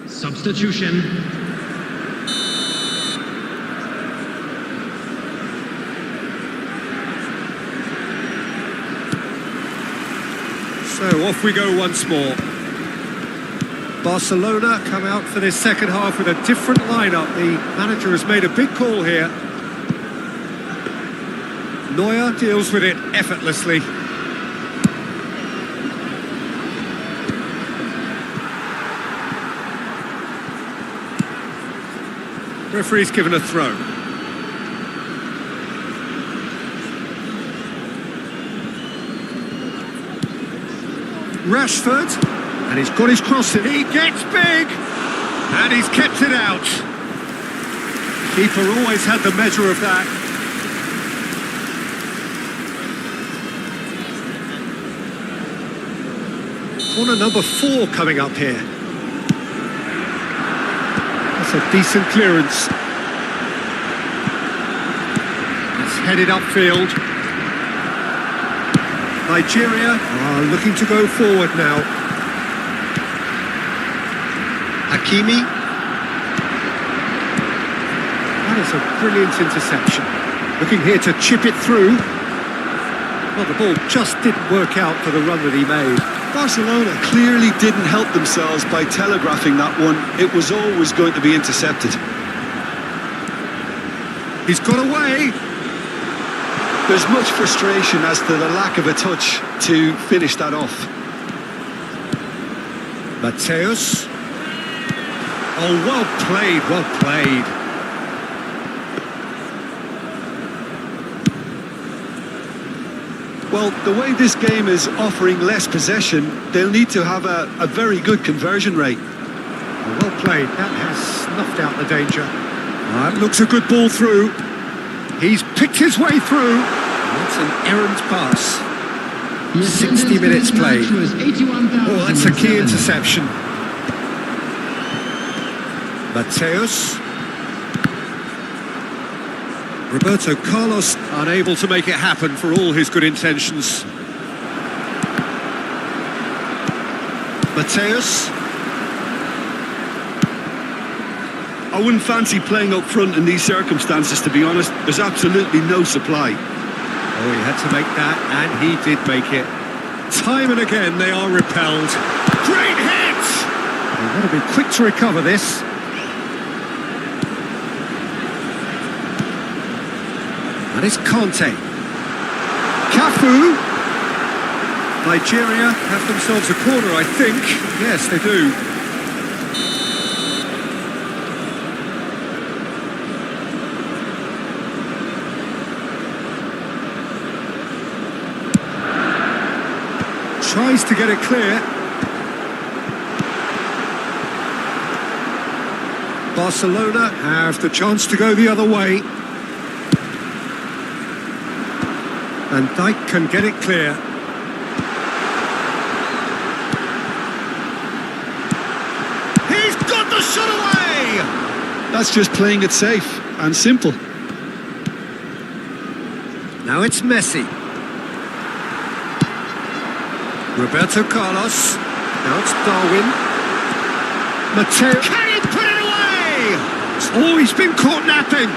Substitution. So off we go once more. Barcelona come out for this second half with a different lineup. The manager has made a big call here. Neuer deals with it effortlessly. Referee's given a throw. Rashford, and he's got his cross in. He gets big, and he's kept it out. Keeper always had the measure of that. Corner number 4 coming up here. That's a decent clearance. It's headed upfield. Nigeria are looking to go forward now. Hakimi. That is a brilliant interception. Looking here to chip it through. Well, the ball just didn't work out for the run that he made. Barcelona clearly didn't help themselves by telegraphing that one. It was always going to be intercepted. He's got away. There's much frustration as to the lack of a touch to finish that off. Mateus. Oh, well played, well played. Well, the way this game is offering less possession, they'll need to have a very good conversion rate. Well played, that has snuffed out the danger. That looks a good ball through. He's picked his way through. That's an errant pass. 60 minutes played. Oh, that's a key interception. Mateus. Roberto Carlos unable to make it happen for all his good intentions. Mateus. I wouldn't fancy playing up front in these circumstances, to be honest. There's absolutely no supply. Oh, he had to make that, and he did make it. Time and again, they are repelled. Great hit! They've got to be quick to recover this. And it's Conte. Cafu. Nigeria have themselves a corner, I think. Yes, they do. Tries to get it clear. Barcelona have the chance to go the other way. And Dijk can get it clear. He's got the shot away! That's just playing it safe and simple. Now it's Messi. Roberto Carlos. Now it's Darwin. Mateo. Can he put it away? Oh, he's been caught napping.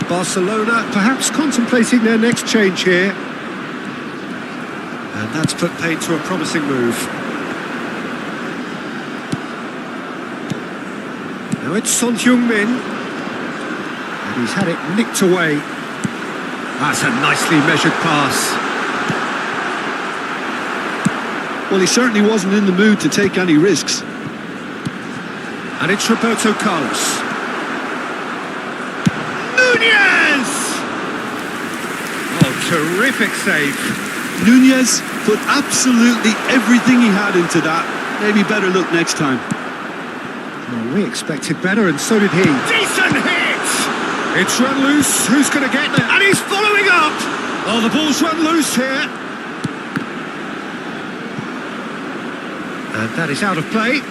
Barcelona perhaps contemplating their next change here. And that's put paid to a promising move. Now it's Son Heung-min. And he's had it nicked away. That's a nicely measured pass. Well, he certainly wasn't in the mood to take any risks. And it's Roberto Carlos. Nunez! Oh, terrific save. Nunez put absolutely everything he had into that. Maybe better luck next time. Well, we expected better, and so did he. Decent hit! It's run loose. Who's going to get there? And he's following up! Oh, the ball's run loose here. And that is out of play.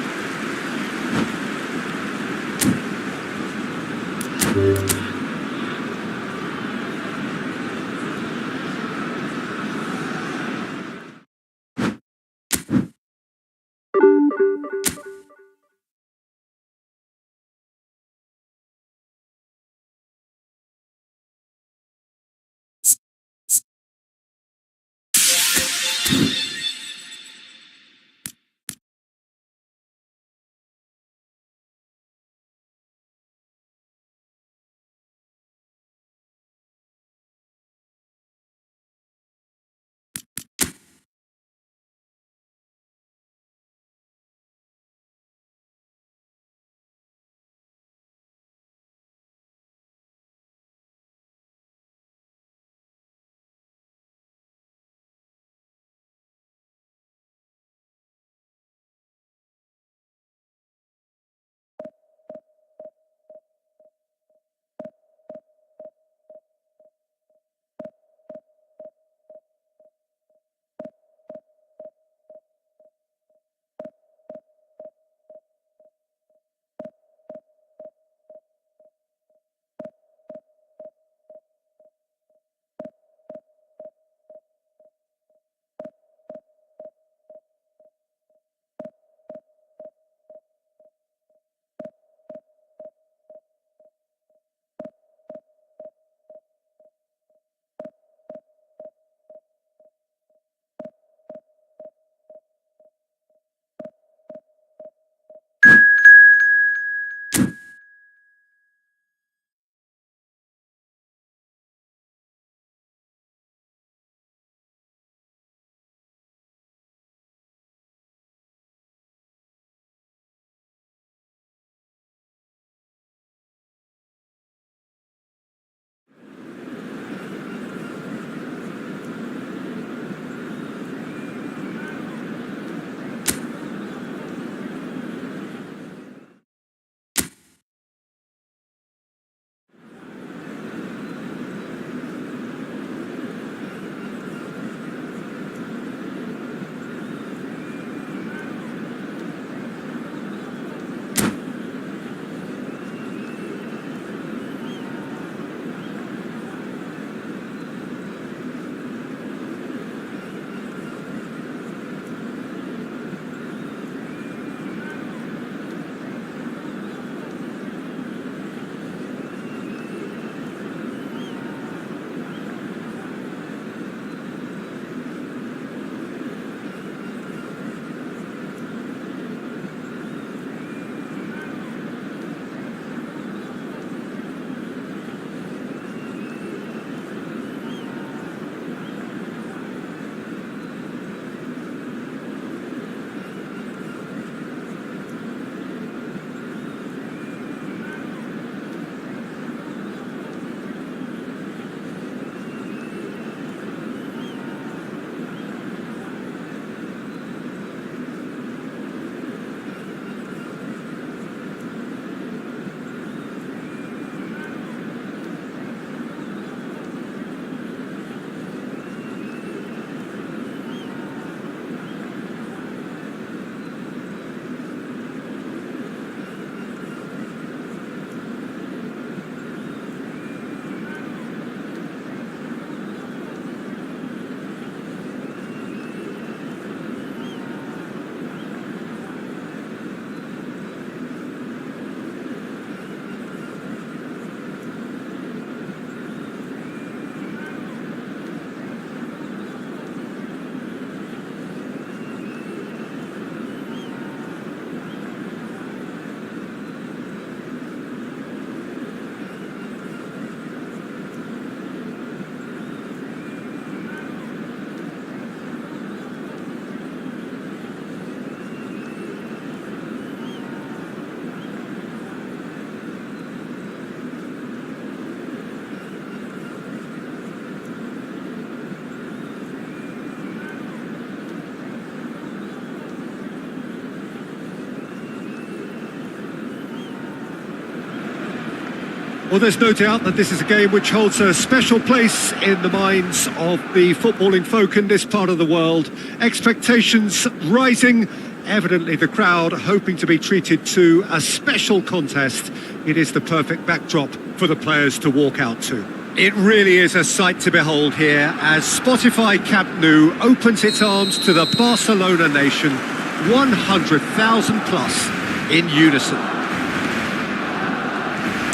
Well, there's no doubt that this is a game which holds a special place in the minds of the footballing folk in this part of the world. Expectations rising, evidently the crowd hoping to be treated to a special contest. It is the perfect backdrop for the players to walk out to. It really is a sight to behold here as Spotify Camp Nou opens its arms to the Barcelona nation, 100,000 plus in unison.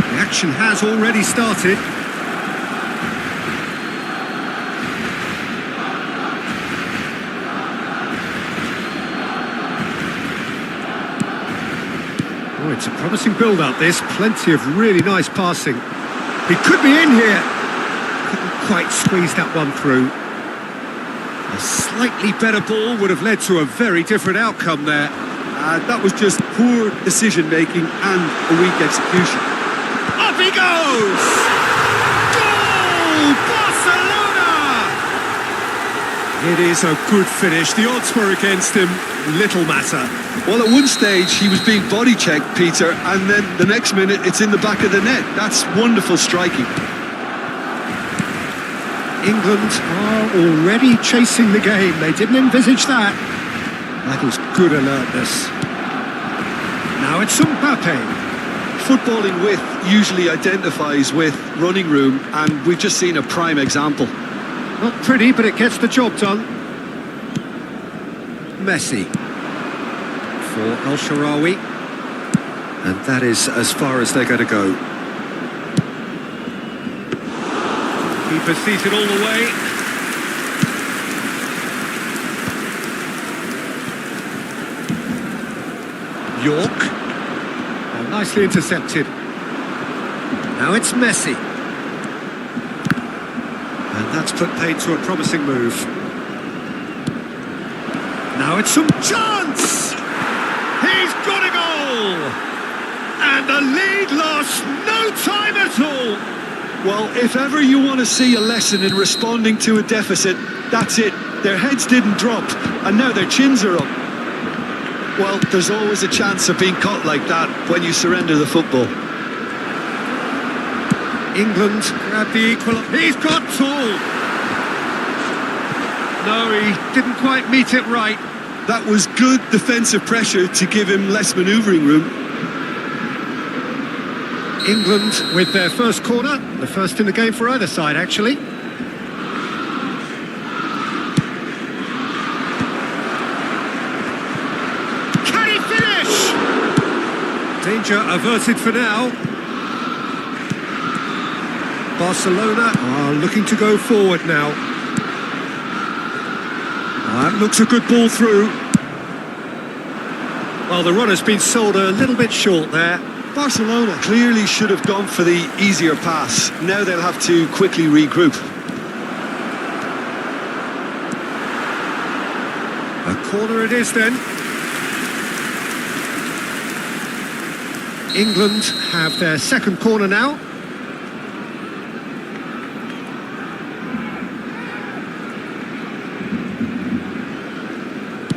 The action has already started. Oh, it's a promising build-up, this. Plenty of really nice passing. He could be in here. Couldn't quite squeeze that one through. A slightly better ball would have led to a very different outcome there. That was just poor decision-making and a weak execution. Up he goes! Goal! Barcelona! It is a good finish. The odds were against him. Little matter. Well, at one stage he was being body checked, Peter, and then the next minute it's in the back of the net. That's wonderful striking. England are already chasing the game. They didn't envisage that. That was good alertness. Now it's Mbappe. Footballing with usually identifies with running room, and we've just seen a prime example. Not pretty, but it gets the job done. Messi for El Shaarawy, and that is as far as they're going to go. Keeper sees it all the way. York, oh, nicely intercepted. Now it's Messi, and that's put paid to a promising move. Now it's some chance! He's got a goal! And the lead lost no time at all! Well, if ever you want to see a lesson in responding to a deficit, that's it. Their heads didn't drop, and now their chins are up. Well, there's always a chance of being caught like that when you surrender the football. England grab the equal. He's got tall! No, he didn't quite meet it right. That was good defensive pressure to give him less manoeuvring room. England with their first corner, the first in the game for either side, actually. Can he finish? Danger averted for now. Barcelona are looking to go forward now. That looks a good ball through. Well, the runner's been sold a little bit short there. Barcelona clearly should have gone for the easier pass. Now they'll have to quickly regroup. A corner it is then. England have their second corner now.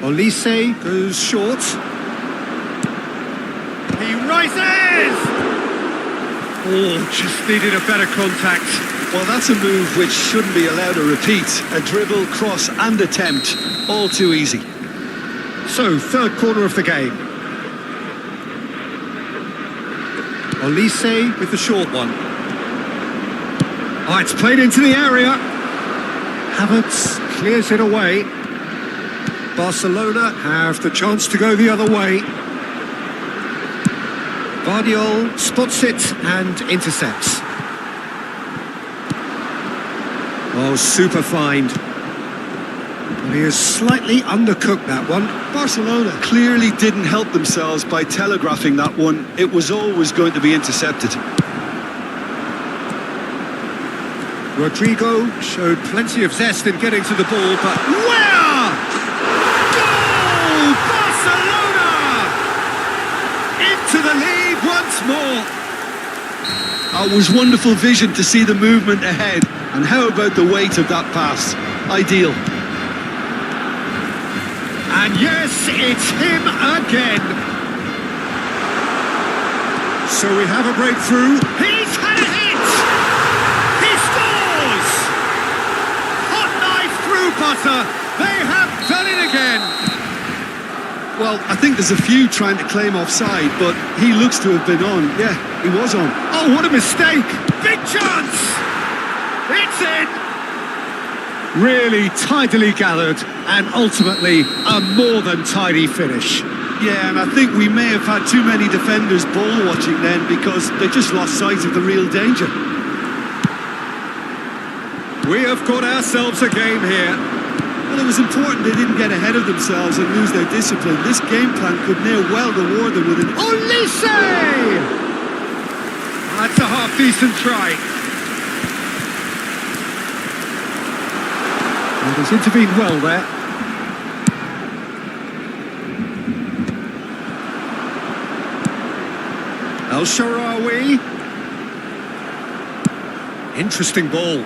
Olise goes short. He rises! Oh, just needed a better contact. Well, that's a move which shouldn't be allowed to repeat. A dribble, cross and attempt, all too easy. So, third corner of the game. Olise with the short one. Oh, it's played into the area. Havertz clears it away. Barcelona have the chance to go the other way. Guardiola spots it and intercepts. Oh, super find. But he has slightly undercooked that one. Barcelona clearly didn't help themselves by telegraphing that one. It was always going to be intercepted. Rodrigo showed plenty of zest in getting to the ball, but where? Goal! Barcelona! Into the lead once more. It was wonderful vision to see the movement ahead. And how about the weight of that pass? Ideal. And yes, it's him again. So we have a breakthrough. He's had it! Morata, they have done it again. Well, I think there's a few trying to claim offside, but he looks to have been on. Yeah, he was on. Oh, what a mistake. Big chance. It's in. Really tidily gathered and ultimately a more than tidy finish. Yeah, and I think we may have had too many defenders ball watching then because they just lost sight of the real danger. We have got ourselves a game here. Well, it was important they didn't get ahead of themselves and lose their discipline. This game plan could near well reward them with an... Olise! That's a half-decent try. And he's intervened well there. El Shaarawy. Interesting ball.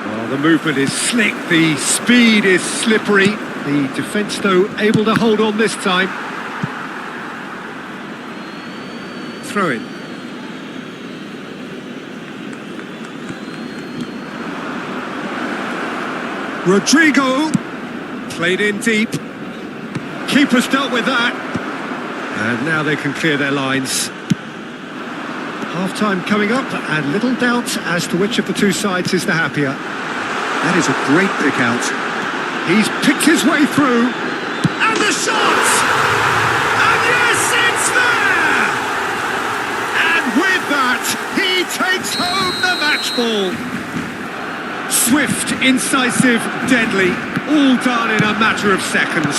Well, the movement is slick, the speed is slippery. The defence, though, able to hold on this time. Throw in. Rodrigo. Played in deep. Keeper's dealt with that. And now they can clear their lines. Half-time coming up, and little doubt as to which of the two sides is the happier. That is a great pick out. He's picked his way through, and the shot! And yes, it's there! And with that, he takes home the match ball. Swift, incisive, deadly, all done in a matter of seconds.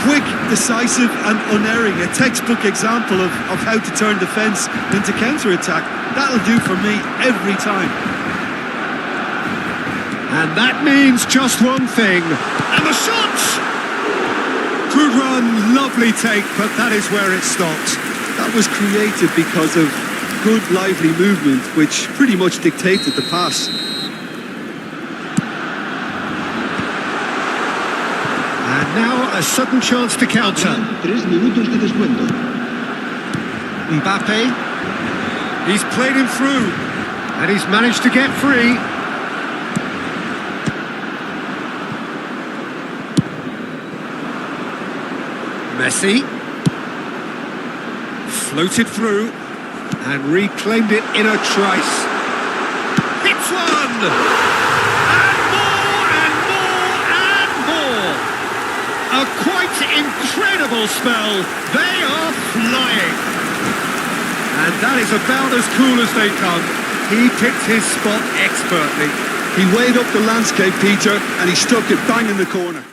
Quick, decisive and unerring. A textbook example of how to turn defence into counter-attack. That'll do for me every time. And that means just one thing. And the shot! Good run, lovely take, but that is where it stopped. That was created because of good, lively movement, which pretty much dictated the pass. And now a sudden chance to counter. 3 minutos de descuento. Mbappe. He's played him through. And he's managed to get free. Messi. Floated through. And reclaimed it in a trice. Hits one! A quite incredible spell. They are flying. And that is about as cool as they come. He picked his spot expertly. He weighed up the landscape, Peter, and he stuck it bang in the corner.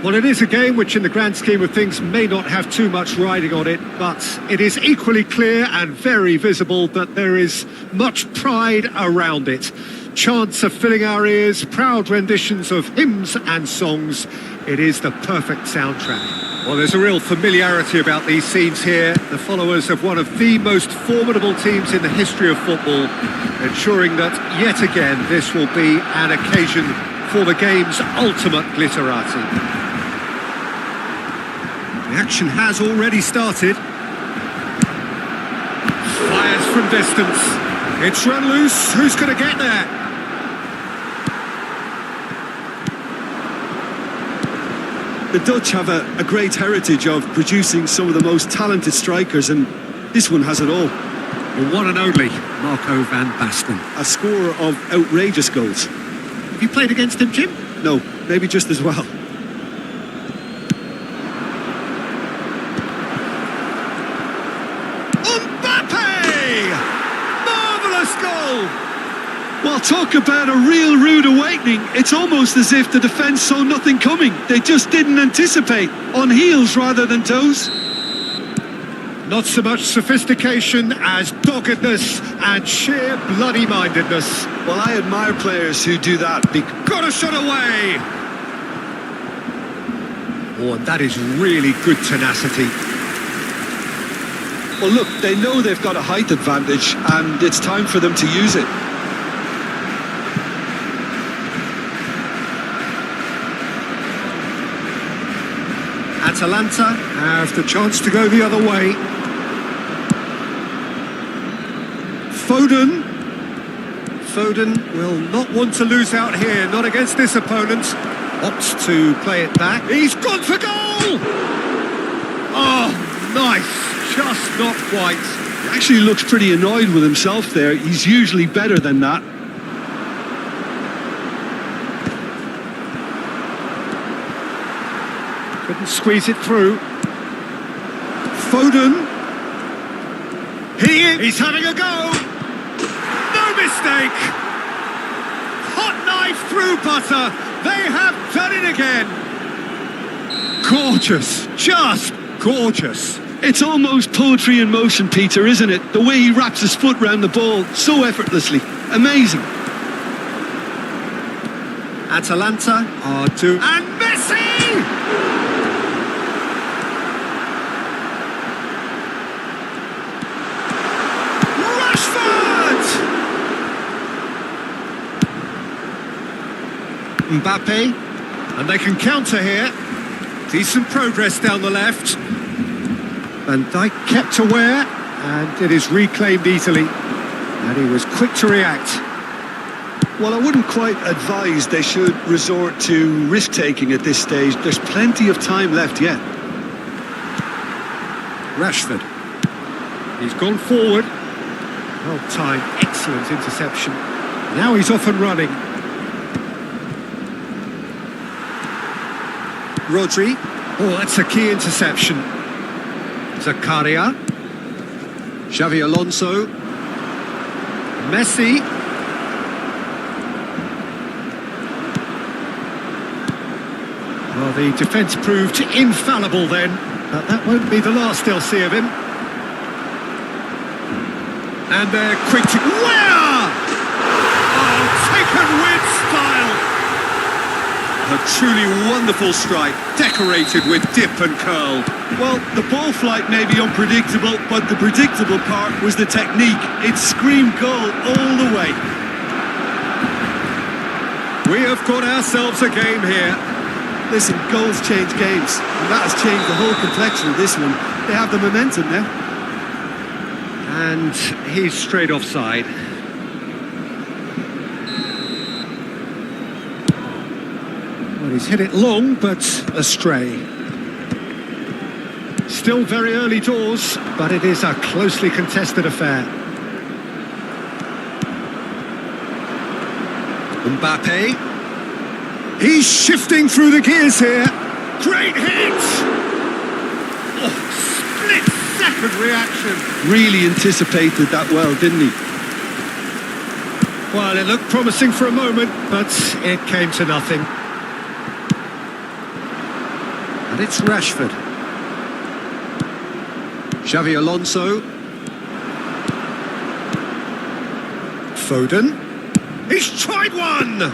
Well, it is a game which in the grand scheme of things may not have too much riding on it, but it is equally clear and very visible that there is much pride around it. Chants are filling our ears, proud renditions of hymns and songs. It is the perfect soundtrack. Well, there's a real familiarity about these scenes here. The followers of one of the most formidable teams in the history of football, ensuring that yet again this will be an occasion for the game's ultimate glitterati. The action has already started. Fires from distance. It's run loose. Who's going to get there? The Dutch have a great heritage of producing some of the most talented strikers, and this one has it all. The one and only Marco van Basten. A scorer of outrageous goals. Have you played against him, Jim? No, maybe just as well. Well, talk about a real rude awakening. It's almost as if the defence saw nothing coming. They just didn't anticipate. On heels rather than toes. Not so much sophistication as doggedness and sheer bloody-mindedness. Well, I admire players who do that. Got a shot away! Oh, and that is really good tenacity. Well, look, they know they've got a height advantage, and it's time for them to use it. Atalanta have the chance to go the other way. Foden will not want to lose out here, not against this opponent. Opts to play it back. He's gone for goal! Oh, nice. Just not quite. He actually looks pretty annoyed with himself there. He's usually better than that. Couldn't squeeze it through. Foden. He's having a go. No mistake. Hot knife through butter. They have done it again. Gorgeous. Just gorgeous. It's almost poetry in motion, Peter, isn't it? The way he wraps his foot round the ball so effortlessly. Amazing. Atalanta are to... And Messi! Mbappe, and they can counter here. Decent progress down the left. Van Dijk kept aware, and it is reclaimed easily. And he was quick to react. Well, I wouldn't quite advise they should resort to risk-taking at this stage. There's plenty of time left yet. Rashford. He's gone forward. Well timed, excellent interception. Now he's off and running. Rodri. Oh, that's a key interception. Zakaria. Xavi Alonso. Messi. Well, the defence proved infallible then, but that won't be the last they'll see of him. And they're quick to... Where? Oh, taken with style. A truly wonderful strike, decorated with dip and curl. Well, the ball flight may be unpredictable, but the predictable part was the technique. It screamed goal all the way. We have got ourselves a game here. Listen, goals change games, and that has changed the whole complexion of this one. They have the momentum now. And he's straight offside. Well, he's hit it long, but astray. Still very early doors, but it is a closely contested affair. Mbappe. He's shifting through the gears here. Great hit! Oh, split-second reaction. Really anticipated that well, didn't he? Well, it looked promising for a moment, but it came to nothing. And it's Rashford. Xavi Alonso. Foden. He's tried one!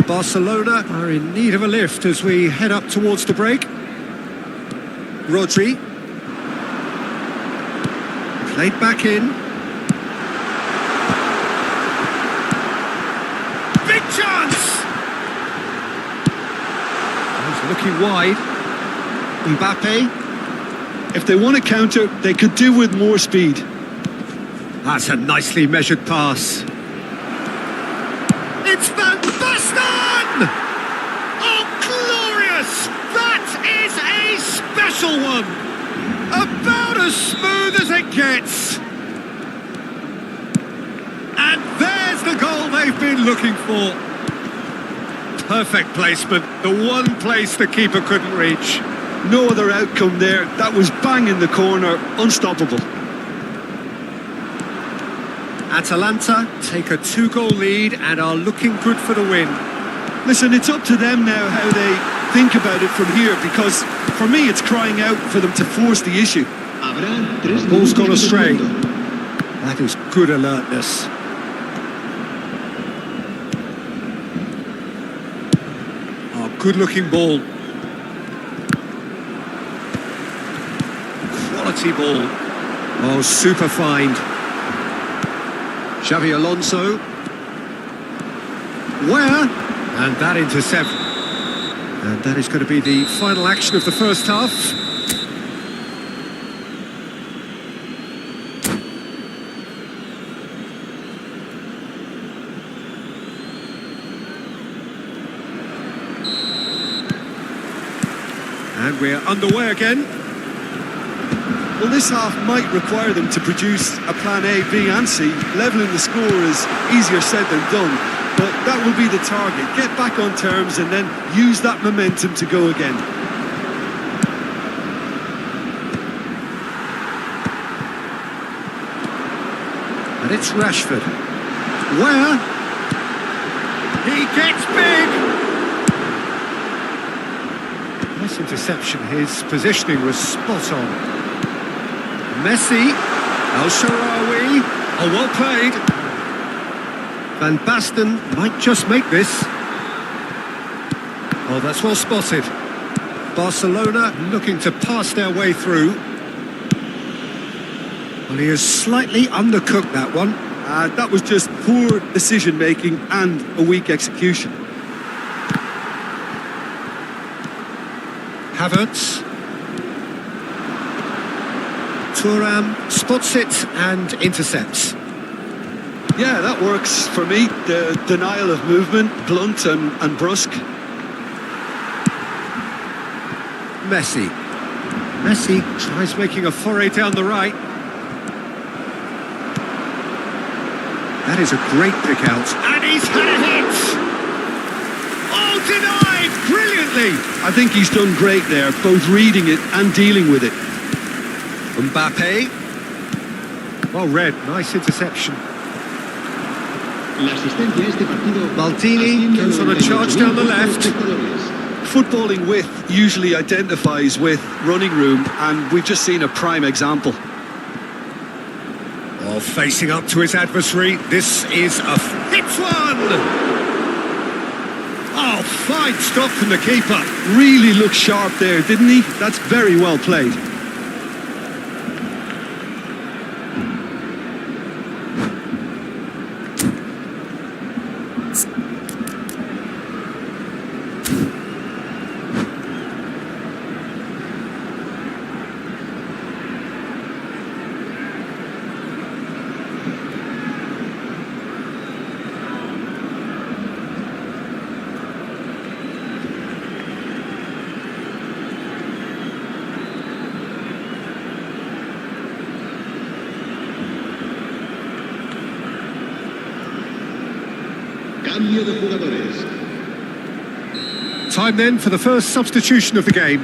Barcelona are in need of a lift as we head up towards the break. Rodri. Played back in. Big chance! He's looking wide. Mbappe. If they want to counter, they could do with more speed. That's a nicely measured pass. It's Van Basten! Oh, glorious! That is a special one! About as smooth as it gets. And there's the goal they've been looking for. Perfect placement, the one place the keeper couldn't reach. No other outcome there. That was bang in the corner, unstoppable. Atalanta take a 2-goal lead and are looking good for the win. Listen, it's up to them now how they think about it from here, because for me it's crying out for them to force the issue. The ball's gone astray. That is good alertness. Oh, good-looking ball. Quality ball. Oh, super find. Xavi Alonso. Where? And that intercept. And that is going to be the final action of the first half. And we're underway again. Well, this half might require them to produce a plan A, B and C. Levelling the score is easier said than done, but that will be the target. Get back on terms and then use that momentum to go again. And it's Rashford. Where? He gets big! Nice interception. His positioning was spot on. Messi, El-Shaarawy, oh, well played. Van Basten might just make this. Oh, that's well spotted. Barcelona looking to pass their way through. Well, he has slightly undercooked that one. That was just poor decision-making and a weak execution. Havertz. Thuram spots it and intercepts. Yeah, that works for me. The denial of movement, blunt and brusque. Messi. Messi tries making a foray down the right. That is a great pick out. And he's had a hit! Oh, denied! Brilliantly! I think he's done great there, both reading it and dealing with it. Mbappe. Well read, nice interception. Maldini goes on a charge down the left. Footballing width usually identifies with running room, and we've just seen a prime example. Oh, facing up to his adversary, this is a hit one! Oh, fine stop from the keeper. Really looked sharp there, didn't he? That's very well played. Cambio de jugadores. Time then for the first substitution of the game.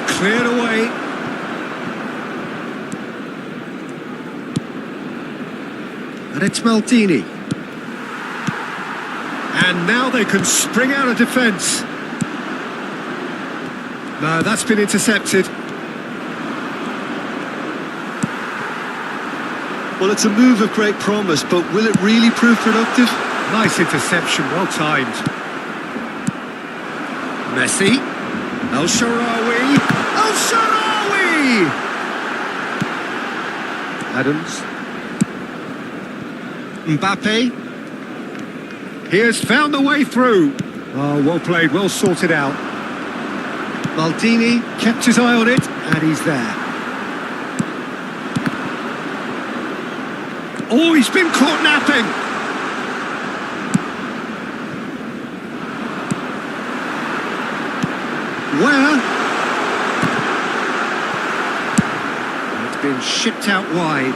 Cleared away. And it's Maldini. And now they can spring out of defence. No, that's been intercepted. Well, it's a move of great promise, but will it really prove productive? Nice interception, well timed. Messi. El Shaarawy. El Shaarawy! Adams. Mbappe. He has found the way through. Oh, well played, well sorted out. Maldini kept his eye on it, and he's there. Oh, he's been caught napping. Where? It's been shipped out wide.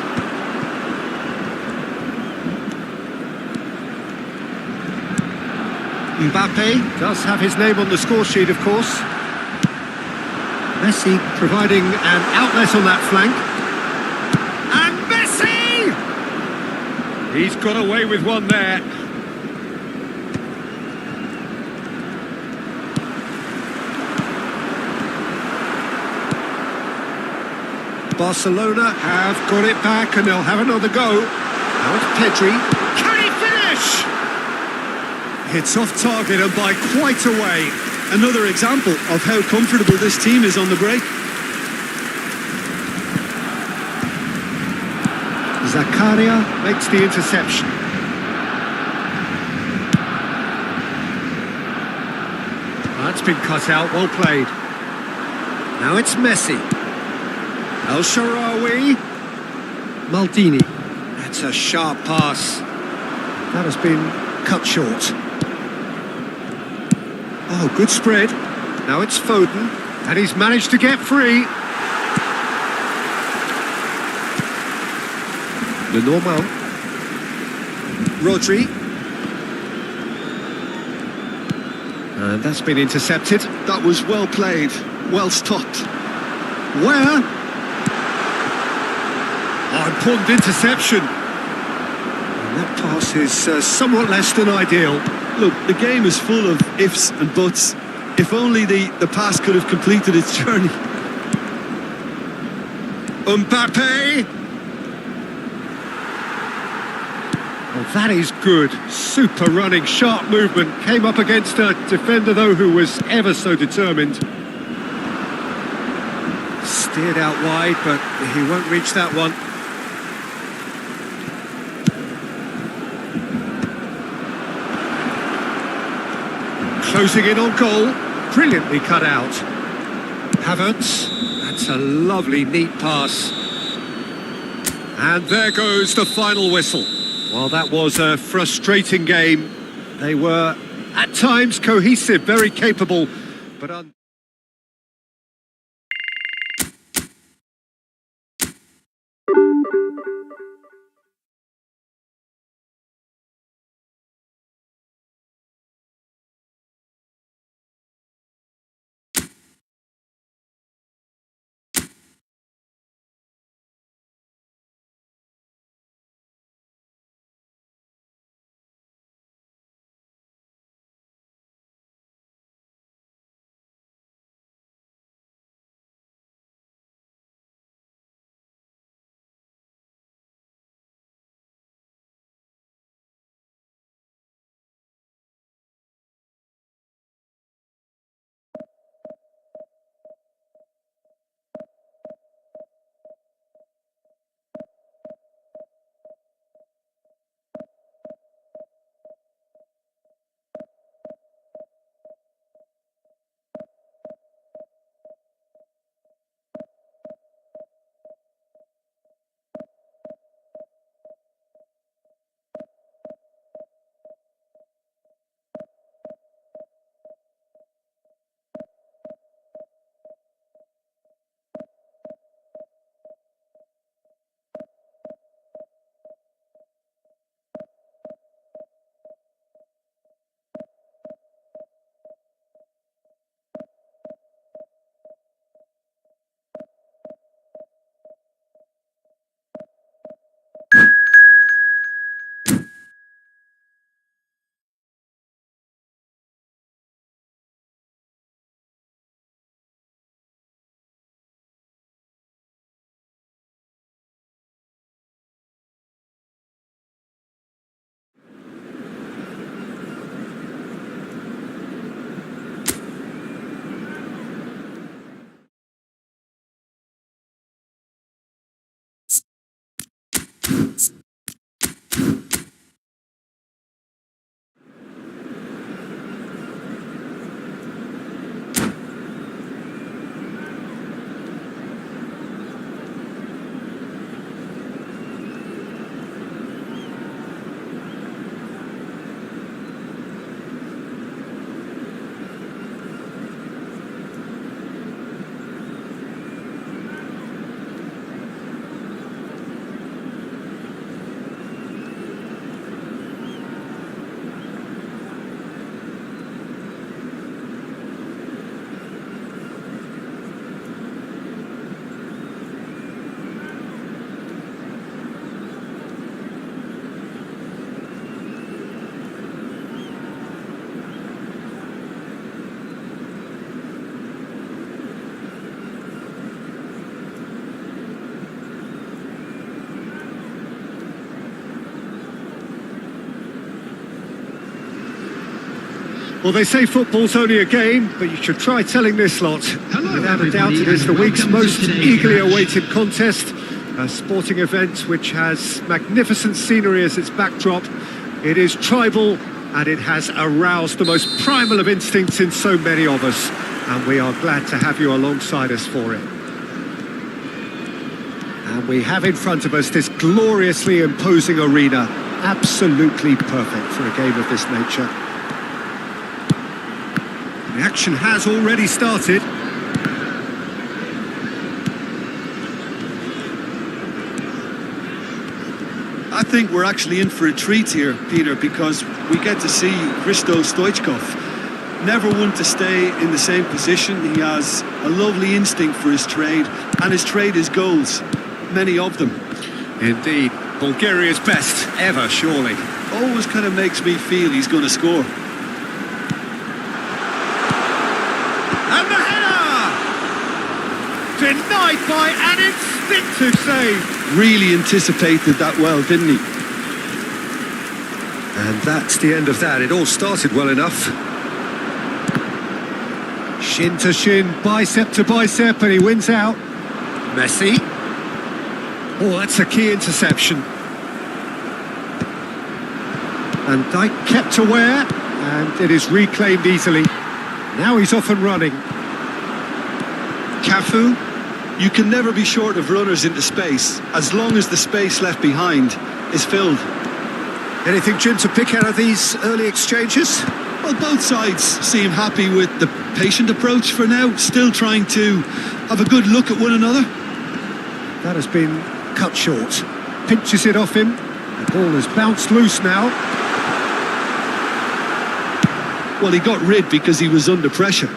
Mbappe does have his name on the score sheet, of course. Messi providing an outlet on that flank. And Messi! He's got away with one there. Barcelona have got it back and they'll have another go. Now it's Pedri. Can he finish? It's off target and by quite a way. Another example of how comfortable this team is on the break. Zakaria makes the interception. That's been cut out, well played. Now it's Messi. El Shaarawy. Maldini. That's a sharp pass. That has been cut short. Oh, good spread. Now it's Foden. And he's managed to get free. Lenormand. Rodri. And that's been intercepted. That was well played, well stopped. Where? Oh, important interception. And that pass is somewhat less than ideal. Look, the game is full of ifs and buts. If only the pass could have completed its journey. Mbappe! Well, that is good. Super running, sharp movement. Came up against a defender, though, who was ever so determined. Steered out wide, but he won't reach that one. Closing in on goal. Brilliantly cut out. Havertz. That's a lovely, neat pass. And there goes the final whistle. Well, that was a frustrating game. They were, at times, cohesive, very capable, but... Well, they say football's only a game, but you should try telling this lot. Hello, Without a doubt, it is the everybody, week's and welcome most to today's eagerly match. awaited contest. A sporting event which has magnificent scenery as its backdrop. It is tribal, and it has aroused the most primal of instincts in so many of us. And we are glad to have you alongside us for it. And we have in front of us this gloriously imposing arena. Absolutely perfect for a game of this nature. The action has already started. I think we're actually in for a treat here, Peter, because we get to see Hristo Stoichkov. Never one to stay in the same position. He has a lovely instinct for his trade, and his trade is goals. Many of them. Indeed, Bulgaria's best ever, surely. Always kind of makes me feel he's going to score. And the header! Denied by an instinctive save. Really anticipated that well, didn't he? And that's the end of that. It all started well enough. Shin to shin, bicep to bicep, and he wins out. Messi. Oh, that's a key interception. And Dijk kept aware, and it is reclaimed easily. Now he's off and running. Cafu. You can never be short of runners into space, as long as the space left behind is filled. Anything, Jim, to pick out of these early exchanges? Well, both sides seem happy with the patient approach for now, still trying to have a good look at one another. That has been cut short. Pinches it off him. The ball has bounced loose now. Well, he got rid because he was under pressure.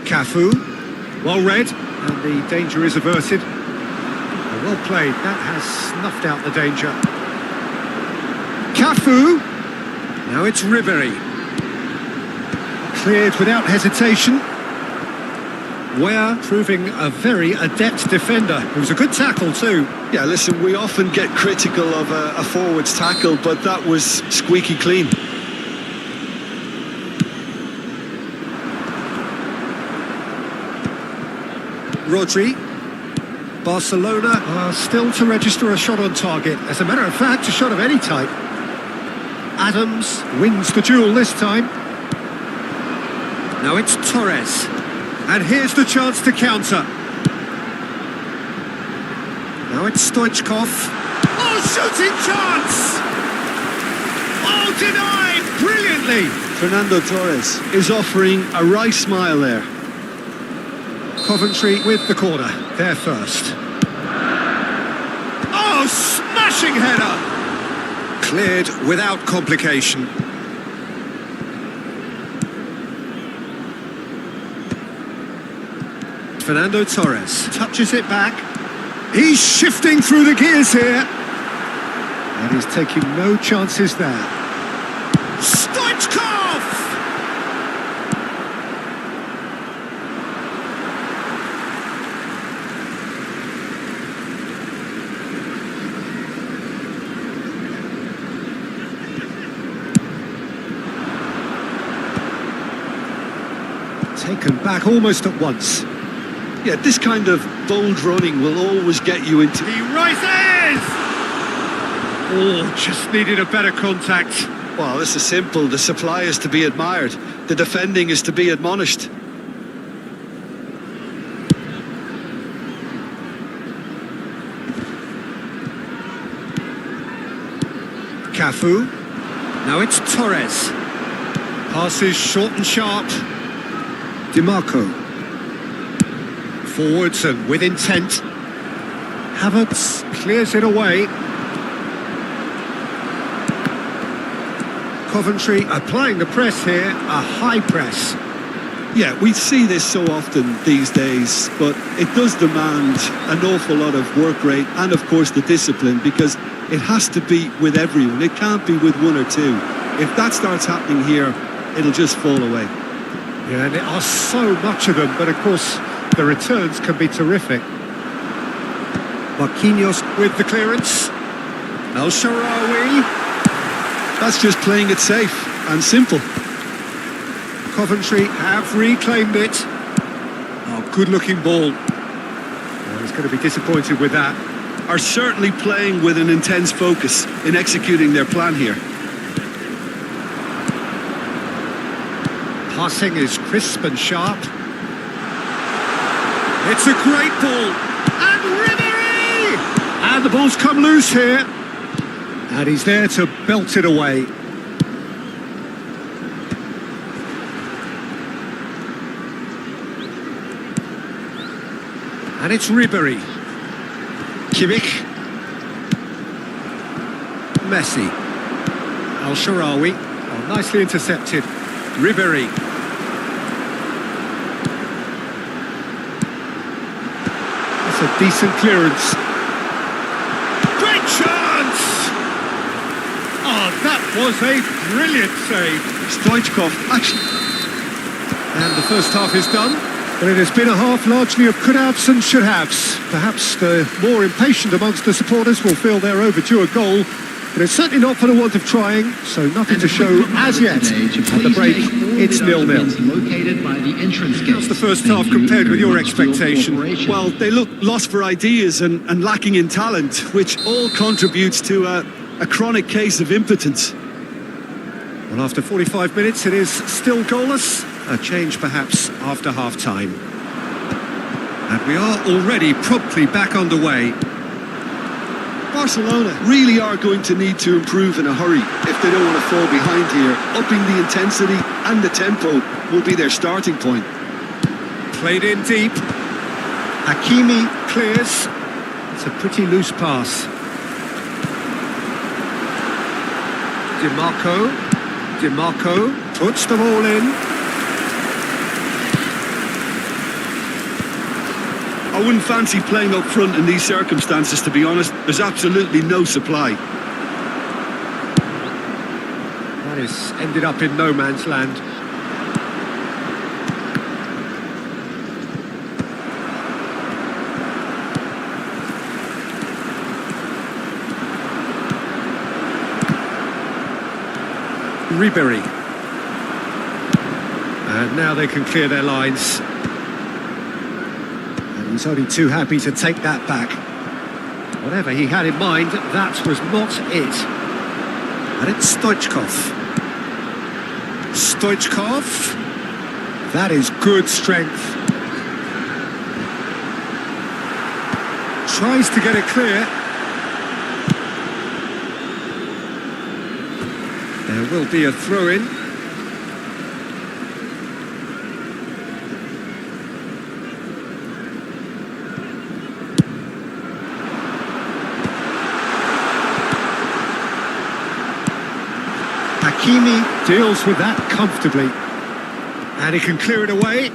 Cafu, well read, and the danger is averted. Well played, that has snuffed out the danger. Cafu, now it's Ribery. Cleared without hesitation. Weah proving a very adept defender. It was a good tackle too. Yeah, listen, we often get critical of a forward's tackle, but that was squeaky clean. Rodri. Barcelona are still to register a shot on target. As a matter of fact, a shot of any type. Adams wins the duel this time. Now it's Torres. And here's the chance to counter. Now it's Stoichkov. Oh, shooting chance! Oh, denied brilliantly! Fernando Torres is offering a wry smile there. Coventry with the corner, there first. Oh, smashing header! Cleared without complication. Fernando Torres touches it back. He's shifting through the gears here. And he's taking no chances there. Stoichkov! Taken back almost at once. Yeah, this kind of bold running will always get you into... He rises! Oh, just needed a better contact. Well, this is simple. The supply is to be admired. The defending is to be admonished. Cafu. Now it's Torres. Passes short and sharp. DiMarco. Forwards and with intent. Havertz clears it away. Coventry applying the press here, a high press. Yeah, we see this so often these days, but it does demand an awful lot of work rate and, of course, the discipline, because it has to be with everyone. It can't be with one or two. If that starts happening here, it'll just fall away. Yeah, and there are so much of them, but of course, the returns can be terrific. Marquinhos with the clearance. El Shaarawy. That's just playing it safe and simple. Coventry have reclaimed it. Oh, good-looking ball. Well, he's going to be disappointed with that. Are certainly playing with an intense focus in executing their plan here. Passing is crisp and sharp. It's a great ball. And Ribery! And the ball's come loose here. And he's there to belt it away. And it's Ribery. Kimmich. Messi. Al-Sharawi. Oh, nicely intercepted. Ribery. That's a decent clearance. Great chance! Oh, that was a brilliant save. Stoichkov, actually. And the first half is done. But it has been a half largely of could-haves and should-haves. Perhaps the more impatient amongst the supporters will feel they're overdue a goal, but it's certainly not for the want of trying, so nothing to show as yet. At the break, it's 0-0. Located by the entrance gate. How's the first half compared with your expectation? Well, they look lost for ideas and lacking in talent, which all contributes to a chronic case of impotence. Well, after 45 minutes, it is still goalless. A change perhaps after half-time. And we are already promptly back underway. Barcelona really are going to need to improve in a hurry if they don't want to fall behind here. Upping the intensity and the tempo will be their starting point. Played in deep. Hakimi clears. It's a pretty loose pass. DiMarco puts the ball in. I wouldn't fancy playing up front in these circumstances, to be honest. There's absolutely no supply. That has ended up in no man's land. Ribery. And now they can clear their lines. He's only too happy to take that back. Whatever he had in mind, that was not it. And it's Stoichkov. Stoichkov. That is good strength. Tries to get it clear. There will be a throw-in. Hakimi deals with that comfortably. And he can clear it away.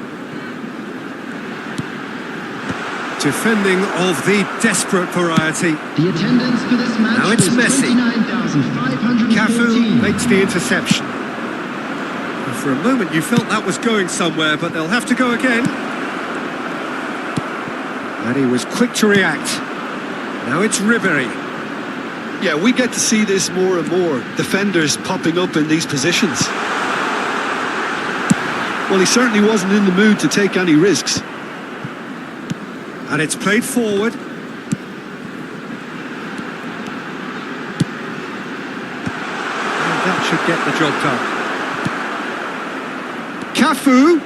Defending of the desperate variety. The attendance for this match Now it's was Messi. 29,514. Cafu makes the interception. And for a moment you felt that was going somewhere, but they'll have to go again. And he was quick to react. Now it's Ribery. Yeah, we get to see this more and more. Defenders popping up in these positions. Well, he certainly wasn't in the mood to take any risks. And it's played forward. And that should get the job done. Cafu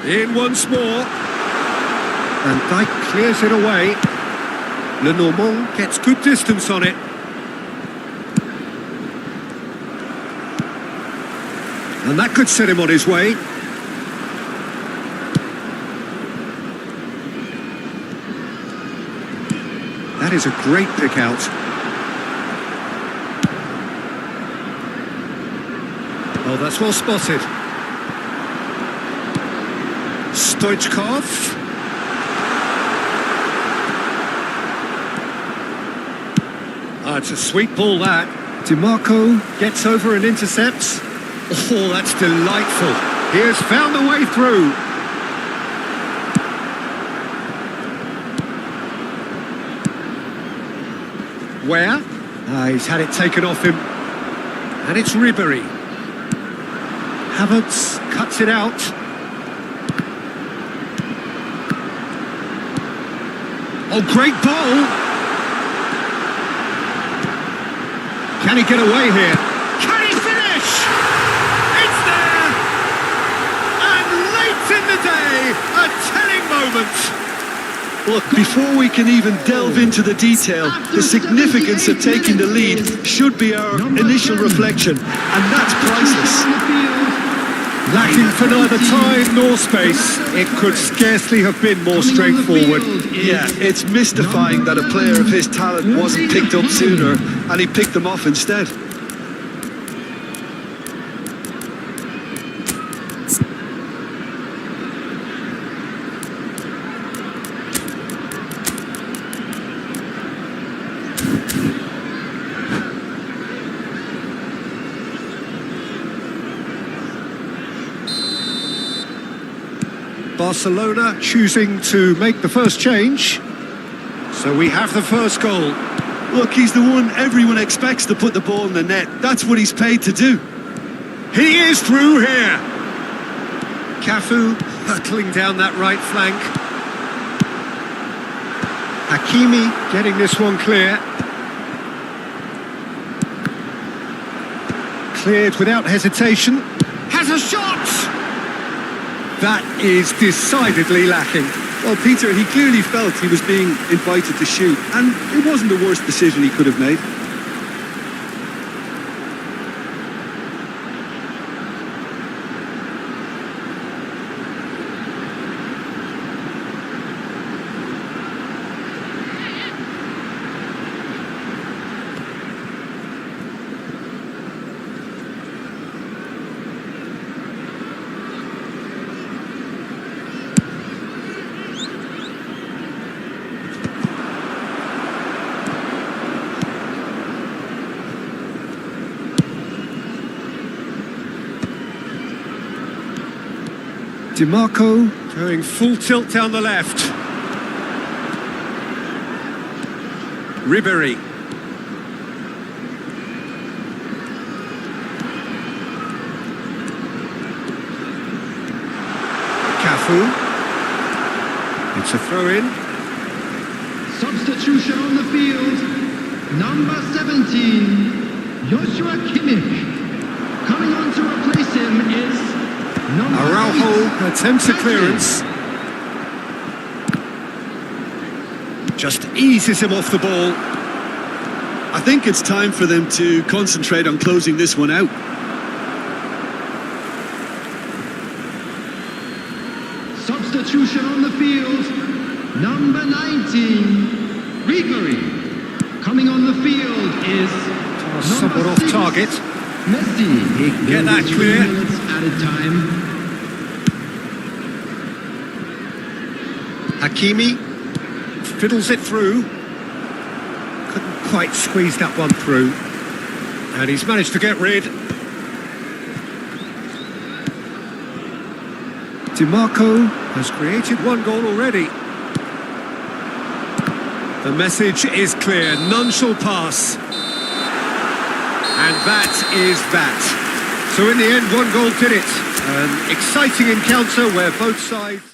in once more. And Dijk clears it away. Lenormand gets good distance on it. And that could set him on his way. That is a great pick out. Oh, that's well spotted. Stoichkov. Ah, it's a sweet ball that. DiMarco gets over and intercepts. Oh, that's delightful. He has found a way through. Where? He's had it taken off him. And it's Ribery. Havertz cuts it out. Oh, great ball! Can he get away here? Can he finish? It's there! And late in the day, a telling moment. Look, before we can even delve into the detail, the significance of taking the lead should be our initial reflection, and that's priceless. Lacking for neither time nor space, it could scarcely have been more straightforward. Yeah, it's mystifying that a player of his talent wasn't picked up sooner, and he picked them off instead. Barcelona choosing to make the first change. So we have the first goal. Look, he's the one everyone expects to put the ball in the net. That's what he's paid to do. He is through here. Cafu hurtling down that right flank. Hakimi getting this one clear. Cleared without hesitation. Has a shot! That is decidedly lacking. Well, Peter, he clearly felt he was being invited to shoot, and it wasn't the worst decision he could have made. DiMarco going full tilt down the left. Ribery. Cafu. It's a throw-in. Substitution on the field. Number 17, Joshua Kimmich. Coming on to replace him is Araujo attempts a clearance. Just eases him off the ball. I think it's time for them to concentrate on closing this one out. Substitution on the field. Number 19, Ribery. Coming on the field is Somewhat off target. Messi. He can get that clear. Added time. Hakimi fiddles it through. Couldn't quite squeeze that one through. And he's managed to get rid. DiMarco has created one goal already. The message is clear, none shall pass. And that is that. So in the end, one goal did it. An exciting encounter where both sides...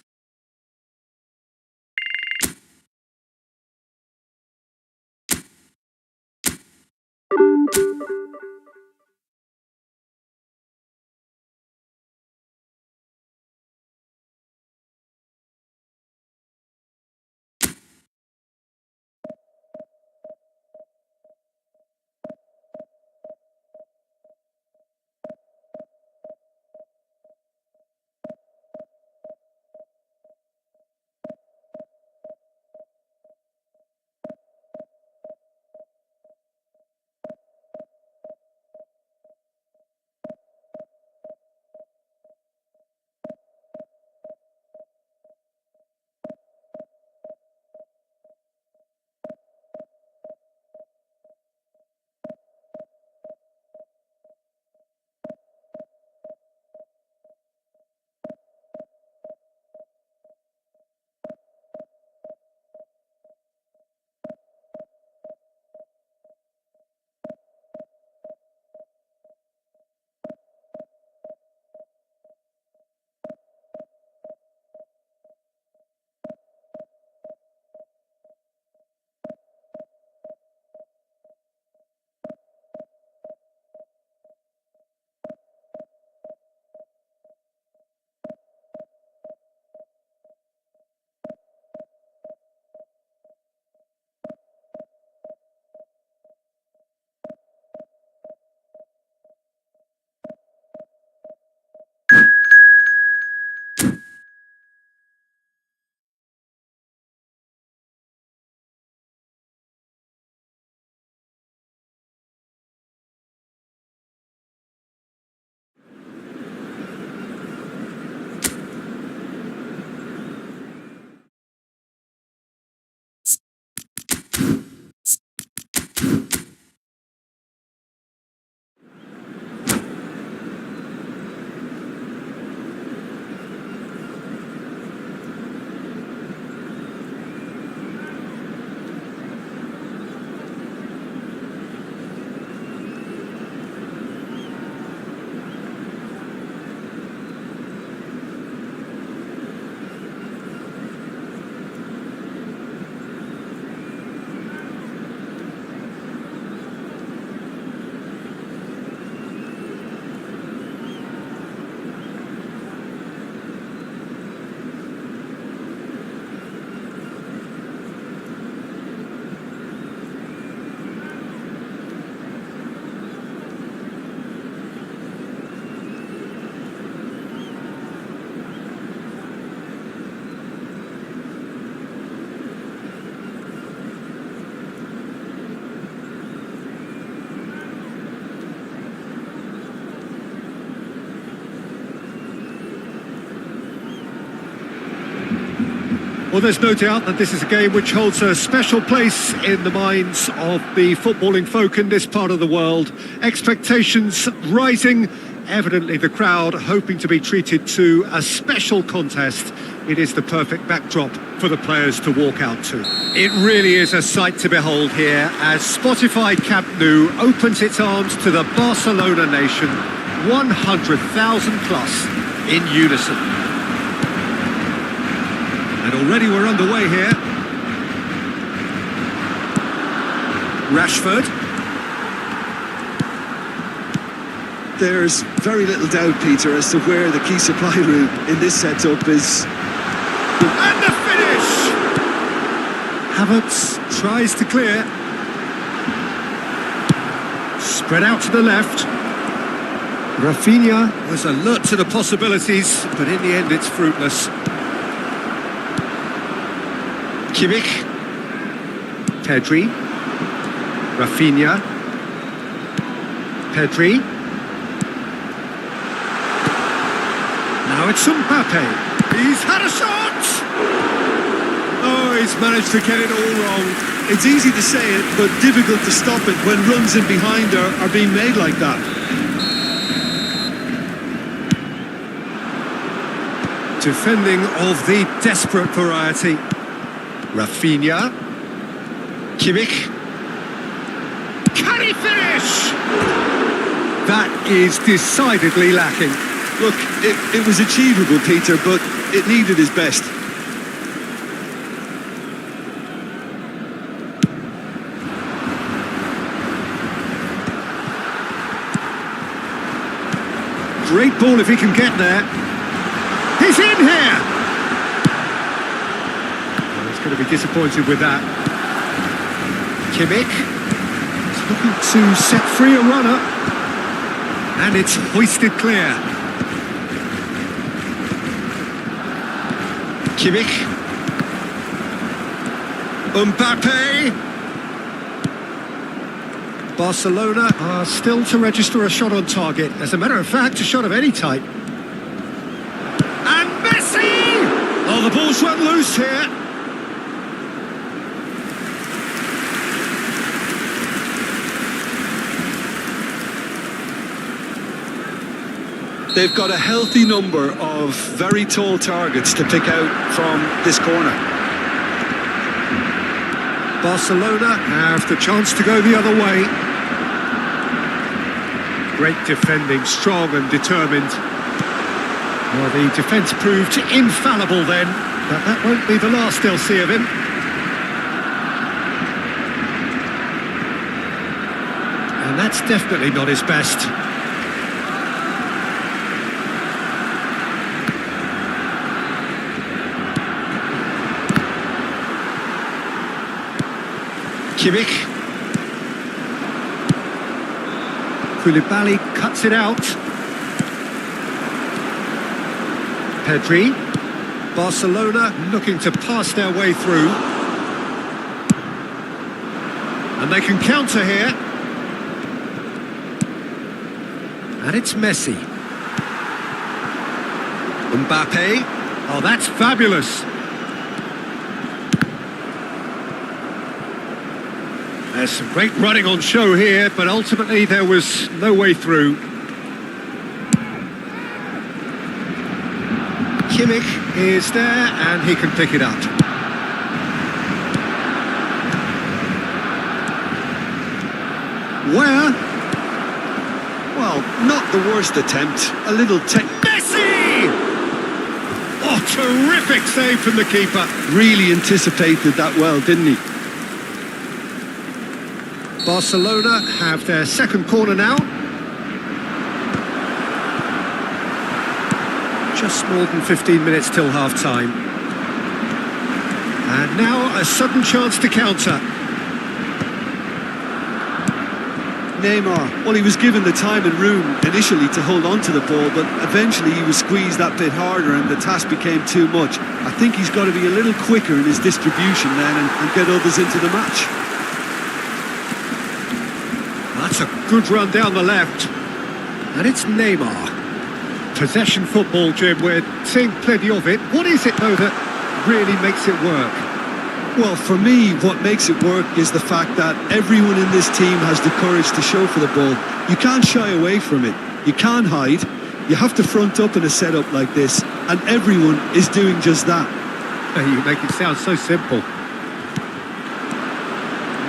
Well, there's no doubt that this is a game which holds a special place in the minds of the footballing folk in this part of the world. Expectations rising, evidently the crowd hoping to be treated to a special contest. It is the perfect backdrop for the players to walk out to. It really is a sight to behold here as Spotify Camp Nou opens its arms to the Barcelona nation, 100,000 plus in unison. And already we're underway here. Rashford. There's very little doubt, Peter, as to where the key supply route in this setup is. And the finish! Havertz tries to clear. Spread out to the left. Rafinha was alert to the possibilities, but in the end it's fruitless. Kimmich. Pedri. Rafinha. Pedri. Now it's Mbappe. He's had a shot! Oh, he's managed to get it all wrong. It's easy to say it, but difficult to stop it when runs in behind are being made like that. Defending of the desperate variety. Rafinha. Kimmich. Can he finish? That is decidedly lacking. Look, it was achievable, Peter, but it needed his best. Great ball if he can get there. He's in here! Well, he's going to be disappointed with that. Kimmich is looking to set free a runner. And it's hoisted clear. Kimmich. Mbappe. Barcelona are still to register a shot on target. As a matter of fact, a shot of any type. And Messi! Oh, the ball's run loose here. They've got a healthy number of very tall targets to pick out from this corner. Barcelona have the chance to go the other way. Great defending, strong and determined. Well, the defence proved infallible then, but that won't be the last they'll see of him. And that's definitely not his best. Kimmich. Koulibaly cuts it out. Pedri. Barcelona looking to pass their way through. And they can counter here. And it's Messi. Mbappe. Oh, that's fabulous. There's some great running on show here, but ultimately there was no way through. Kimmich is there, and he can pick it up. Where? Well, not the worst attempt. A little Messi! Oh, terrific save from the keeper. Really anticipated that well, didn't he? Barcelona have their second corner now. Just more than 15 minutes till half-time. And now a sudden chance to counter. Neymar, well, he was given the time and room initially to hold on to the ball, but eventually he was squeezed that bit harder and the task became too much. I think he's got to be a little quicker in his distribution then and get others into the match. That's a good run down the left. And it's Neymar. Possession football, Jim, we're seeing plenty of it. What is it, though, that really makes it work? Well, for me, what makes it work is the fact that everyone in this team has the courage to show for the ball. You can't shy away from it. You can't hide. You have to front up in a setup like this, and everyone is doing just that. You make it sound so simple.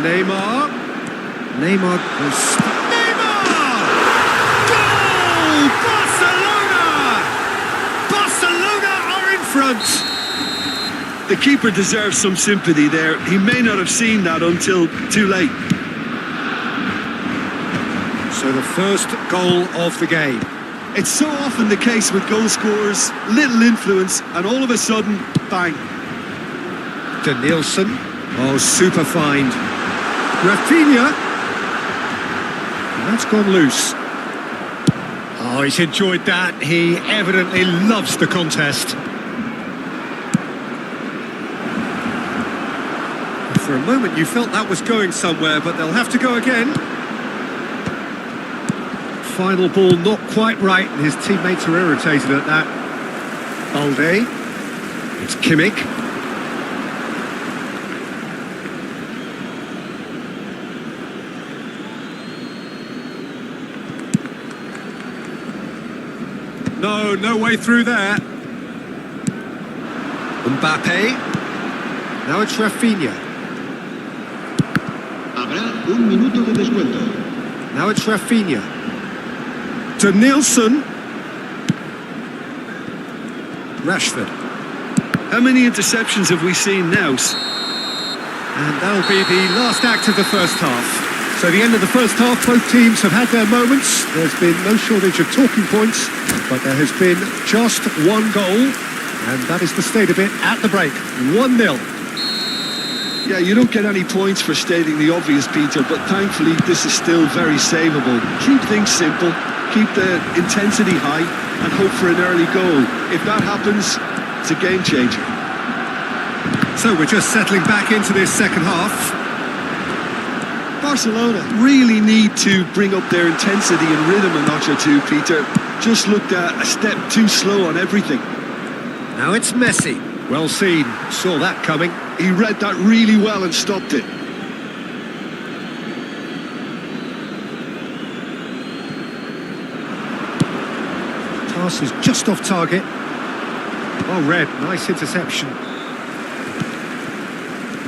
Neymar. Neymar goes... Neymar! Goal! Barcelona! Barcelona are in front! The keeper deserves some sympathy there. He may not have seen that until too late. So the first goal of the game. It's so often the case with goal scorers, little influence, and all of a sudden, bang. Danielson. Oh, super find. Rafinha. That's gone loose. Oh, he's enjoyed that. He evidently loves the contest. For a moment you felt that was going somewhere, but they'll have to go again. Final ball not quite right, and his teammates are irritated at that. Balde. It's Kimmich. No way through there. Mbappe. Now it's Rafinha. Habrá un minuto de descuento. Now it's Rafinha. Danielson. Rashford. How many interceptions have we seen now? And that'll be the last act of the first half. So the end of the first half, both teams have had their moments. There's been no shortage of talking points, but there has been just one goal, and that is the state of it at the break. 1-0. Yeah, you don't get any points for stating the obvious, Peter, but thankfully this is still very savable. Keep things simple, keep the intensity high, and hope for an early goal. If that happens, it's a game changer. So we're just settling back into this second half. Barcelona really need to bring up their intensity and rhythm a notch or two, Peter. Just looked a step too slow on everything. Now it's Messi. Well seen, saw that coming. He read that really well and stopped it. Pass is just off target. Oh, red, nice interception.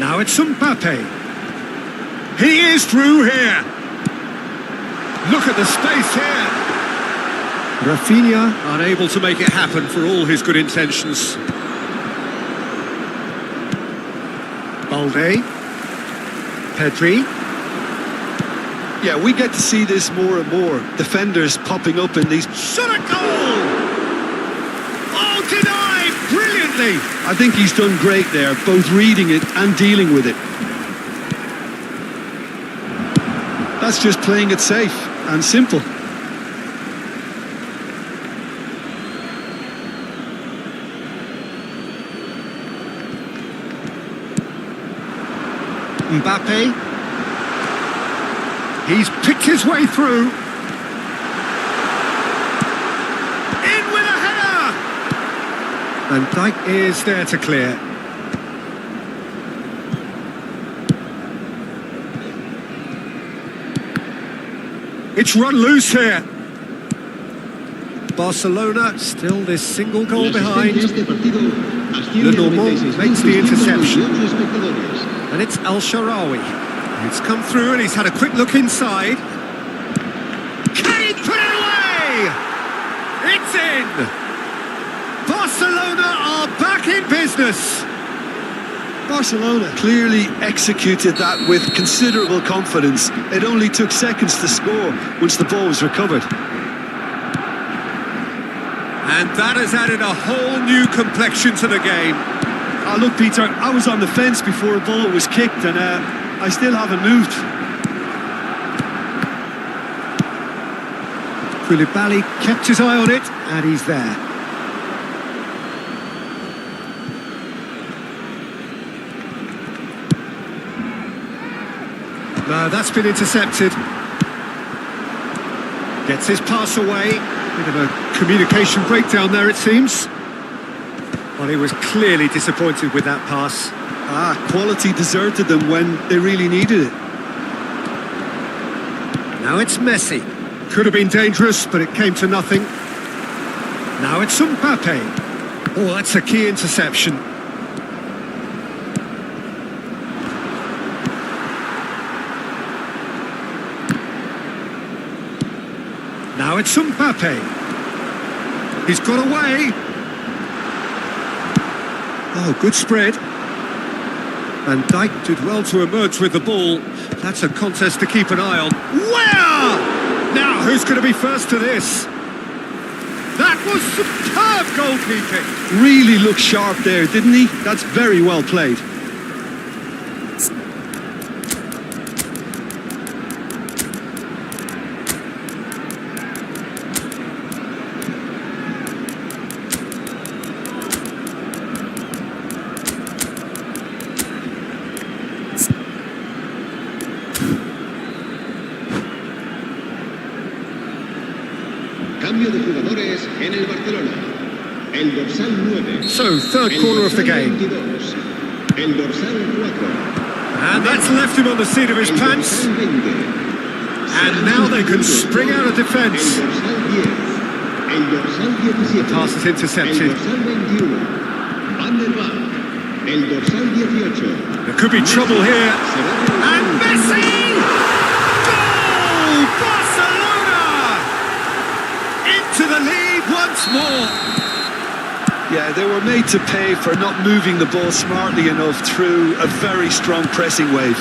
Now it's Mbappe. He is through here. Look at the space here. Rafinha unable to make it happen for all his good intentions. Balde. Pedri. Yeah, we get to see this more and more. Defenders popping up in these... Shot a goal! Oh, denied brilliantly! I think he's done great there, both reading it and dealing with it. That's just playing it safe and simple. Mbappe. He's picked his way through. In with a header! Van Dijk is there to clear. It's run loose here. Barcelona still this single goal behind. Lenormand makes the interception. And it's El Shaarawy. It's come through and he's had a quick look inside. Can he put it away? It's in! Barcelona are back in business. Barcelona clearly executed that with considerable confidence. It only took seconds to score once the ball was recovered. And that has added a whole new complexion to the game. Oh, look, Peter, I was on the fence before a ball was kicked and I still haven't moved. Koulibaly kept his eye on it and he's there. No, that's been intercepted. Gets his pass away. Bit of a communication breakdown there, it seems. Well, he was clearly disappointed with that pass. Quality deserted them when they really needed it. Now it's Messi. Could have been dangerous, but it came to nothing. Now it's Mbappe. Oh, that's a key interception. Now it's Mbappe. He's got away. Oh, good spread. And Dijk did well to emerge with the ball. That's a contest to keep an eye on. Where? Now, who's going to be first to this? That was superb goalkeeping. Really looked sharp there, didn't he? That's very well played. Cambio de jugadores en el Barcelona. El dorsal 9. So, third corner of the game. 22. El dorsal 4. And that's left him on the seat of his pants. And now they can spring out of defence. El dorsal 10. El dorsal 17. Pass is intercepted. El dorsal 21. Van der Vaart. El dorsal 18. There could be trouble here. And Messi! Goal! Barcelona! Into the lead once more. Yeah, they were made to pay for not moving the ball smartly enough through a very strong pressing wave.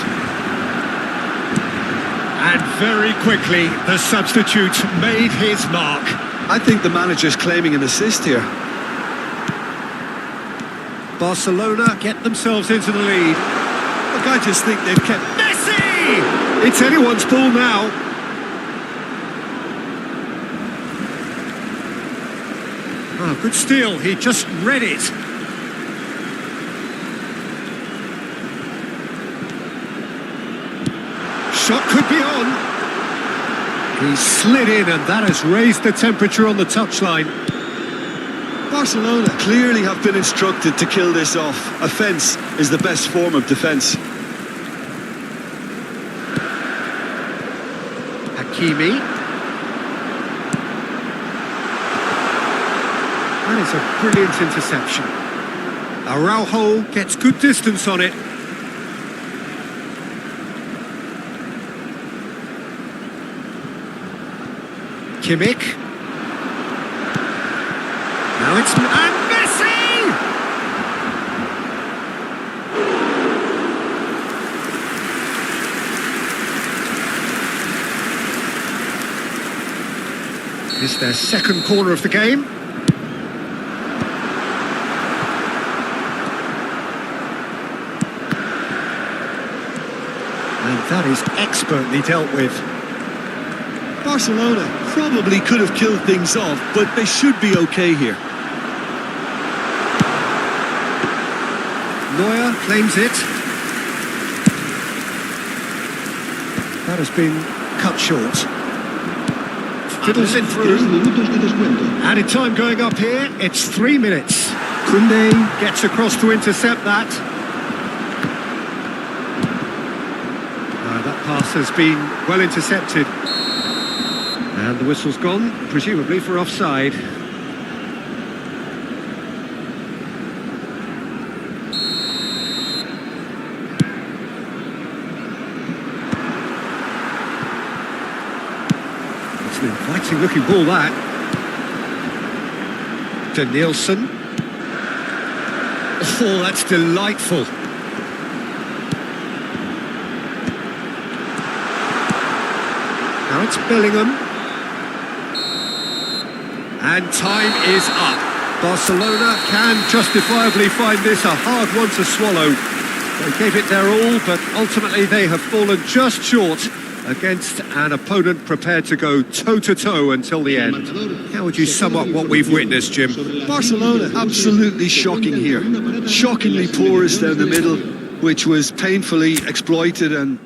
And very quickly, the substitute made his mark. I think the manager's claiming an assist here. Barcelona get themselves into the lead. Look, I just think they've kept... Messi! It's anyone's ball now. Oh, good steal. He just read it. Shot could be on. He slid in, and that has raised the temperature on the touchline. Barcelona clearly have been instructed to kill this off. Offence is the best form of defence. Hakimi. That is a brilliant interception. Araujo gets good distance on it. Kimmich. Now it's... And Messi! It's their second corner of the game. And that is expertly dealt with. Barcelona probably could have killed things off, but they should be okay here. Neuer claims it. That has been cut short. Fiddles it through. Added time going up here. It's 3 minutes. Koundé gets across to intercept that. That pass has been well intercepted. And the whistle's gone, presumably for offside. It's an inviting looking ball, that. To Nielsen. Oh, that's delightful. Now it's Bellingham. And time is up. Barcelona can justifiably find this a hard one to swallow. They gave it their all, but ultimately they have fallen just short against an opponent prepared to go toe-to-toe until the end. How would you sum up what we've witnessed, Jim? Barcelona absolutely shocking here. Shockingly porous down the middle, which was painfully exploited and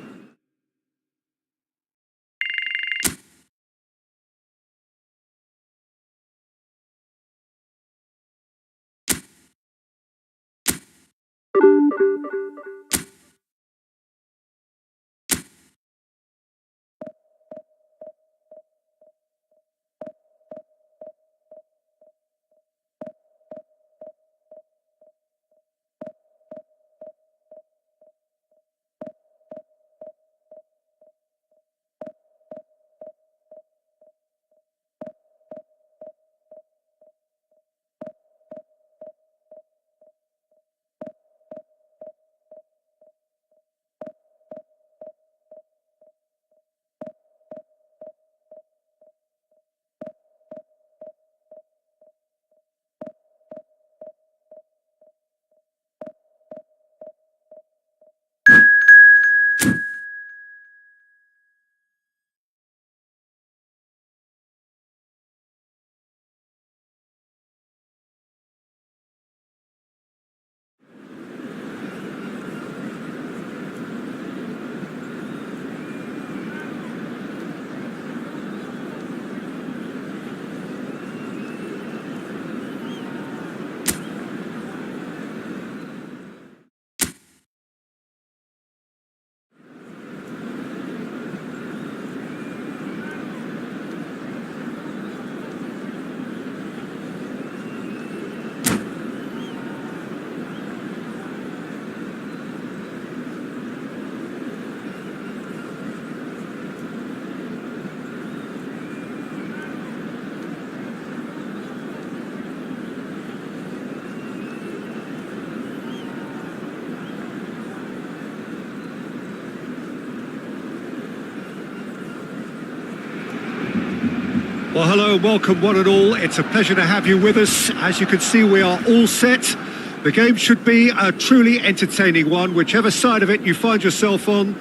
Well, hello and welcome one and all. It's a pleasure to have you with us. As you can see, we are all set. The game should be a truly entertaining one, whichever side of it you find yourself on.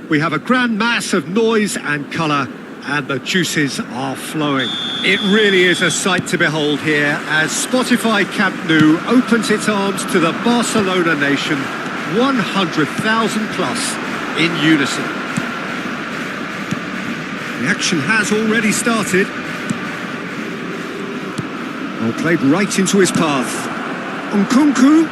We have a grand mass of noise and colour, and the juices are flowing. It really is a sight to behold here as Spotify Camp Nou opens its arms to the Barcelona nation, 100,000 plus in unison. The action has already started. Well, played right into his path. Nkunku.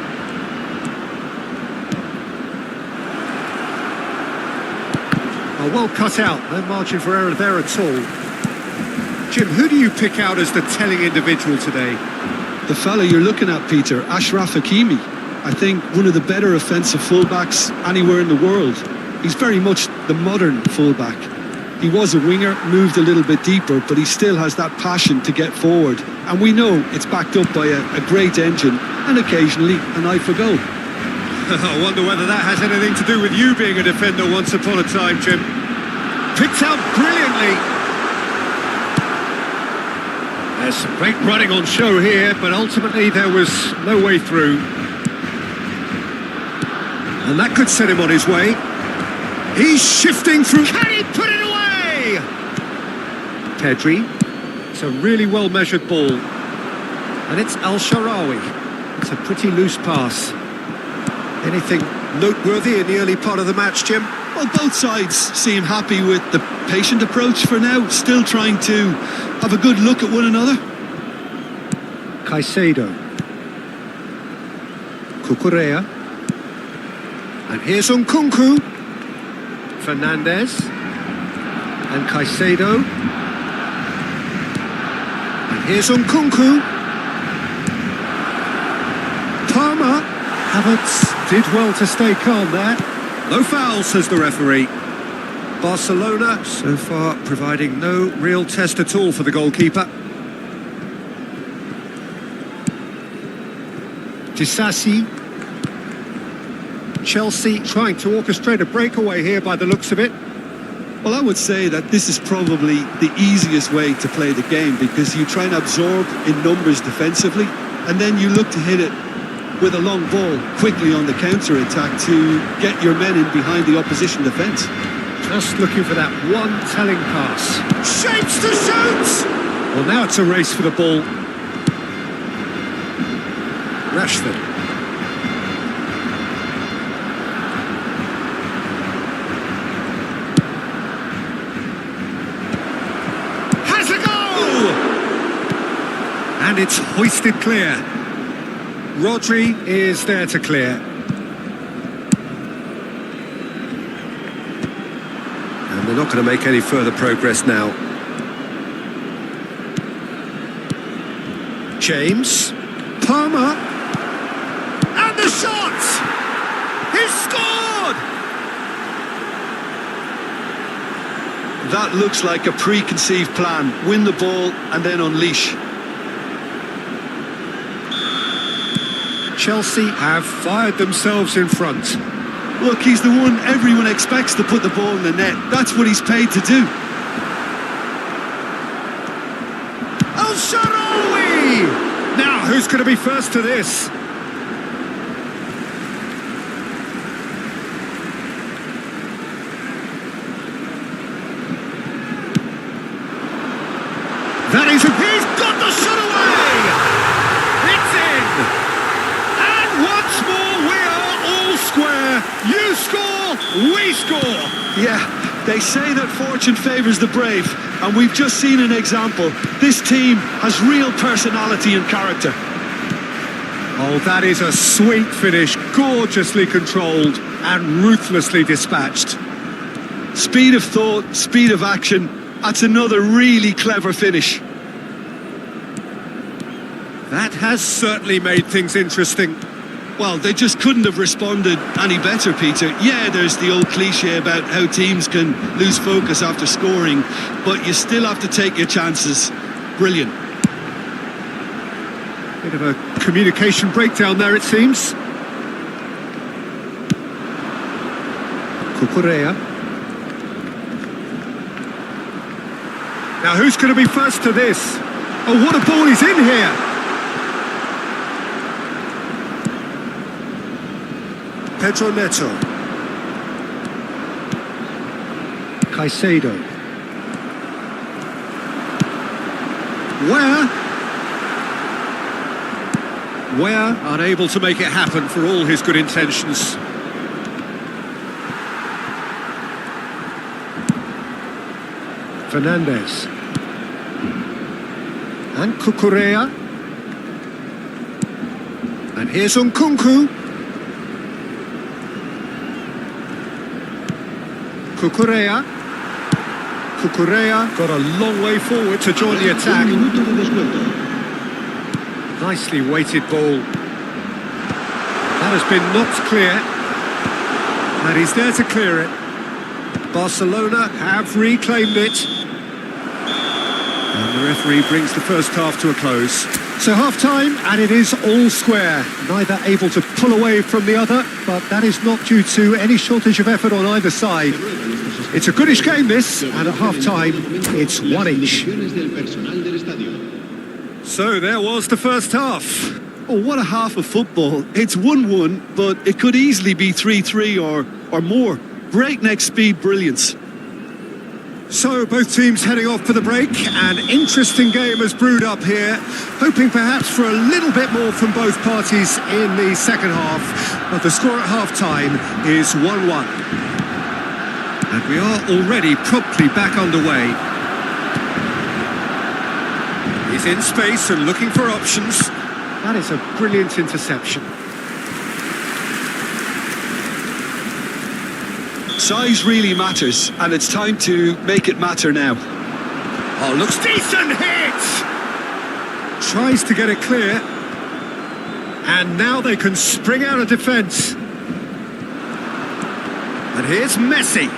Oh, well cut out. No margin for error there at all. Jim, who do you pick out as the telling individual today? The fella you're looking at, Peter, Ashraf Hakimi. I think one of the better offensive fullbacks anywhere in the world. He's very much the modern fullback. He was a winger, moved a little bit deeper, but he still has that passion to get forward. And we know it's backed up by a great engine and occasionally an eye for goal. I wonder whether that has anything to do with you being a defender once upon a time, Jim. Picked out brilliantly. There's some great running on show here, but ultimately there was no way through. And that could set him on his way. He's shifting through. Can he put it away? Pedri. It's a really well-measured ball. And it's Al-Sharawi. It's a pretty loose pass. Anything noteworthy in the early part of the match, Jim? Well, both sides seem happy with the patient approach for now, still trying to have a good look at one another. Caicedo. Cucurella. And here's Nkunku. Fernandez. And Caicedo. And here's Nkunku. Palmer. Havertz did well to stay calm there. No foul, says the referee. Barcelona, so far, providing no real test at all for the goalkeeper. Disasi. Chelsea trying to orchestrate a breakaway here by the looks of it. Well, I would say that this is probably the easiest way to play the game because you try and absorb in numbers defensively and then you look to hit it with a long ball quickly on the counter-attack to get your men in behind the opposition defence. Just looking for that one telling pass. Shapes to shoot! Well, now it's a race for the ball. Rashford. Has a goal! And it's hoisted clear. Rodri is there to clear. And they're not going to make any further progress now. James. Palmer. And the shot! He's scored! That looks like a preconceived plan. Win the ball and then unleash. Chelsea have fired themselves in front. Look, he's the one everyone expects to put the ball in the net. That's what he's paid to do. Al-Sharawi! Now, who's going to be first to this? That is, he's got the shot away! It's in! And once more, we are all square. You score, we score. Yeah, they say that fortune favours the brave, and we've just seen an example. This team has real personality and character. Oh, that is a sweet finish, gorgeously controlled and ruthlessly dispatched. Speed of thought, speed of action. That's another really clever finish. That has certainly made things interesting. Well, they just couldn't have responded any better, Peter. Yeah, there's the old cliche about how teams can lose focus after scoring, but you still have to take your chances. Brilliant. Bit of a communication breakdown there, it seems. Cucurella. Now who's going to be first to this? Oh, what a ball, he's in here! Pedro Neto. Caicedo. Where unable to make it happen for all his good intentions. Fernandez. And Cucurella. And here's Nkunku. Cucurella got a long way forward to join the attack. Nicely weighted ball. That has been knocked clear. And he's there to clear it. Barcelona have reclaimed it. And the referee brings the first half to a close. So half-time, and it is all square. Neither able to pull away from the other, but that is not due to any shortage of effort on either side. It's a goodish game, this, and at half-time, it's one each. So there was the first half. Oh, what a half of football. It's 1-1, but it could easily be 3-3 or more. Breakneck speed brilliance. So both teams heading off for the break. An interesting game has brewed up here, hoping perhaps for a little bit more from both parties in the second half. But the score at half-time is 1-1. And we are already promptly back underway. He's in space and looking for options. That is a brilliant interception. Size really matters, and it's time to make it matter now. Oh, looks decent hit! Tries to get it clear. And now they can spring out of defence. And here's Messi.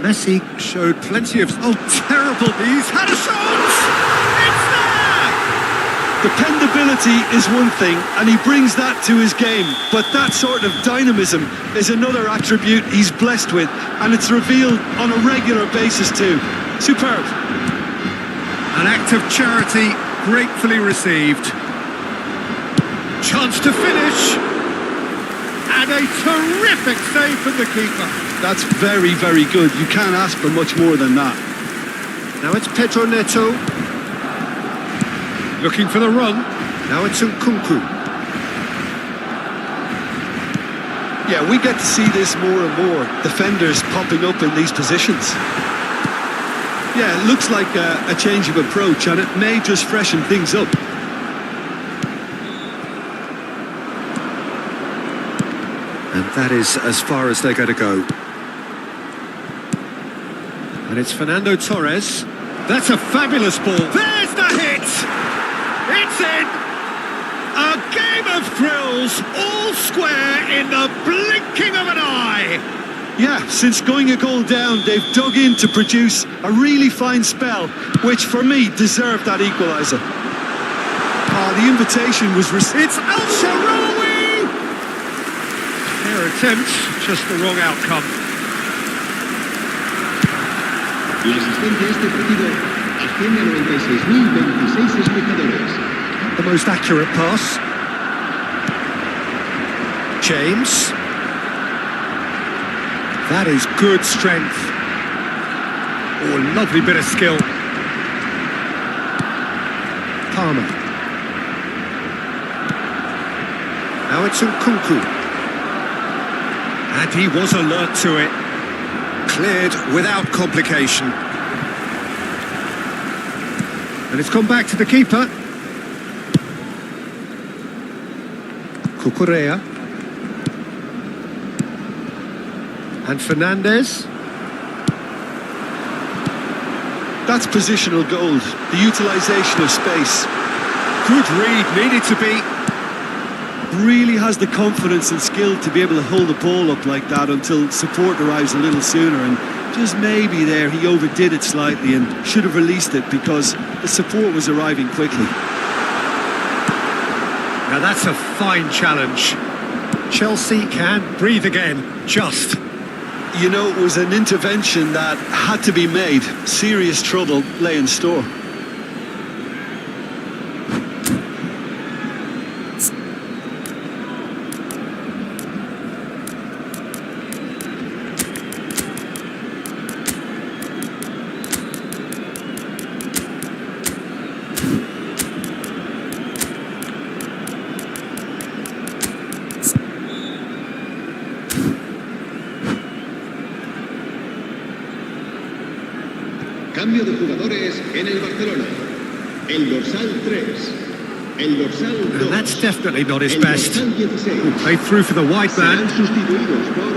Messi showed plenty of... Oh, terrible! He's had a shot! It's there! Dependability is one thing, and he brings that to his game, but that sort of dynamism is another attribute he's blessed with, and it's revealed on a regular basis too. Superb. An act of charity gratefully received. Chance to finish. And a terrific save from the keeper. That's very, very good. You can't ask for much more than that. Now it's Pedro Neto. Looking for the run. Now it's Nkunku. Yeah, we get to see this more and more. Defenders popping up in these positions. Yeah, it looks like a change of approach, and it may just freshen things up. And that is as far as they're going to go. And it's Fernando Torres. That's a fabulous ball. There's the hit! It's in! A game of thrills, all square in the blinking of an eye! Yeah, since going a goal down, they've dug in to produce a really fine spell, which for me deserved that equaliser. Oh, the invitation was received. It's Al Shaarawy! Their attempt, just the wrong outcome. La asistencia a este partido asciende a 96.026 espectadores. The most accurate pass. James. That is good strength. Oh, a lovely bit of skill. Palmer. Now it's Nkunku. And he was alert to it. Cleared without complication. And it's gone back to the keeper. Cucurella. And Fernandez. That's positional gold, the utilisation of space. Good read, needed to be. Really has the confidence and skill to be able to hold the ball up like that until support arrives a little sooner, and just maybe there he overdid it slightly and should have released it because the support was arriving quickly. Now that's a fine challenge. Chelsea can breathe again, just. you know, it was an intervention that had to be made. Serious trouble lay in store. Cambio de jugadores en el Barcelona. El dorsal 3. El dorsal 2. And that's definitely not his El best. dorsal 16. Played through for the wide man. Serán sustituidos por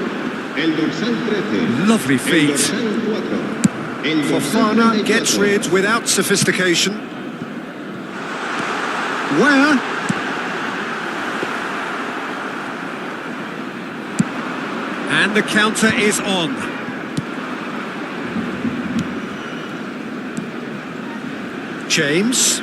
el dorsal 13. Lovely El feet. dorsal 4. El dorsal Fofana 34. gets rid without sophistication. Where? And the counter is on. James.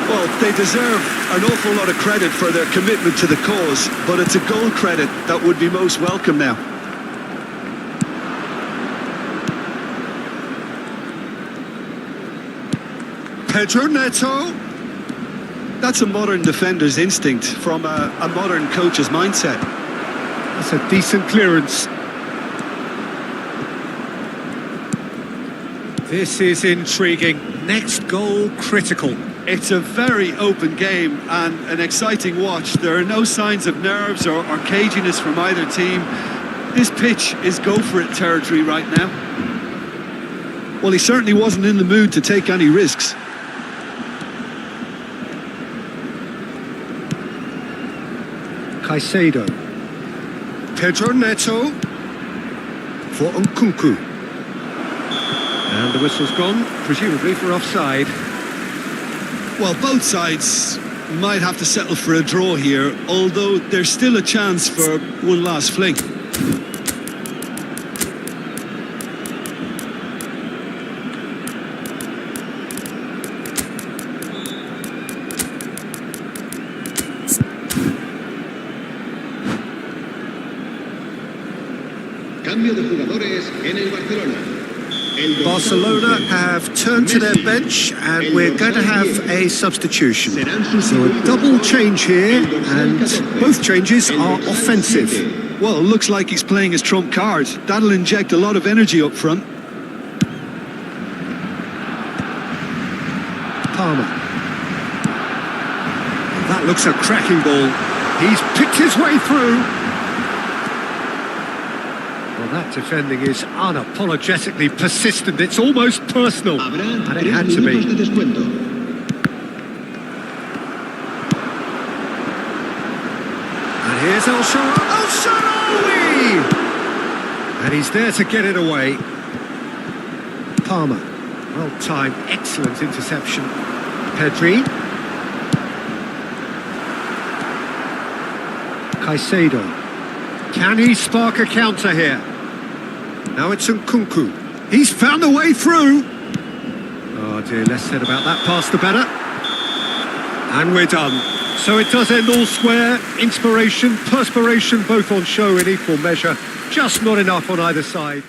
Well, they deserve an awful lot of credit for their commitment to the cause, but it's a goal credit that would be most welcome now. Pedro Neto. That's a modern defender's instinct from a modern coach's mindset. That's a decent clearance. This is intriguing. Next goal critical. It's a very open game and an exciting watch. There are no signs of nerves or caginess from either team. This pitch is go-for-it territory right now. Well, he certainly wasn't in the mood to take any risks. Caicedo. Pedro Neto. For Nkunku. And the whistle's gone, presumably for offside. Well, both sides might have to settle for a draw here, although there's still a chance for one last fling. Cambio de jugadores en el Barcelona. El dorsal Barcelona 11. have turned to their bench and we're going to have a substitution. So a double change here and both changes are offensive. Well, it looks like he's playing his trump card. That'll inject a lot of energy up front. Palmer. That looks a cracking ball. He's picked his way through. Well, that defending is unapologetically persistent. It's almost personal. Habrá And it 3 had to be. minutos de descuento. And here's El Shaarawy! And he's there to get it away. Palmer. Well timed, excellent interception. Pedri. Caicedo. Can he spark a counter here? Now it's Nkunku. He's found a way through. Oh dear, less said about that pass the better. And we're done. So it does end all square. Inspiration, perspiration, both on show in equal measure. Just not enough on either side.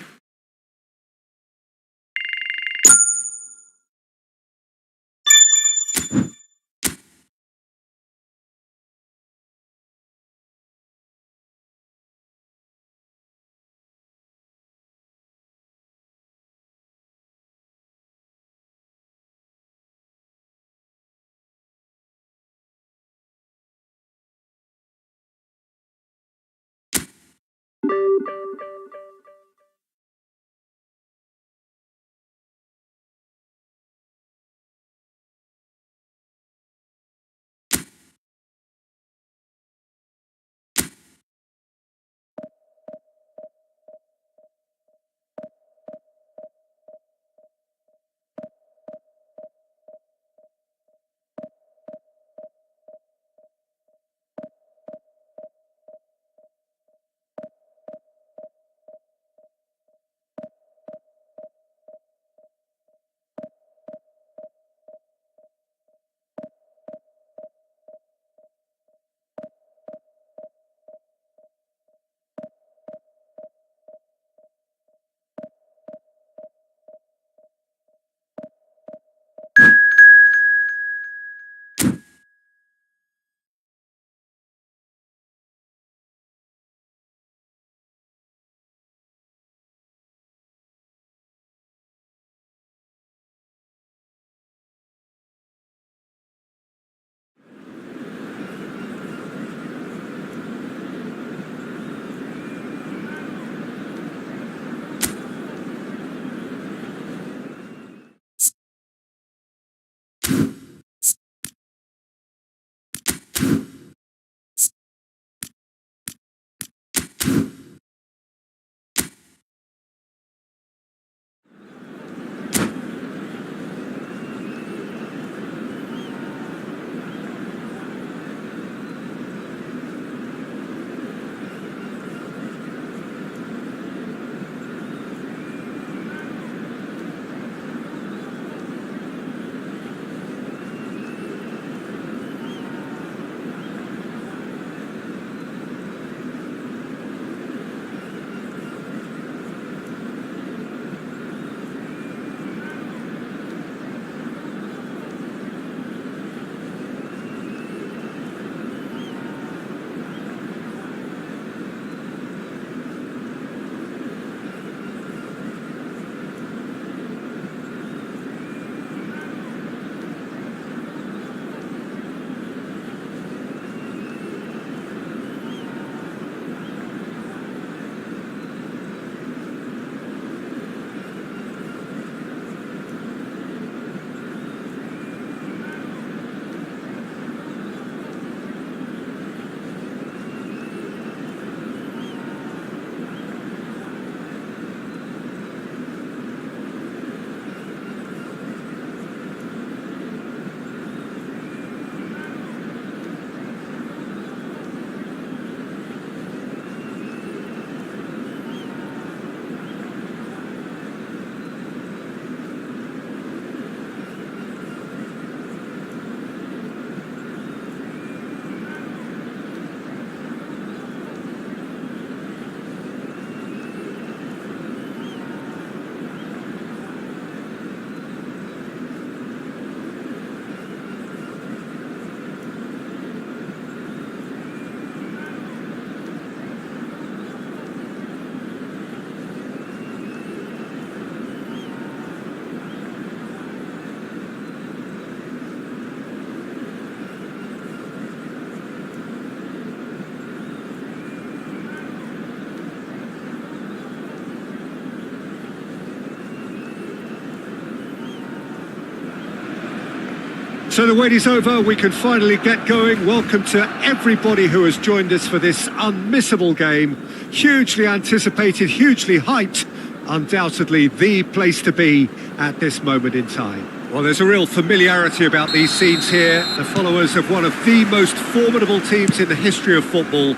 So the wait is over, we can finally get going. Welcome to everybody who has joined us for this unmissable game. Hugely anticipated, hugely hyped. Undoubtedly the place to be at this moment in time. Well, there's a real familiarity about these scenes here. The followers of one of the most formidable teams in the history of football,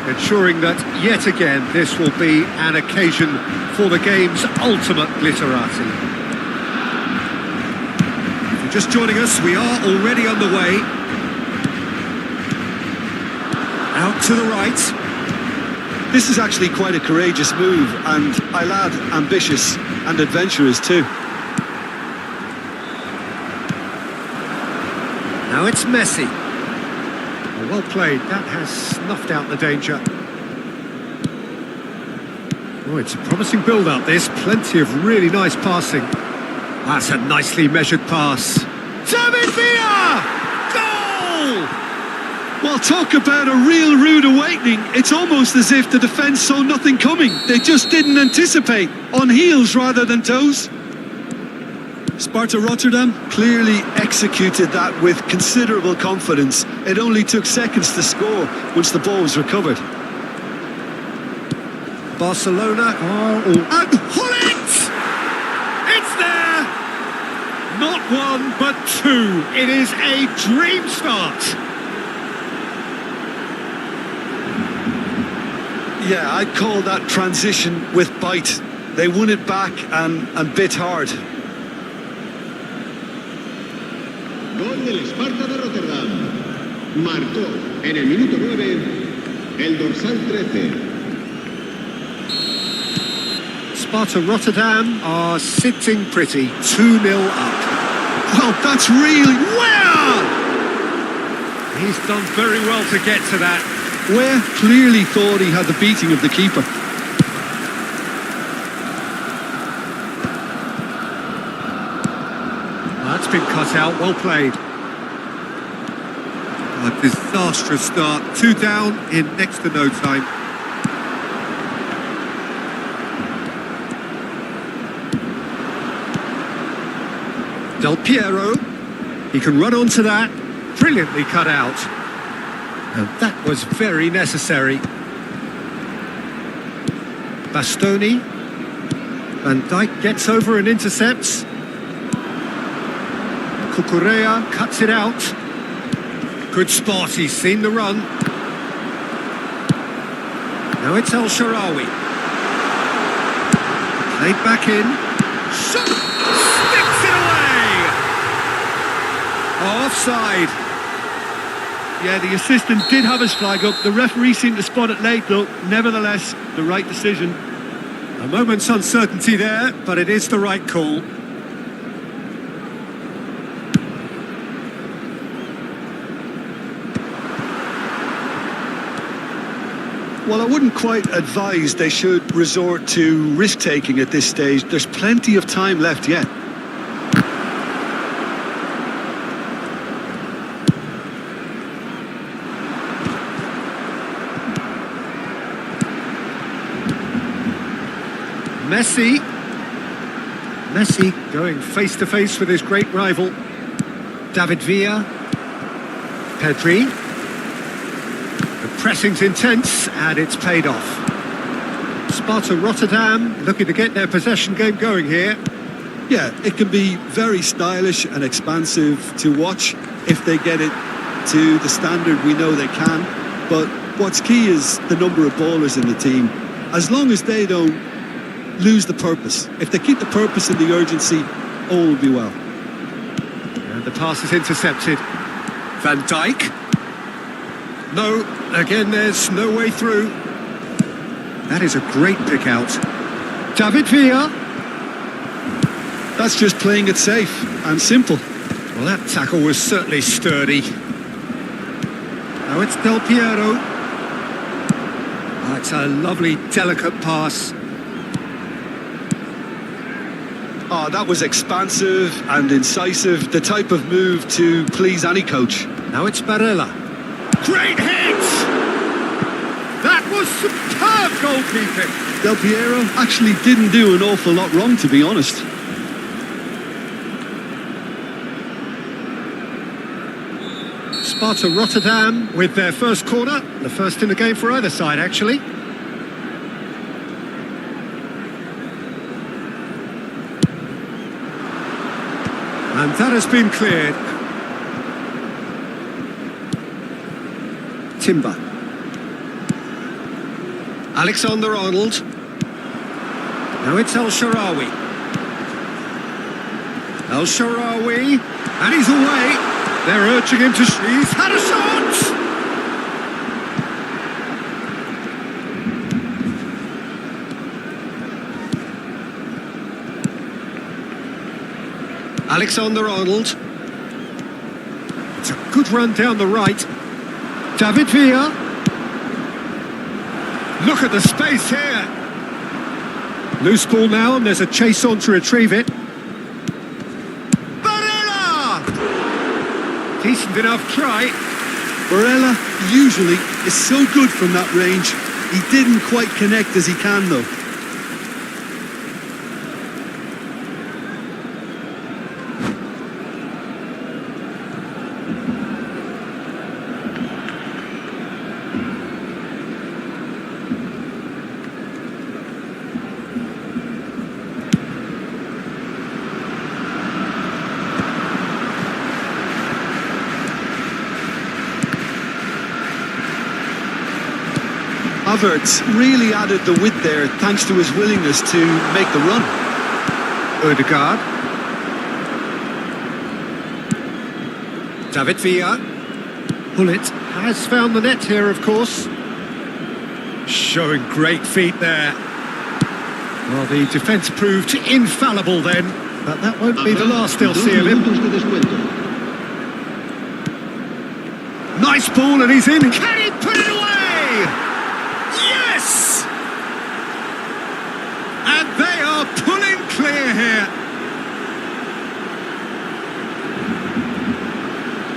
ensuring that yet again this will be an occasion for the game's ultimate glitterati. Just joining us, we are already underway. Out to the right. This is actually quite a courageous move, and I'll add ambitious and adventurous too. Now it's Messi. Oh, well played, that has snuffed out the danger. Oh, it's a promising build-up this, plenty of really nice passing. That's a nicely measured pass. David Villa! Goal! Well, talk about a real rude awakening. It's almost as if the defence saw nothing coming. They just didn't anticipate, on heels rather than toes. Sparta Rotterdam clearly executed that with considerable confidence. It only took seconds to score once the ball was recovered. Barcelona are all... And Holland! It's there! Not one, but two. It is a dream start. Yeah, I'd call that transition with bite. They won it back and bit hard. Gol del Sparta de Rotterdam. Marcó en el minuto 9 el dorsal 13. Sparta Rotterdam are sitting pretty, 2-0 up. Well, that's really... Where? He's done very well to get to that. Where clearly thought he had the beating of the keeper. That's been cut out, well played. A disastrous start, 2 down in next to no time. Del Piero, he can run onto that, brilliantly cut out. And that was very necessary. Bastoni, Van Dijk gets over and intercepts. Cucurella cuts it out. Good spot, he's seen the run. Now it's El Shaarawy. Played back in. Sticks it away! Offside. Yeah, the assistant did have his flag up. The referee seemed to spot it late, though. Nevertheless, the right decision. A moment's uncertainty there, but it is the right call. Well, I wouldn't quite advise they should resort to risk-taking at this stage. There's plenty of time left yet. Messi going face-to-face with his great rival. David Villa. Pedri. The pressing's intense and it's paid off. Sparta Rotterdam looking to get their possession game going here. Yeah, it can be very stylish and expansive to watch if they get it to the standard we know they can. But what's key is the number of ballers in the team. As long as they don't lose the purpose. If they keep the purpose and the urgency, all will be well. And the pass is intercepted. Van Dijk. No, again there's no way through. That is a great pick out. David Villa. That's just playing it safe and simple. Well, that tackle was certainly sturdy. Now it's Del Piero. That's a lovely, delicate pass. Oh, that was expansive and incisive, the type of move to please any coach. Now it's Barella. Great hit! That was superb goalkeeping. Del Piero actually didn't do an awful lot wrong, to be honest. Sparta Rotterdam with their first corner, the first in the game for either side, actually. And that has been cleared. Timber. Alexander-Arnold. Now it's El-Shaarawy. El-Shaarawy, and he's away. They're urging him to... He's had a shot! Alexander-Arnold. It's a good run down the right. David Villa. Look at the space here. Loose ball now, and there's a chase on to retrieve it. Barella! Decent enough try. Barella usually is so good from that range. He didn't quite connect as he can though. Havertz really added the width there thanks to his willingness to make the run. Ødegaard. David Villa. Bullet has found the net here, of course. Showing great feet there. Well, the defence proved infallible then, but that won't be the last they'll see of him. Nice ball, and he's in. Can he put it away? Yes! And they are pulling clear here.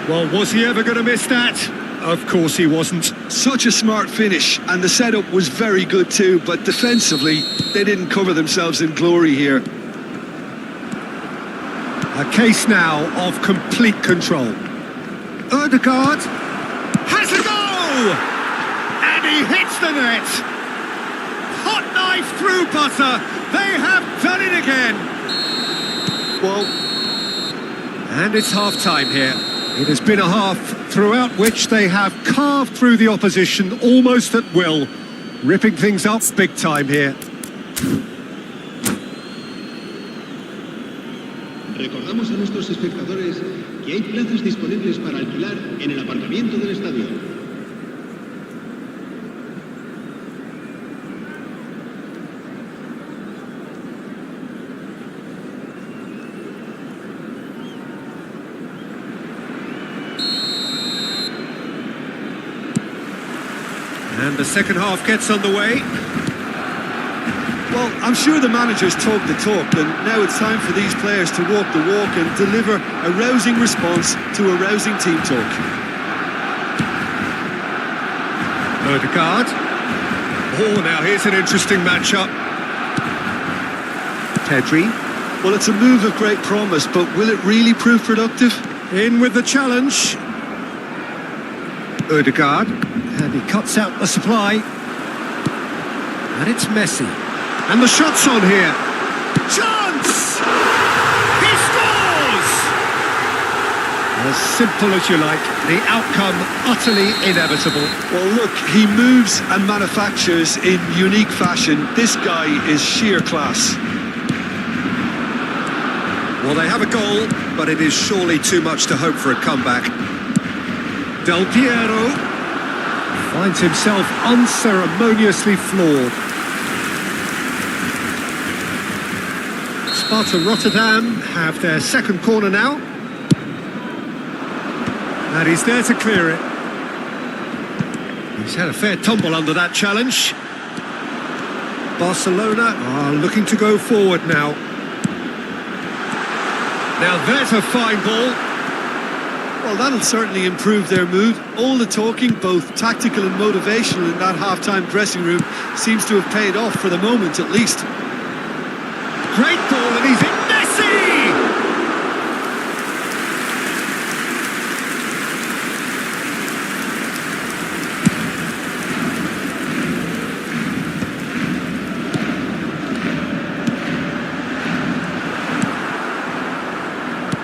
Well, was he ever going to miss that? Of course he wasn't. Such a smart finish, and the setup was very good too, but defensively, they didn't cover themselves in glory here. A case now of complete control. Ødegaard has a goal! And he hits the net! Hot knife through butter! They have done it again! Well, and it's half-time here. It has been a half throughout which they have carved through the opposition almost at will, ripping things up big time here. Recordamos a nuestros espectadores que hay plazas disponibles para alquilar en el aparcamiento del estadio. And the second half gets underway. well, I'm sure the managers talk the talk, and now it's time for these players to walk the walk and deliver a rousing response to a rousing team talk. Ødegaard. Oh, now here's an interesting matchup. Pedri. Well, it's a move of great promise, but will it really prove productive? In with the challenge. Ødegaard. And he cuts out the supply. And it's Messi. And the shot's on here. Chance! He scores! As simple as you like. The outcome utterly inevitable. Well, look, he moves and manufactures in unique fashion. This guy is sheer class. Well, they have a goal, but it is surely too much to hope for a comeback. Del Piero finds himself unceremoniously floored. Sparta Rotterdam have their second corner now. And he's there to clear it. He's had a fair tumble under that challenge. Barcelona are looking to go forward now. Now there's a fine ball. Well, that'll certainly improve their mood. All the talking, both tactical and motivational, in that half-time dressing room seems to have paid off for the moment, at least. Great ball, and he's in. Messi!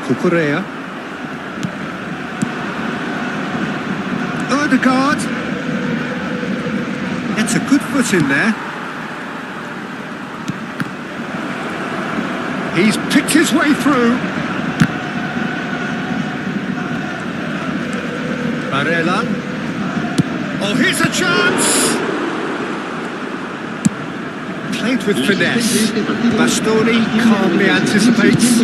Cucurella. Odegaard. Gets a good foot in there. He's picked his way through. Barella. Oh, here's a chance! Played with finesse. Bastoni calmly anticipates.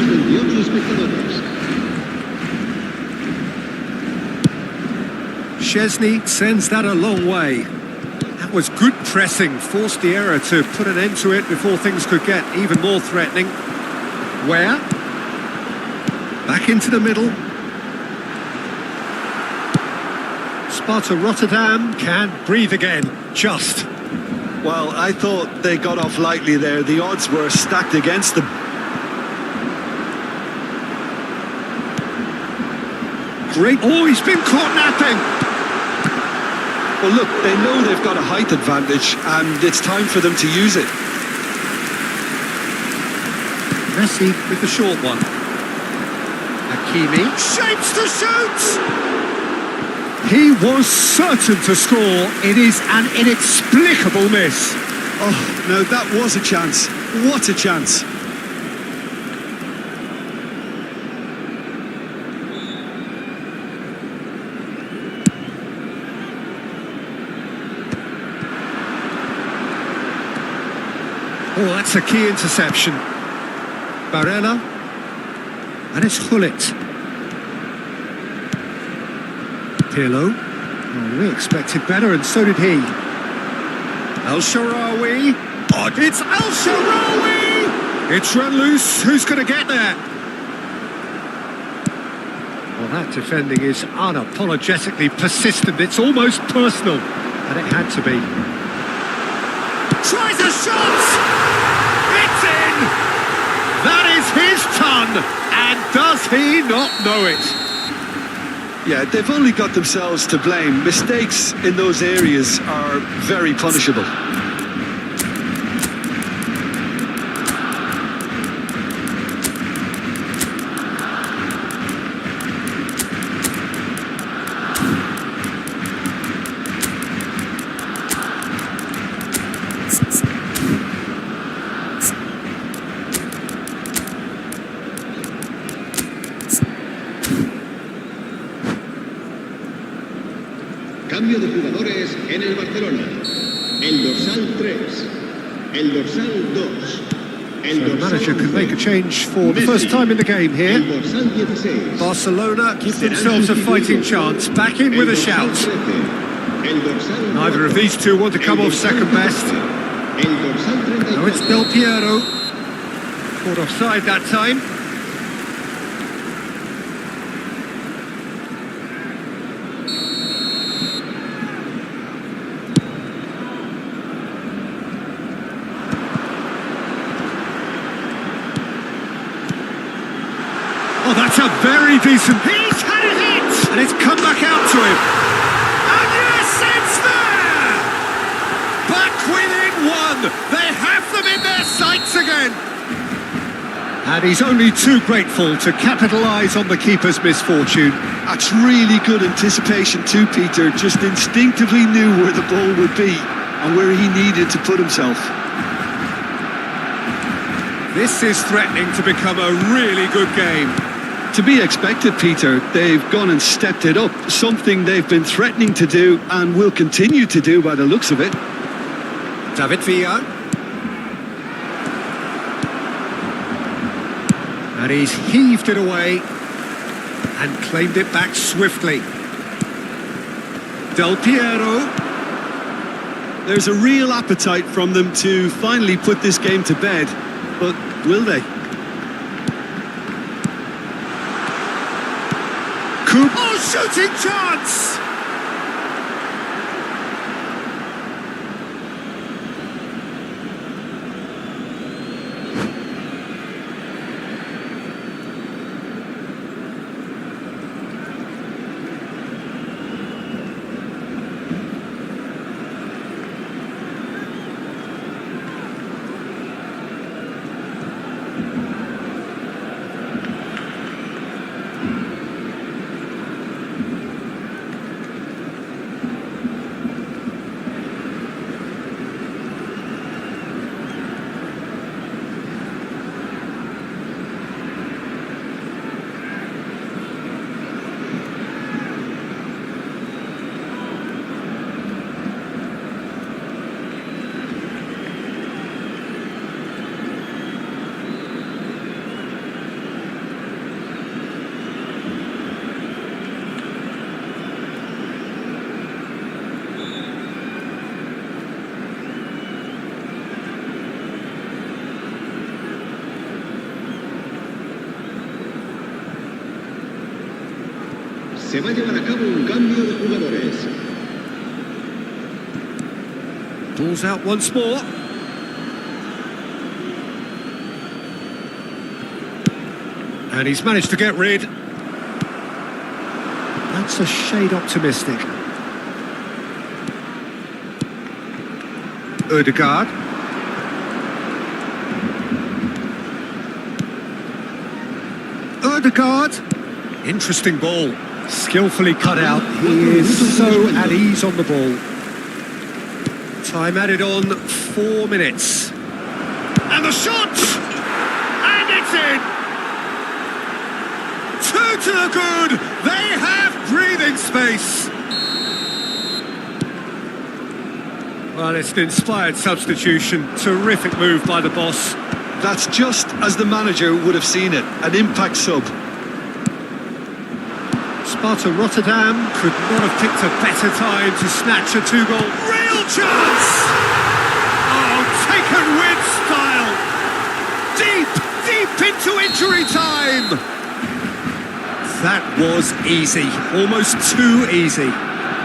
Szczesny sends that a long way. That was good pressing, forced the error to put an end to it before things could get even more threatening. Where? Back into the middle. Sparta Rotterdam can breathe again, just. Well, I thought they got off lightly there. The odds were stacked against them. Great. Oh, he's been caught napping. Well, look, they know they've got a height advantage, and it's time for them to use it. Messi with the short one. Hakimi shapes to shoot! He was certain to score. It is an inexplicable miss. Oh, no, that was a chance. What a chance. Oh, that's a key interception. Barella. And it's Hullet. Pirlo. Oh, we expected better, and so did he. El Shaarawy. Oh, it's El Shaarawy! It's run loose. Who's going to get there? Well, that defending is unapologetically persistent. It's almost personal. And it had to be. Tries a shot! It's in! That is his ton! And does he not know it? Yeah, they've only got themselves to blame. Mistakes in those areas are very punishable. Cambio de jugadores en el Barcelona. El dorsal 3. El dorsal 2. El So the dorsal manager could make a 11. change for the first time in the game El here. dorsal 16. Barcelona give themselves a fighting chance. Back in with a shout. El dorsal Neither of these two want to come off second best. El dorsal 34. Now it's Del Piero. Caught offside that time. Oh, that's a very decent... He's had it hit! And it's come back out to him. And yes, it's there! Back within one. They have them in their sights again. And he's only too grateful to capitalise on the keeper's misfortune. That's really good anticipation too, Peter. Just instinctively knew where the ball would be and where he needed to put himself. This is threatening to become a really good game. To be expected, Peter. They've gone and stepped it up. Something they've been threatening to do and will continue to do by the looks of it. David Villa. And he's heaved it away and claimed it back swiftly. Del Piero. There's a real appetite from them to finally put this game to bed. But will they? Oh, shooting chance! Se va a llevar a cabo un cambio de jugadores. Ball's out once more. And he's managed to get rid. That's a shade optimistic. Ødegaard. Ødegaard. Interesting ball. Skillfully cut out. He is so at ease on the ball. Time added on 4 minutes. And the shot! And it's in! Two to the good! They have breathing space! Well, it's an inspired substitution. Terrific move by the boss. That's just as the manager would have seen it, an impact sub. Sparta Rotterdam could not have picked a better time to snatch a two-goal. Real chance! Oh, taken with style! Deep into injury time! That was easy, almost too easy.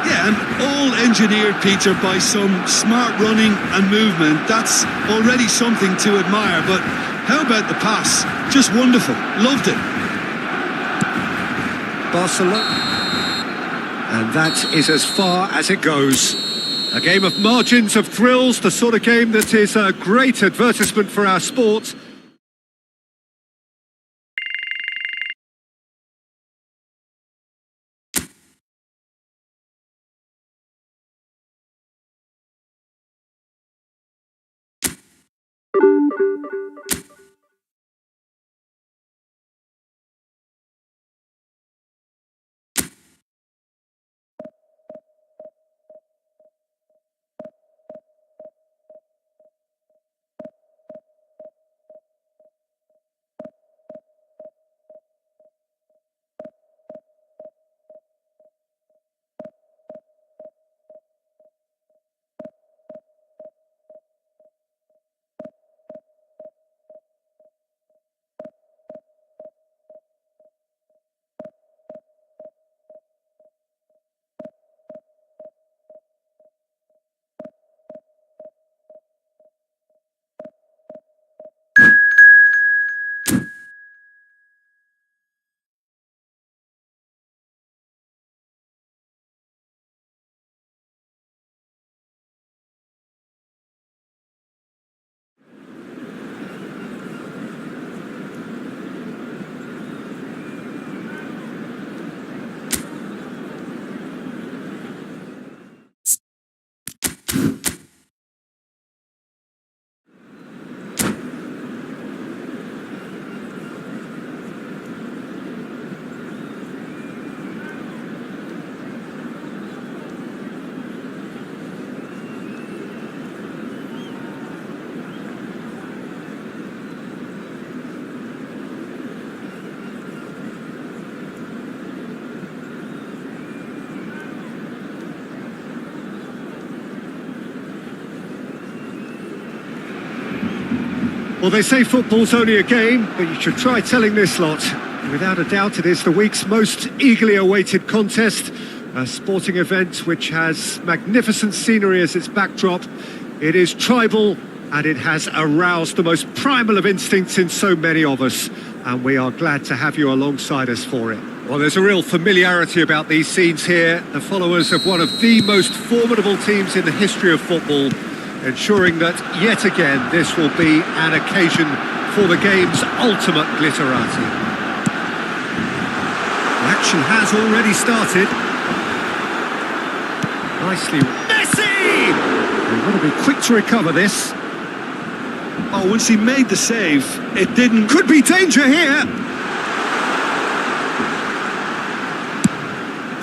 Yeah, and all engineered, Peter, by some smart running and movement. That's already something to admire, but how about the pass? Just wonderful. Loved it. Barcelona. And that is as far as it goes. A game of margins, of thrills, the sort of game that is a great advertisement for our sport. Well, they say football's only a game, but you should try telling this lot. Without a doubt, it is the week's most eagerly awaited contest, a sporting event which has magnificent scenery as its backdrop. It is tribal, and it has aroused the most primal of instincts in so many of us, and we are glad to have you alongside us for it. Well, there's a real familiarity about these scenes here, the followers of one of the most formidable teams in the history of football, ensuring that, yet again, this will be an occasion for the game's ultimate glitterati. The action has already started. Nicely. Messi! We've got to be quick to recover this. Oh, once he made the save, it didn't... Could be danger here!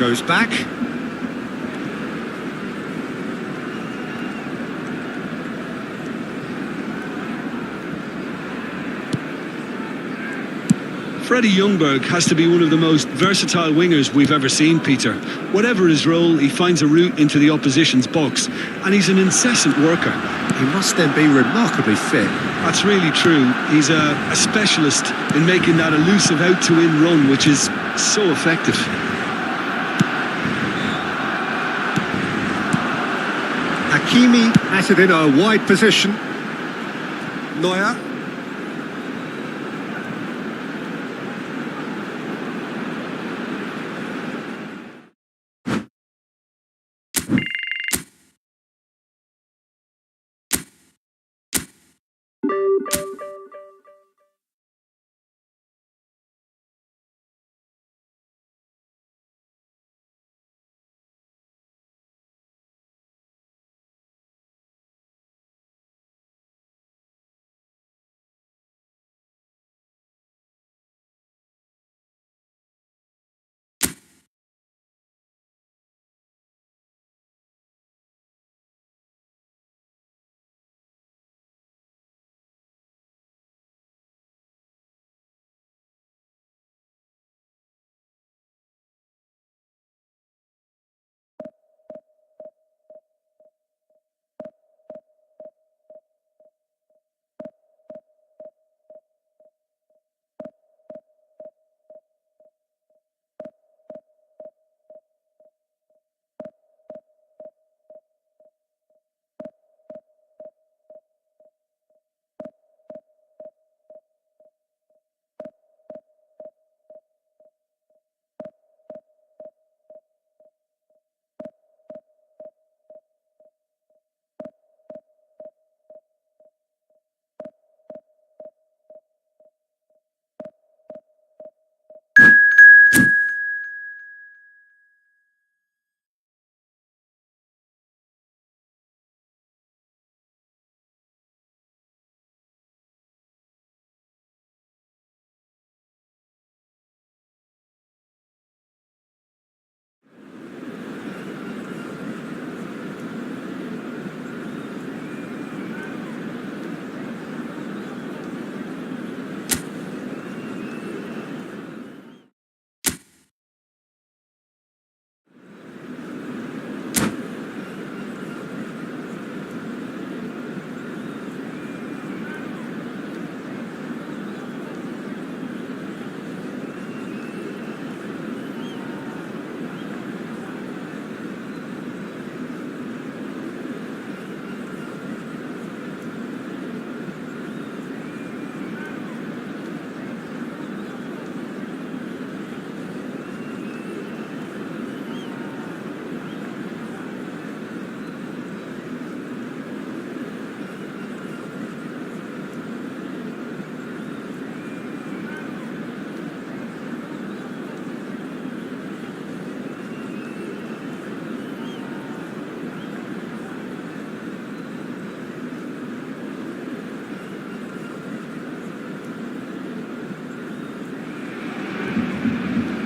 Goes back. Freddie Ljungberg has to be one of the most versatile wingers we've ever seen, Peter. Whatever his role, he finds a route into the opposition's box, and he's an incessant worker. He must then be remarkably fit. That's really true. He's a specialist in making that elusive out-to-in run, which is so effective. Hakimi has it in a wide position. Neuer.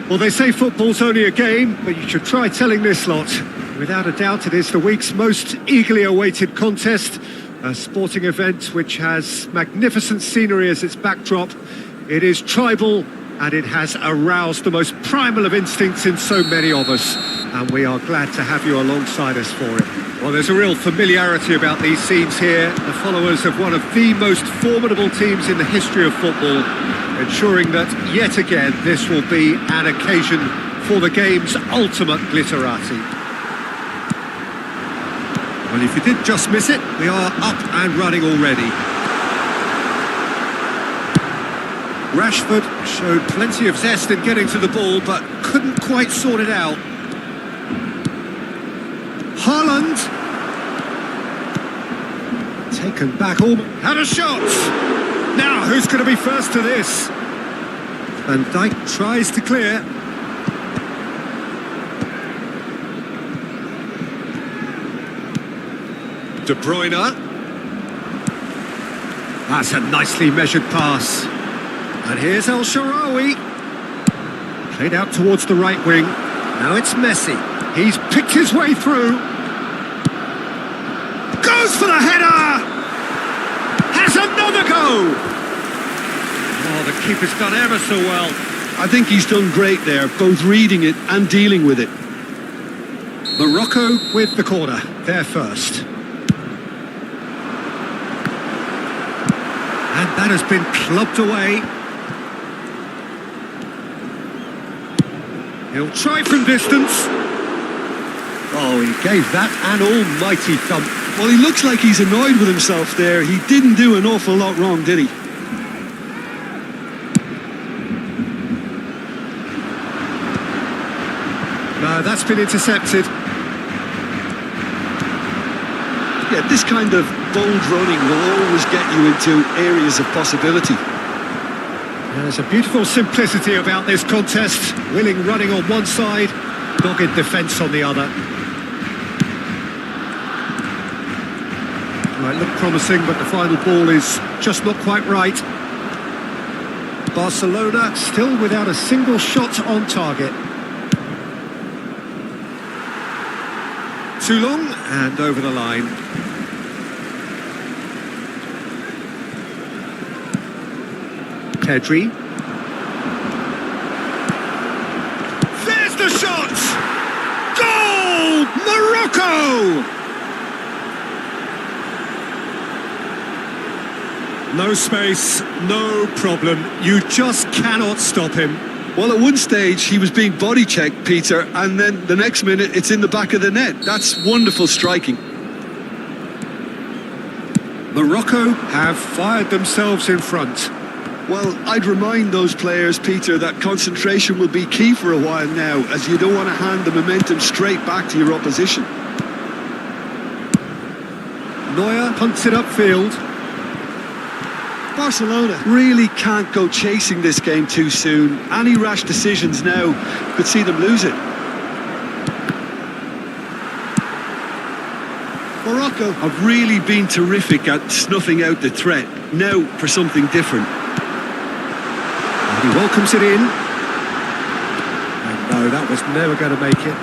Well, they say football's only a game, but you should try telling this lot. Without a doubt, it is the week's most eagerly awaited contest, a sporting event which has magnificent scenery as its backdrop. It is tribal, and it has aroused the most primal of instincts in so many of us, and we are glad to have you alongside us for it. Well, there's a real familiarity about these scenes here, the followers of one of the most formidable teams in the history of football, ensuring that, yet again, this will be an occasion for the game's ultimate glitterati. Well, if you did just miss it, we are up and running already. Rashford showed plenty of zest in getting to the ball, but couldn't quite sort it out. Haaland. Taken back, had a shot! Now, who's going to be first to this? Van Dijk tries to clear. De Bruyne. That's a nicely measured pass. And here's El Shaarawy. Played out towards the right wing. Now it's Messi. He's picked his way through. Goes for the header! Has another go! Oh, the keeper's done ever so well. I think he's done great there, both reading it and dealing with it. Morocco with the corner, they're first. And that has been clubbed away. He'll try from distance. Oh, he gave that an almighty thump. Well, he looks like he's annoyed with himself there. He didn't do an awful lot wrong, did he? No, that's been intercepted. Yeah, this kind of bold running will always get you into areas of possibility. There's a beautiful simplicity about this contest. Willing running on one side, dogged defence on the other. Might look promising, but the final ball is just not quite right. Barcelona still without a single shot on target. Too long and over the line. Pedri. There's the shot! Goal! Morocco! No space, no problem. You just cannot stop him. Well, at one stage he was being body checked, Peter, and then the next minute it's in the back of the net. That's wonderful striking. Morocco have fired themselves in front. Well, I'd remind those players, Peter, that concentration will be key for a while now, as you don't want to hand the momentum straight back to your opposition. Neuer punts it upfield. Barcelona really can't go chasing this game too soon. Any rash decisions now could see them lose it. Morocco have really been terrific at snuffing out the threat. Now for something different. And he welcomes it in. And no, that was never going to make it.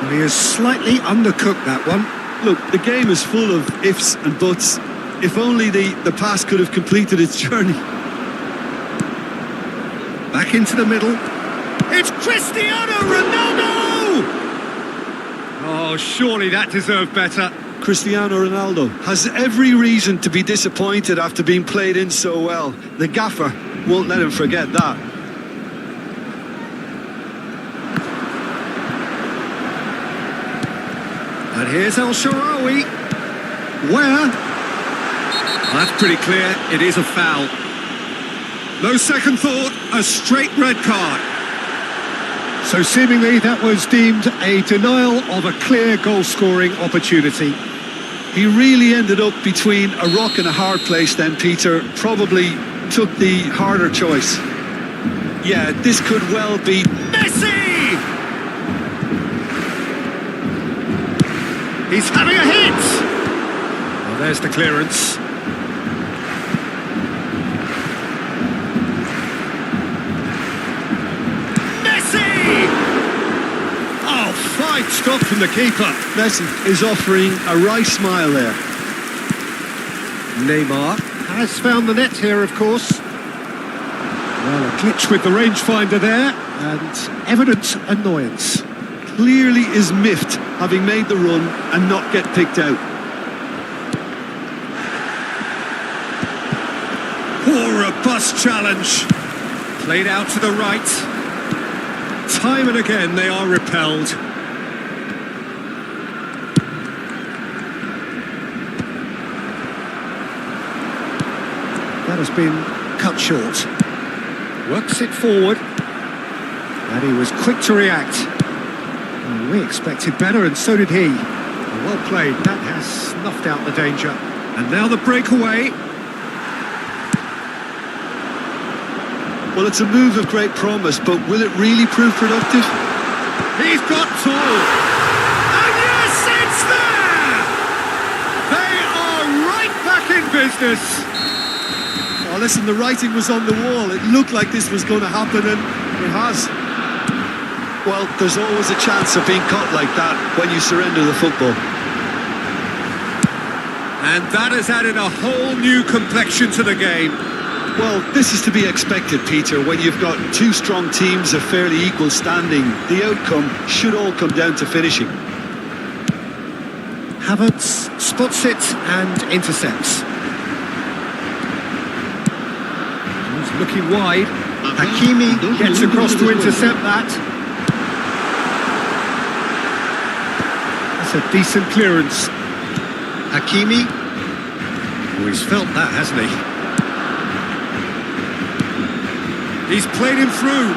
Well, he has slightly undercooked that one. Look, the game is full of ifs and buts. If only the pass could have completed its journey. Back into the middle. It's Cristiano Ronaldo! Oh, surely that deserved better. Cristiano Ronaldo has every reason to be disappointed after being played in so well. The gaffer won't let him forget that. And here's El Shaarawy. Where? That's pretty clear, it is a foul. No second thought, a straight red card. So seemingly that was deemed a denial of a clear goal-scoring opportunity. He really ended up between a rock and a hard place then, Peter. Probably took the harder choice. Yeah, this could well be... Messi! He's having a hit! Well, there's the clearance. Fine stop from the keeper. Messi is offering a right smile there. Neymar has found the net here, of course. Well, a glitch with the rangefinder there, and evident annoyance. Clearly is miffed, having made the run and not get picked out. Poor robust challenge. Played out to the right. Time and again they are repelled. That has been cut short. Works it forward. And he was quick to react. And we expected better, and so did he. Well played. That has snuffed out the danger. And now the breakaway. Well, it's a move of great promise, but will it really prove productive? He's got tall. And yes, it's there! They are right back in business. Oh, listen, the writing was on the wall. It looked like this was going to happen, and it has. Well, there's always a chance of being caught like that when you surrender the football. And that has added a whole new complexion to the game. Well, this is to be expected, Peter, when you've got two strong teams of fairly equal standing. The outcome should all come down to finishing. Havertz spots it and intercepts. He's looking wide. Hakimi gets across to intercept that. That's a decent clearance. Hakimi. Oh, he's felt that, hasn't he? He's played him through.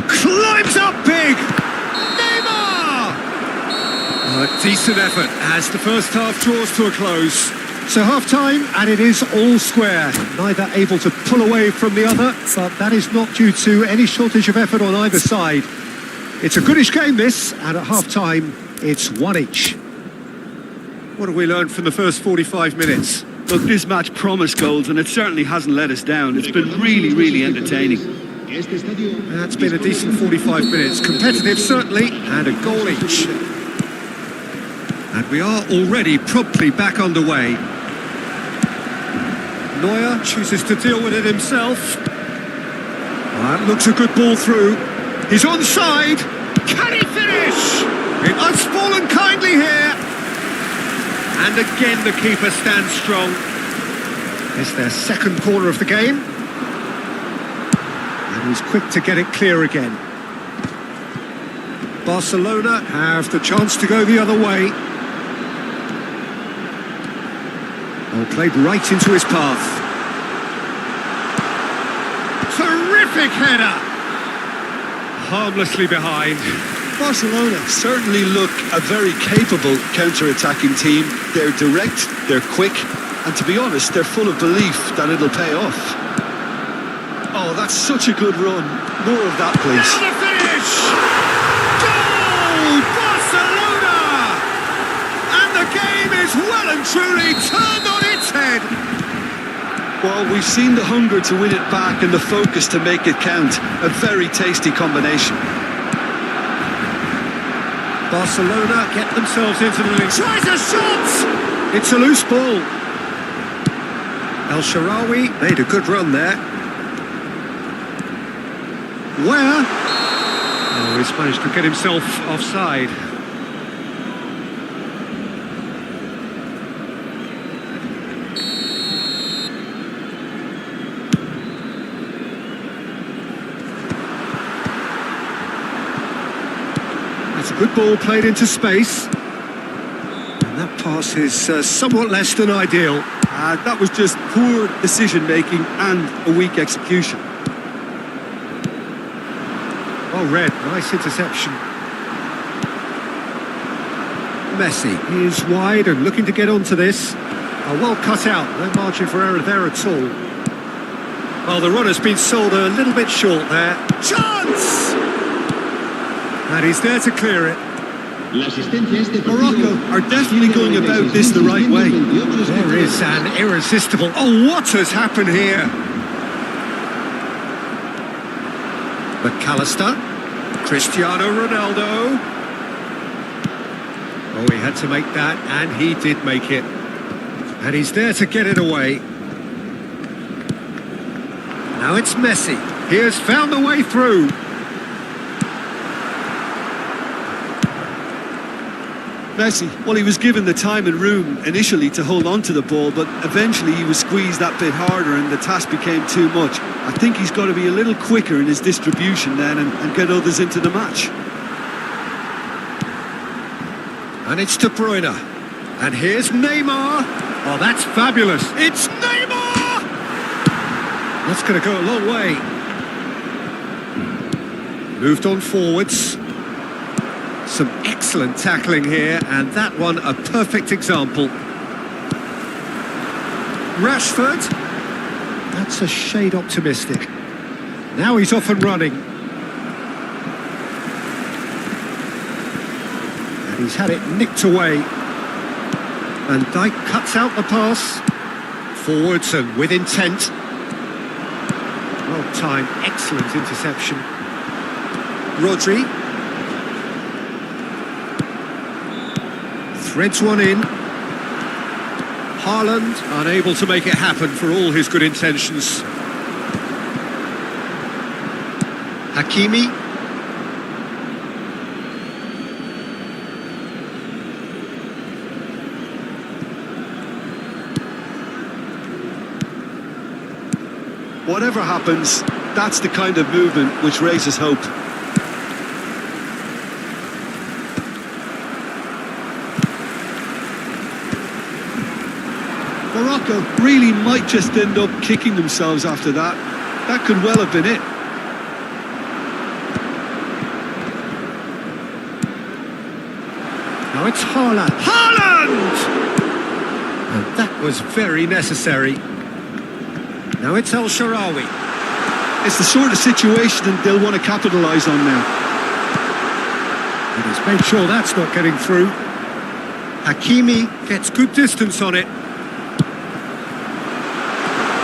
Climbs up big. Neymar! Oh, a decent effort as the first half draws to a close. So half-time, and it is all square. Neither able to pull away from the other, but that is not due to any shortage of effort on either side. It's a goodish game, this, and at half-time, it's one each. What have we learned from the first 45 minutes? Look, this match promised goals, and it certainly hasn't let us down. It's been really, really entertaining. That's been a decent 45 minutes. Competitive, certainly, and a goal each. And we are already promptly back underway. Neuer chooses to deal with it himself. That looks a good ball through. He's onside. Can he finish? It has fallen kindly here. And again the keeper stands strong. It's their second corner of the game. And he's quick to get it clear again. Barcelona have the chance to go the other way. Oh, played right into his path. Terrific header! Harmlessly behind. Barcelona certainly look a very capable counter-attacking team. They're direct, they're quick, and to be honest, they're full of belief that it'll pay off. Oh, that's such a good run. More of that, please. Now the finish! Goal! Barcelona! And the game is well and truly turned on its head. Well, we've seen the hunger to win it back and the focus to make it count. A very tasty combination. Barcelona get themselves into the lead. Tries a shot! It's a loose ball. El Shaarawy made a good run there. Where? Oh, he's managed to get himself offside. That's a good ball played into space. And that pass is somewhat less than ideal. That was just poor decision-making and a weak execution. Oh, Red, nice interception. Messi is wide and looking to get onto this. Well cut out, no margin for error there at all. Well, the runner's been sold a little bit short there. Chance! And he's there to clear it. Morocco are definitely going about this the right way. There is an irresistible... Oh, what has happened here? McAllister, Cristiano Ronaldo. Oh, he had to make that, and he did make it. And he's there to get it away. Now it's Messi. He has found the way through. Messi, well, he was given the time and room initially to hold on to the ball, but eventually he was squeezed that bit harder and the task became too much. I think he's got to be a little quicker in his distribution then and get others into the match. And it's De Bruyne. And here's Neymar. Oh, that's fabulous. It's Neymar! That's going to go a long way. Moved on forwards. Some excellent tackling here, and that one a perfect example. Rashford. That's a shade optimistic. Now he's off and running. And he's had it nicked away. Van Dijk cuts out the pass. Forwards and with intent. Well timed, excellent interception. Rodri. Threads one in. Haaland unable to make it happen for all his good intentions. Hakimi. Whatever happens, that's the kind of movement which raises hope. Morocco really might just end up kicking themselves after that. That could well have been it. Now it's Haaland. Haaland! And that was very necessary. Now it's El Shaarawy. It's the sort of situation that they'll want to capitalise on now. And he's made sure that's not getting through. Hakimi gets good distance on it.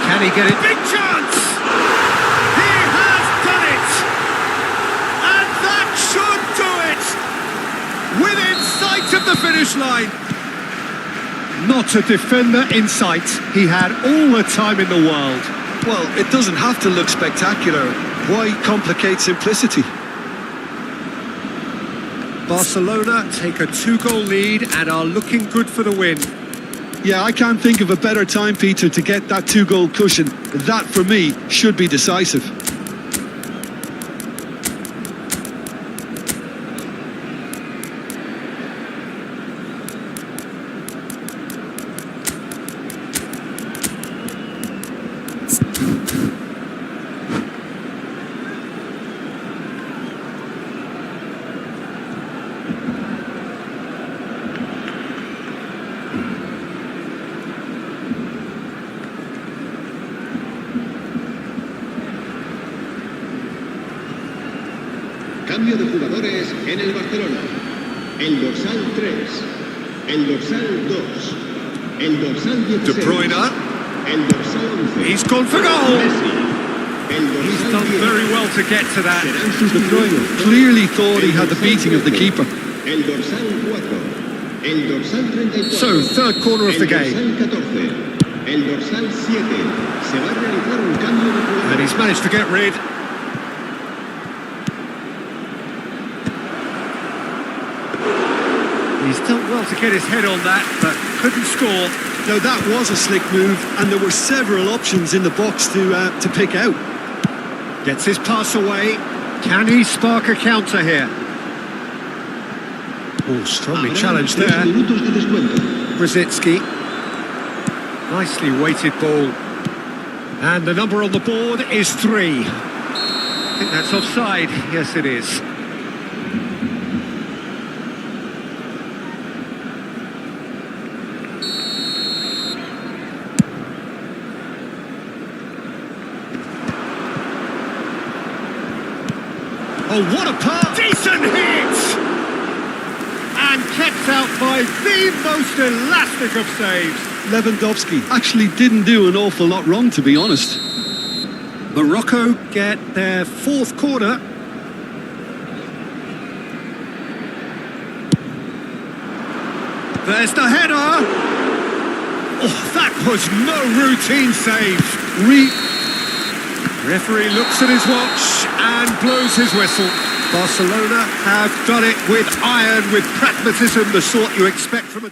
Can he get it? Big chance! He has done it! And that should do it! Within sight of the finish line. Not a defender in sight. He had all the time in the world. Well, it doesn't have to look spectacular. Why complicate simplicity? Barcelona take a 2-goal lead and are looking good for the win. Yeah, I can't think of a better time, Peter, to get that 2-goal cushion. That, for me, should be decisive. Cambio de jugadores en el Barcelona. El dorsal 3, el dorsal 2, el dorsal 16, De Bruyne. el dorsal 11. He's gone for goal. Messi. El dorsal He's done 10. very well to get to that. Serán sus De Bruyne clearly thought he had the beating of the keeper. El dorsal 4, el dorsal 34. So, third corner of the El game. dorsal 14, el dorsal 7. Se va a realizar un cambio de jugadores. And he's managed to get rid. He's done well to get his head on that, but couldn't score. Now, that was a slick move, and there were several options in the box to pick out. Gets his pass away. Can he spark a counter here? Oh, strongly Habrá challenged 3 there. minutos de descuento. Brzezinski. Nicely weighted ball. And the number on the board is 3. I think that's offside. Yes, it is. Oh, what a pass! Decent hit! And kept out by the most elastic of saves. Lewandowski actually didn't do an awful lot wrong, to be honest. Morocco get their 4th corner. There's the header! Oh, that was no routine save. Referee looks at his watch and blows his whistle. Barcelona have done it with iron, with pragmatism, the sort you expect from a...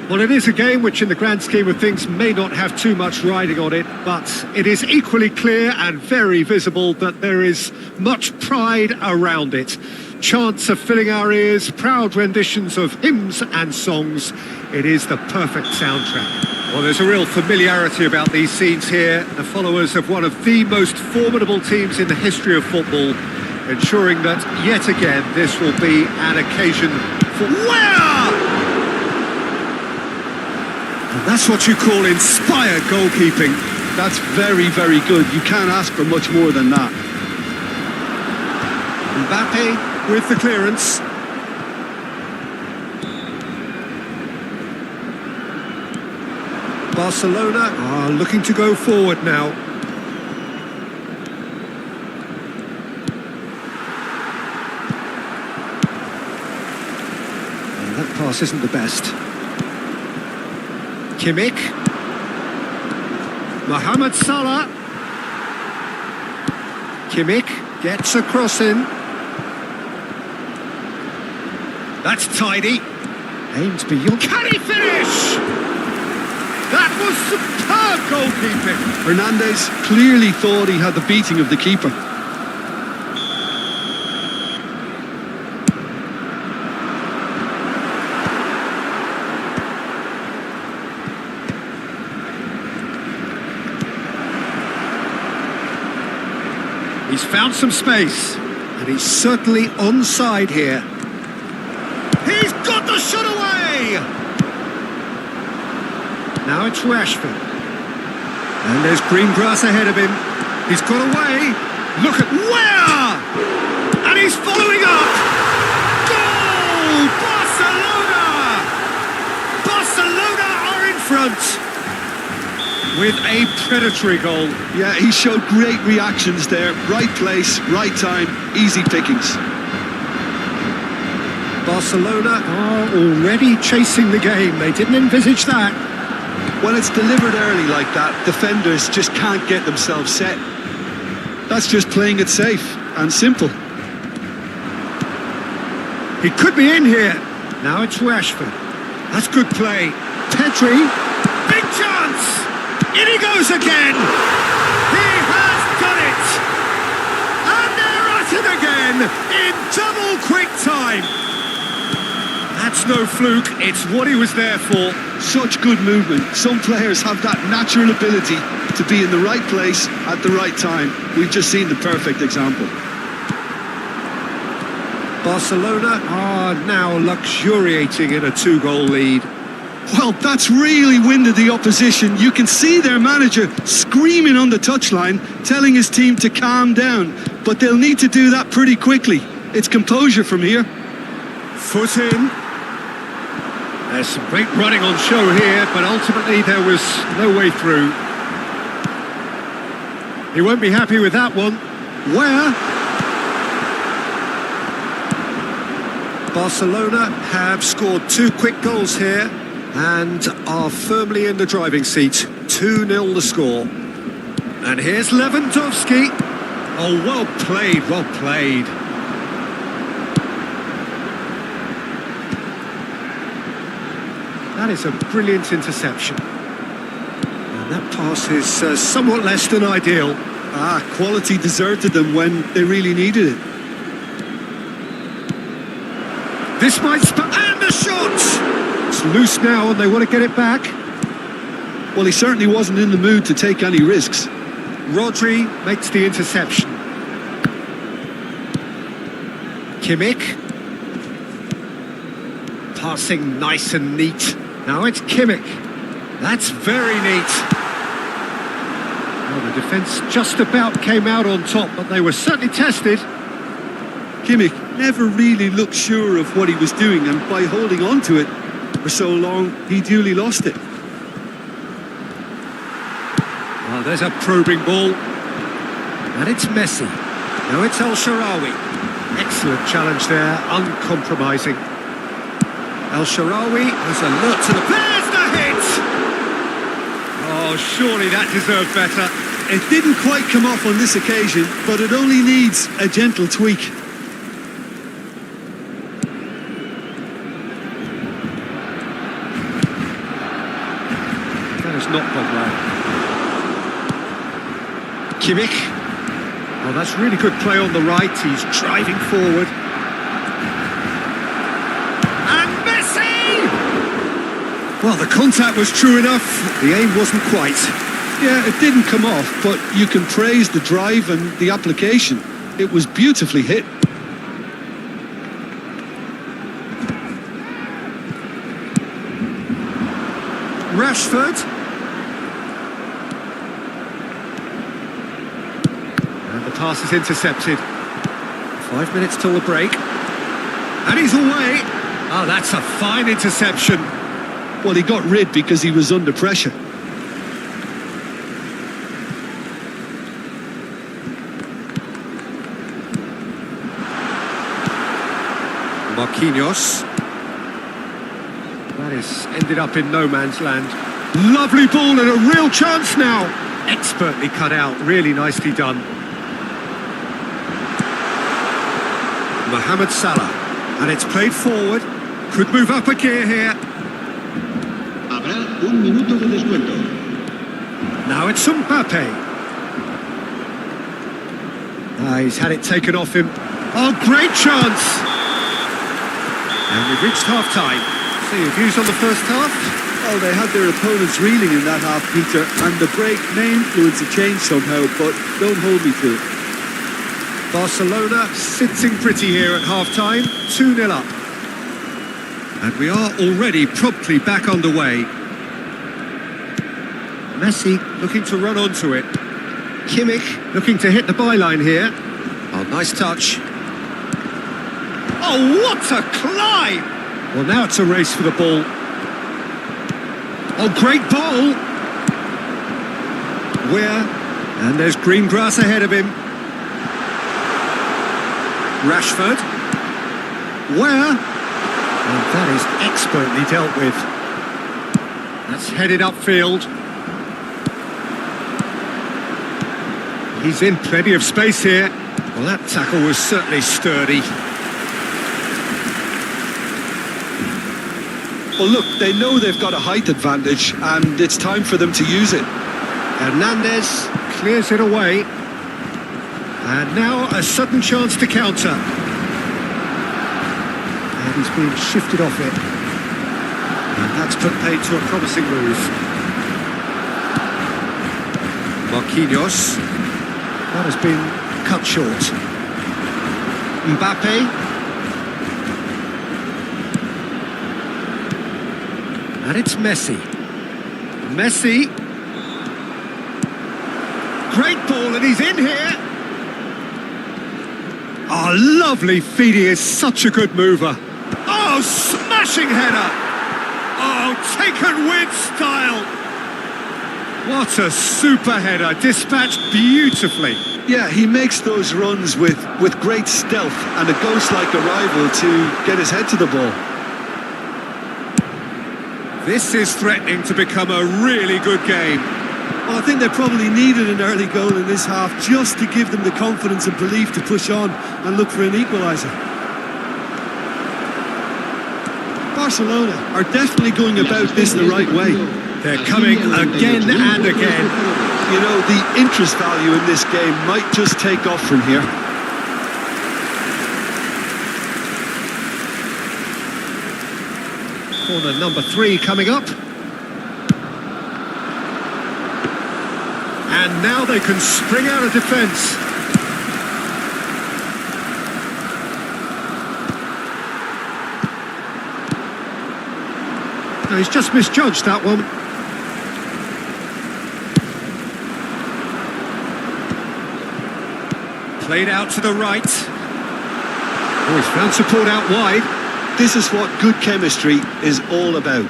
Well, it is a game which, in the grand scheme of things, may not have too much riding on it, but it is equally clear and very visible that there is much pride around it. Chants are filling our ears, proud renditions of hymns and songs. It is the perfect soundtrack. Well, there's a real familiarity about these scenes here. The followers of one of the most formidable teams in the history of football, ensuring that, yet again, this will be an occasion for... Where? And that's what you call inspired goalkeeping. That's very, very good. You can't ask for much more than that. Mbappe with the clearance. Barcelona are looking to go forward now. And that pass isn't the best. Kimmich, Mohamed Salah. Kimmich gets a cross in. That's tidy. Aims beyond. Can he finish? That was superb goalkeeping. Hernandez clearly thought he had the beating of the keeper. He's found some space, and he's certainly onside here. He's got the shot away! Now it's Rashford. And there's green grass ahead of him. He's got away. Look at where! And he's following up! Goal! Barcelona! Barcelona are in front with a predatory goal. Yeah, he showed great reactions there. Right place, right time, easy pickings. Barcelona are already chasing the game. They didn't envisage that. When it's delivered early like that, defenders just can't get themselves set. That's just playing it safe and simple. He could be in here. Now it's Rashford. That's good play. Pedri. Big chance! In he goes again! He has done it! And they're at it again in double quick time! That's no fluke, it's what he was there for. Such good movement. Some players have that natural ability to be in the right place at the right time. We've just seen the perfect example. Barcelona are now luxuriating in a 2-goal lead. Well, that's really winded the opposition. You can see their manager screaming on the touchline, telling his team to calm down. But they'll need to do that pretty quickly. It's composure from here. Foot in. There's some great running on show here, but ultimately there was no way through. He won't be happy with that one. Where? Barcelona have scored 2 quick goals here and are firmly in the driving seat. 2-0 the score. And here's Lewandowski. Oh, well played, well played. That is a brilliant interception. And that pass is somewhat less than ideal. Quality deserted them when they really needed it. This might... and the shot! It's loose now and they want to get it back. Well, he certainly wasn't in the mood to take any risks. Rodri makes the interception. Kimmich. Passing nice and neat. Now it's Kimmich. That's very neat. Well, the defence just about came out on top, but they were certainly tested. Kimmich never really looked sure of what he was doing, and by holding on to it for so long, he duly lost it. Well, there's a probing ball. And it's Messi. Now it's El Shaarawy. Excellent challenge there, uncompromising. El Shaarawy is alert to the... There's the hit! Oh, surely that deserved better. It didn't quite come off on this occasion, but it only needs a gentle tweak. not gone well. Kimmich. Oh, that's really good play on the right. He's driving forward. And Messi! Well, the contact was true enough. The aim wasn't quite. Yeah, it didn't come off, but you can praise the drive and the application. It was beautifully hit. Rashford. And the pass is intercepted. 5 minutes till the break. And he's away. Oh, that's a fine interception. Well, he got rid because he was under pressure. Marquinhos. That is ended up in no man's land. Lovely ball and a real chance now. Expertly cut out, really nicely done. Mohamed Salah. And it's played forward. Could move up a gear here. Habrá un minuto de descuento. Now it's Mbappe. He's had it taken off him. Oh, great chance! And we've reached half-time. So your views on the first half? Oh, they had their opponents reeling in that half, Peter, and the break may influence a change somehow, but don't hold me to it. Barcelona sitting pretty here at half-time, 2-0 up. And we are already promptly back underway. Messi looking to run onto it. Kimmich looking to hit the byline here. Oh, nice touch. Oh, what a climb! Well, now it's a race for the ball. Oh, great ball! Where? And there's green grass ahead of him. Rashford. Where? And that is expertly dealt with. That's headed upfield. He's in plenty of space here. Well, that tackle was certainly sturdy. Well, look, they know they've got a height advantage, and it's time for them to use it. Hernandez clears it away. And now a sudden chance to counter. And he's being shifted off it. And that's put paid to a promising move. Marquinhos. That has been cut short. Mbappe. And it's Messi. Messi. Great ball, and he's in here. Oh, lovely feed. He is such a good mover. Oh, smashing header. Oh, taken with style. What a super header, dispatched beautifully. Yeah, he makes those runs with great stealth and a ghost-like arrival to get his head to the ball. This is threatening to become a really good game. Well, I think they probably needed an early goal in this half just to give them the confidence and belief to push on and look for an equaliser. Barcelona are definitely going about this the right way. They're coming again and again. You know, the interest value in this game might just take off from here. Corner number 3 coming up. And now they can spring out of defence. No, he's just misjudged that one. Played out to the right. Oh, he's found support out wide. This is what good chemistry is all about.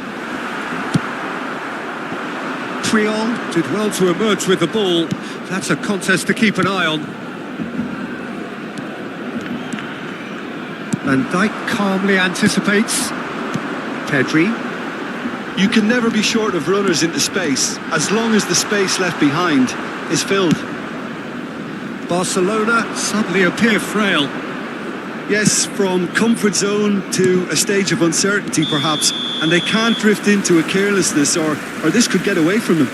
Triol did well to emerge with the ball. That's a contest to keep an eye on. Van Dijk calmly anticipates. Pedri. You can never be short of runners into space, as long as the space left behind is filled. Barcelona suddenly appear frail. Yes, from comfort zone to a stage of uncertainty, perhaps. and they can't drift into a carelessness or this could get away from them.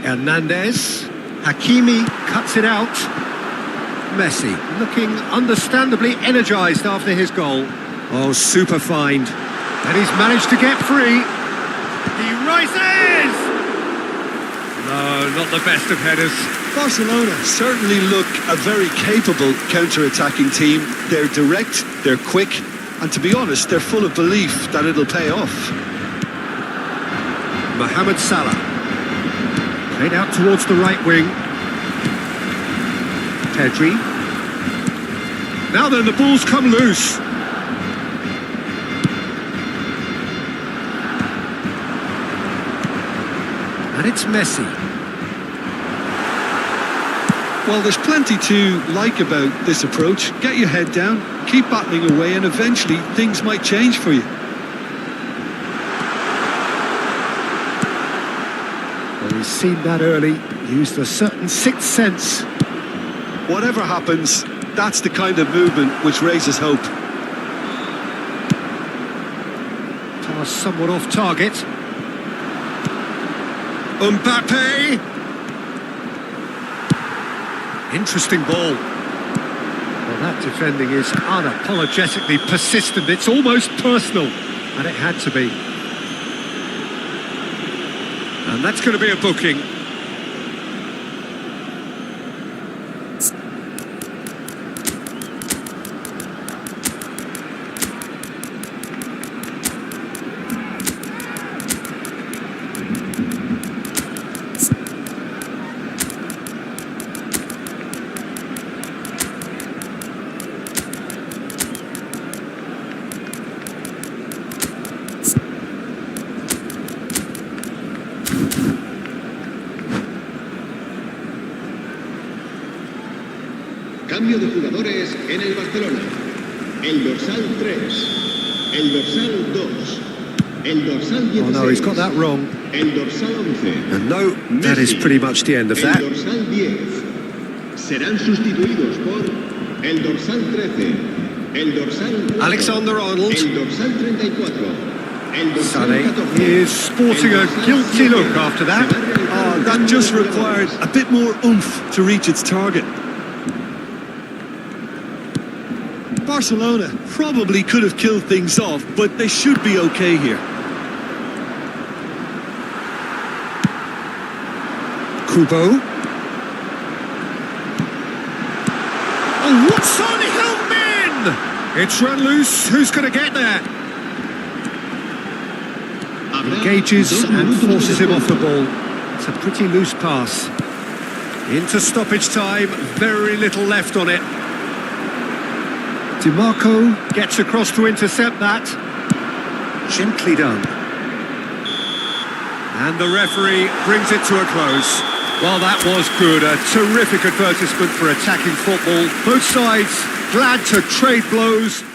Hernandez, Hakimi cuts it out. Messi looking understandably energised after his goal. Oh, super find. And he's managed to get free. He rises! No, not the best of headers. Barcelona certainly look a very capable counter-attacking team. They're direct, they're quick, and to be honest, they're full of belief that it'll pay off. Mohamed Salah. Played out towards the right wing. Pedri. Now then, the ball's come loose. And it's Messi. Well, there's plenty to like about this approach. Get your head down, keep battling away, and eventually things might change for you. Well, he's seen that early, used a certain sixth sense. Whatever happens, that's the kind of movement which raises hope. Pass somewhat off target. Mbappe. Interesting ball. Well, that defending is unapologetically persistent. It's almost personal, and it had to be. And that's going to be a booking. Cambio de jugadores en el Barcelona. El dorsal 3, el dorsal 2, el dorsal 16. Oh no, he's got that wrong. El dorsal 11. And no, that is pretty much the end of that. El dorsal 10. Serán sustituidos por el dorsal 13, el dorsal 4, Alexander-Arnold. el dorsal 34, el dorsal Sané 14. is sporting a guilty look after that. Oh, that just required a bit more oomph to reach its target. Barcelona probably could have killed things off, but they should be okay here. Kubo. Oh, what's on Hillman? It's run loose. Who's going to get there? Engages and forces him off the ball. It's a pretty loose pass. Into stoppage time. Very little left on it. DiMarco gets across to intercept that. Gently done. And the referee brings it to a close. Well, that was good. A terrific advertisement for attacking football. Both sides glad to trade blows.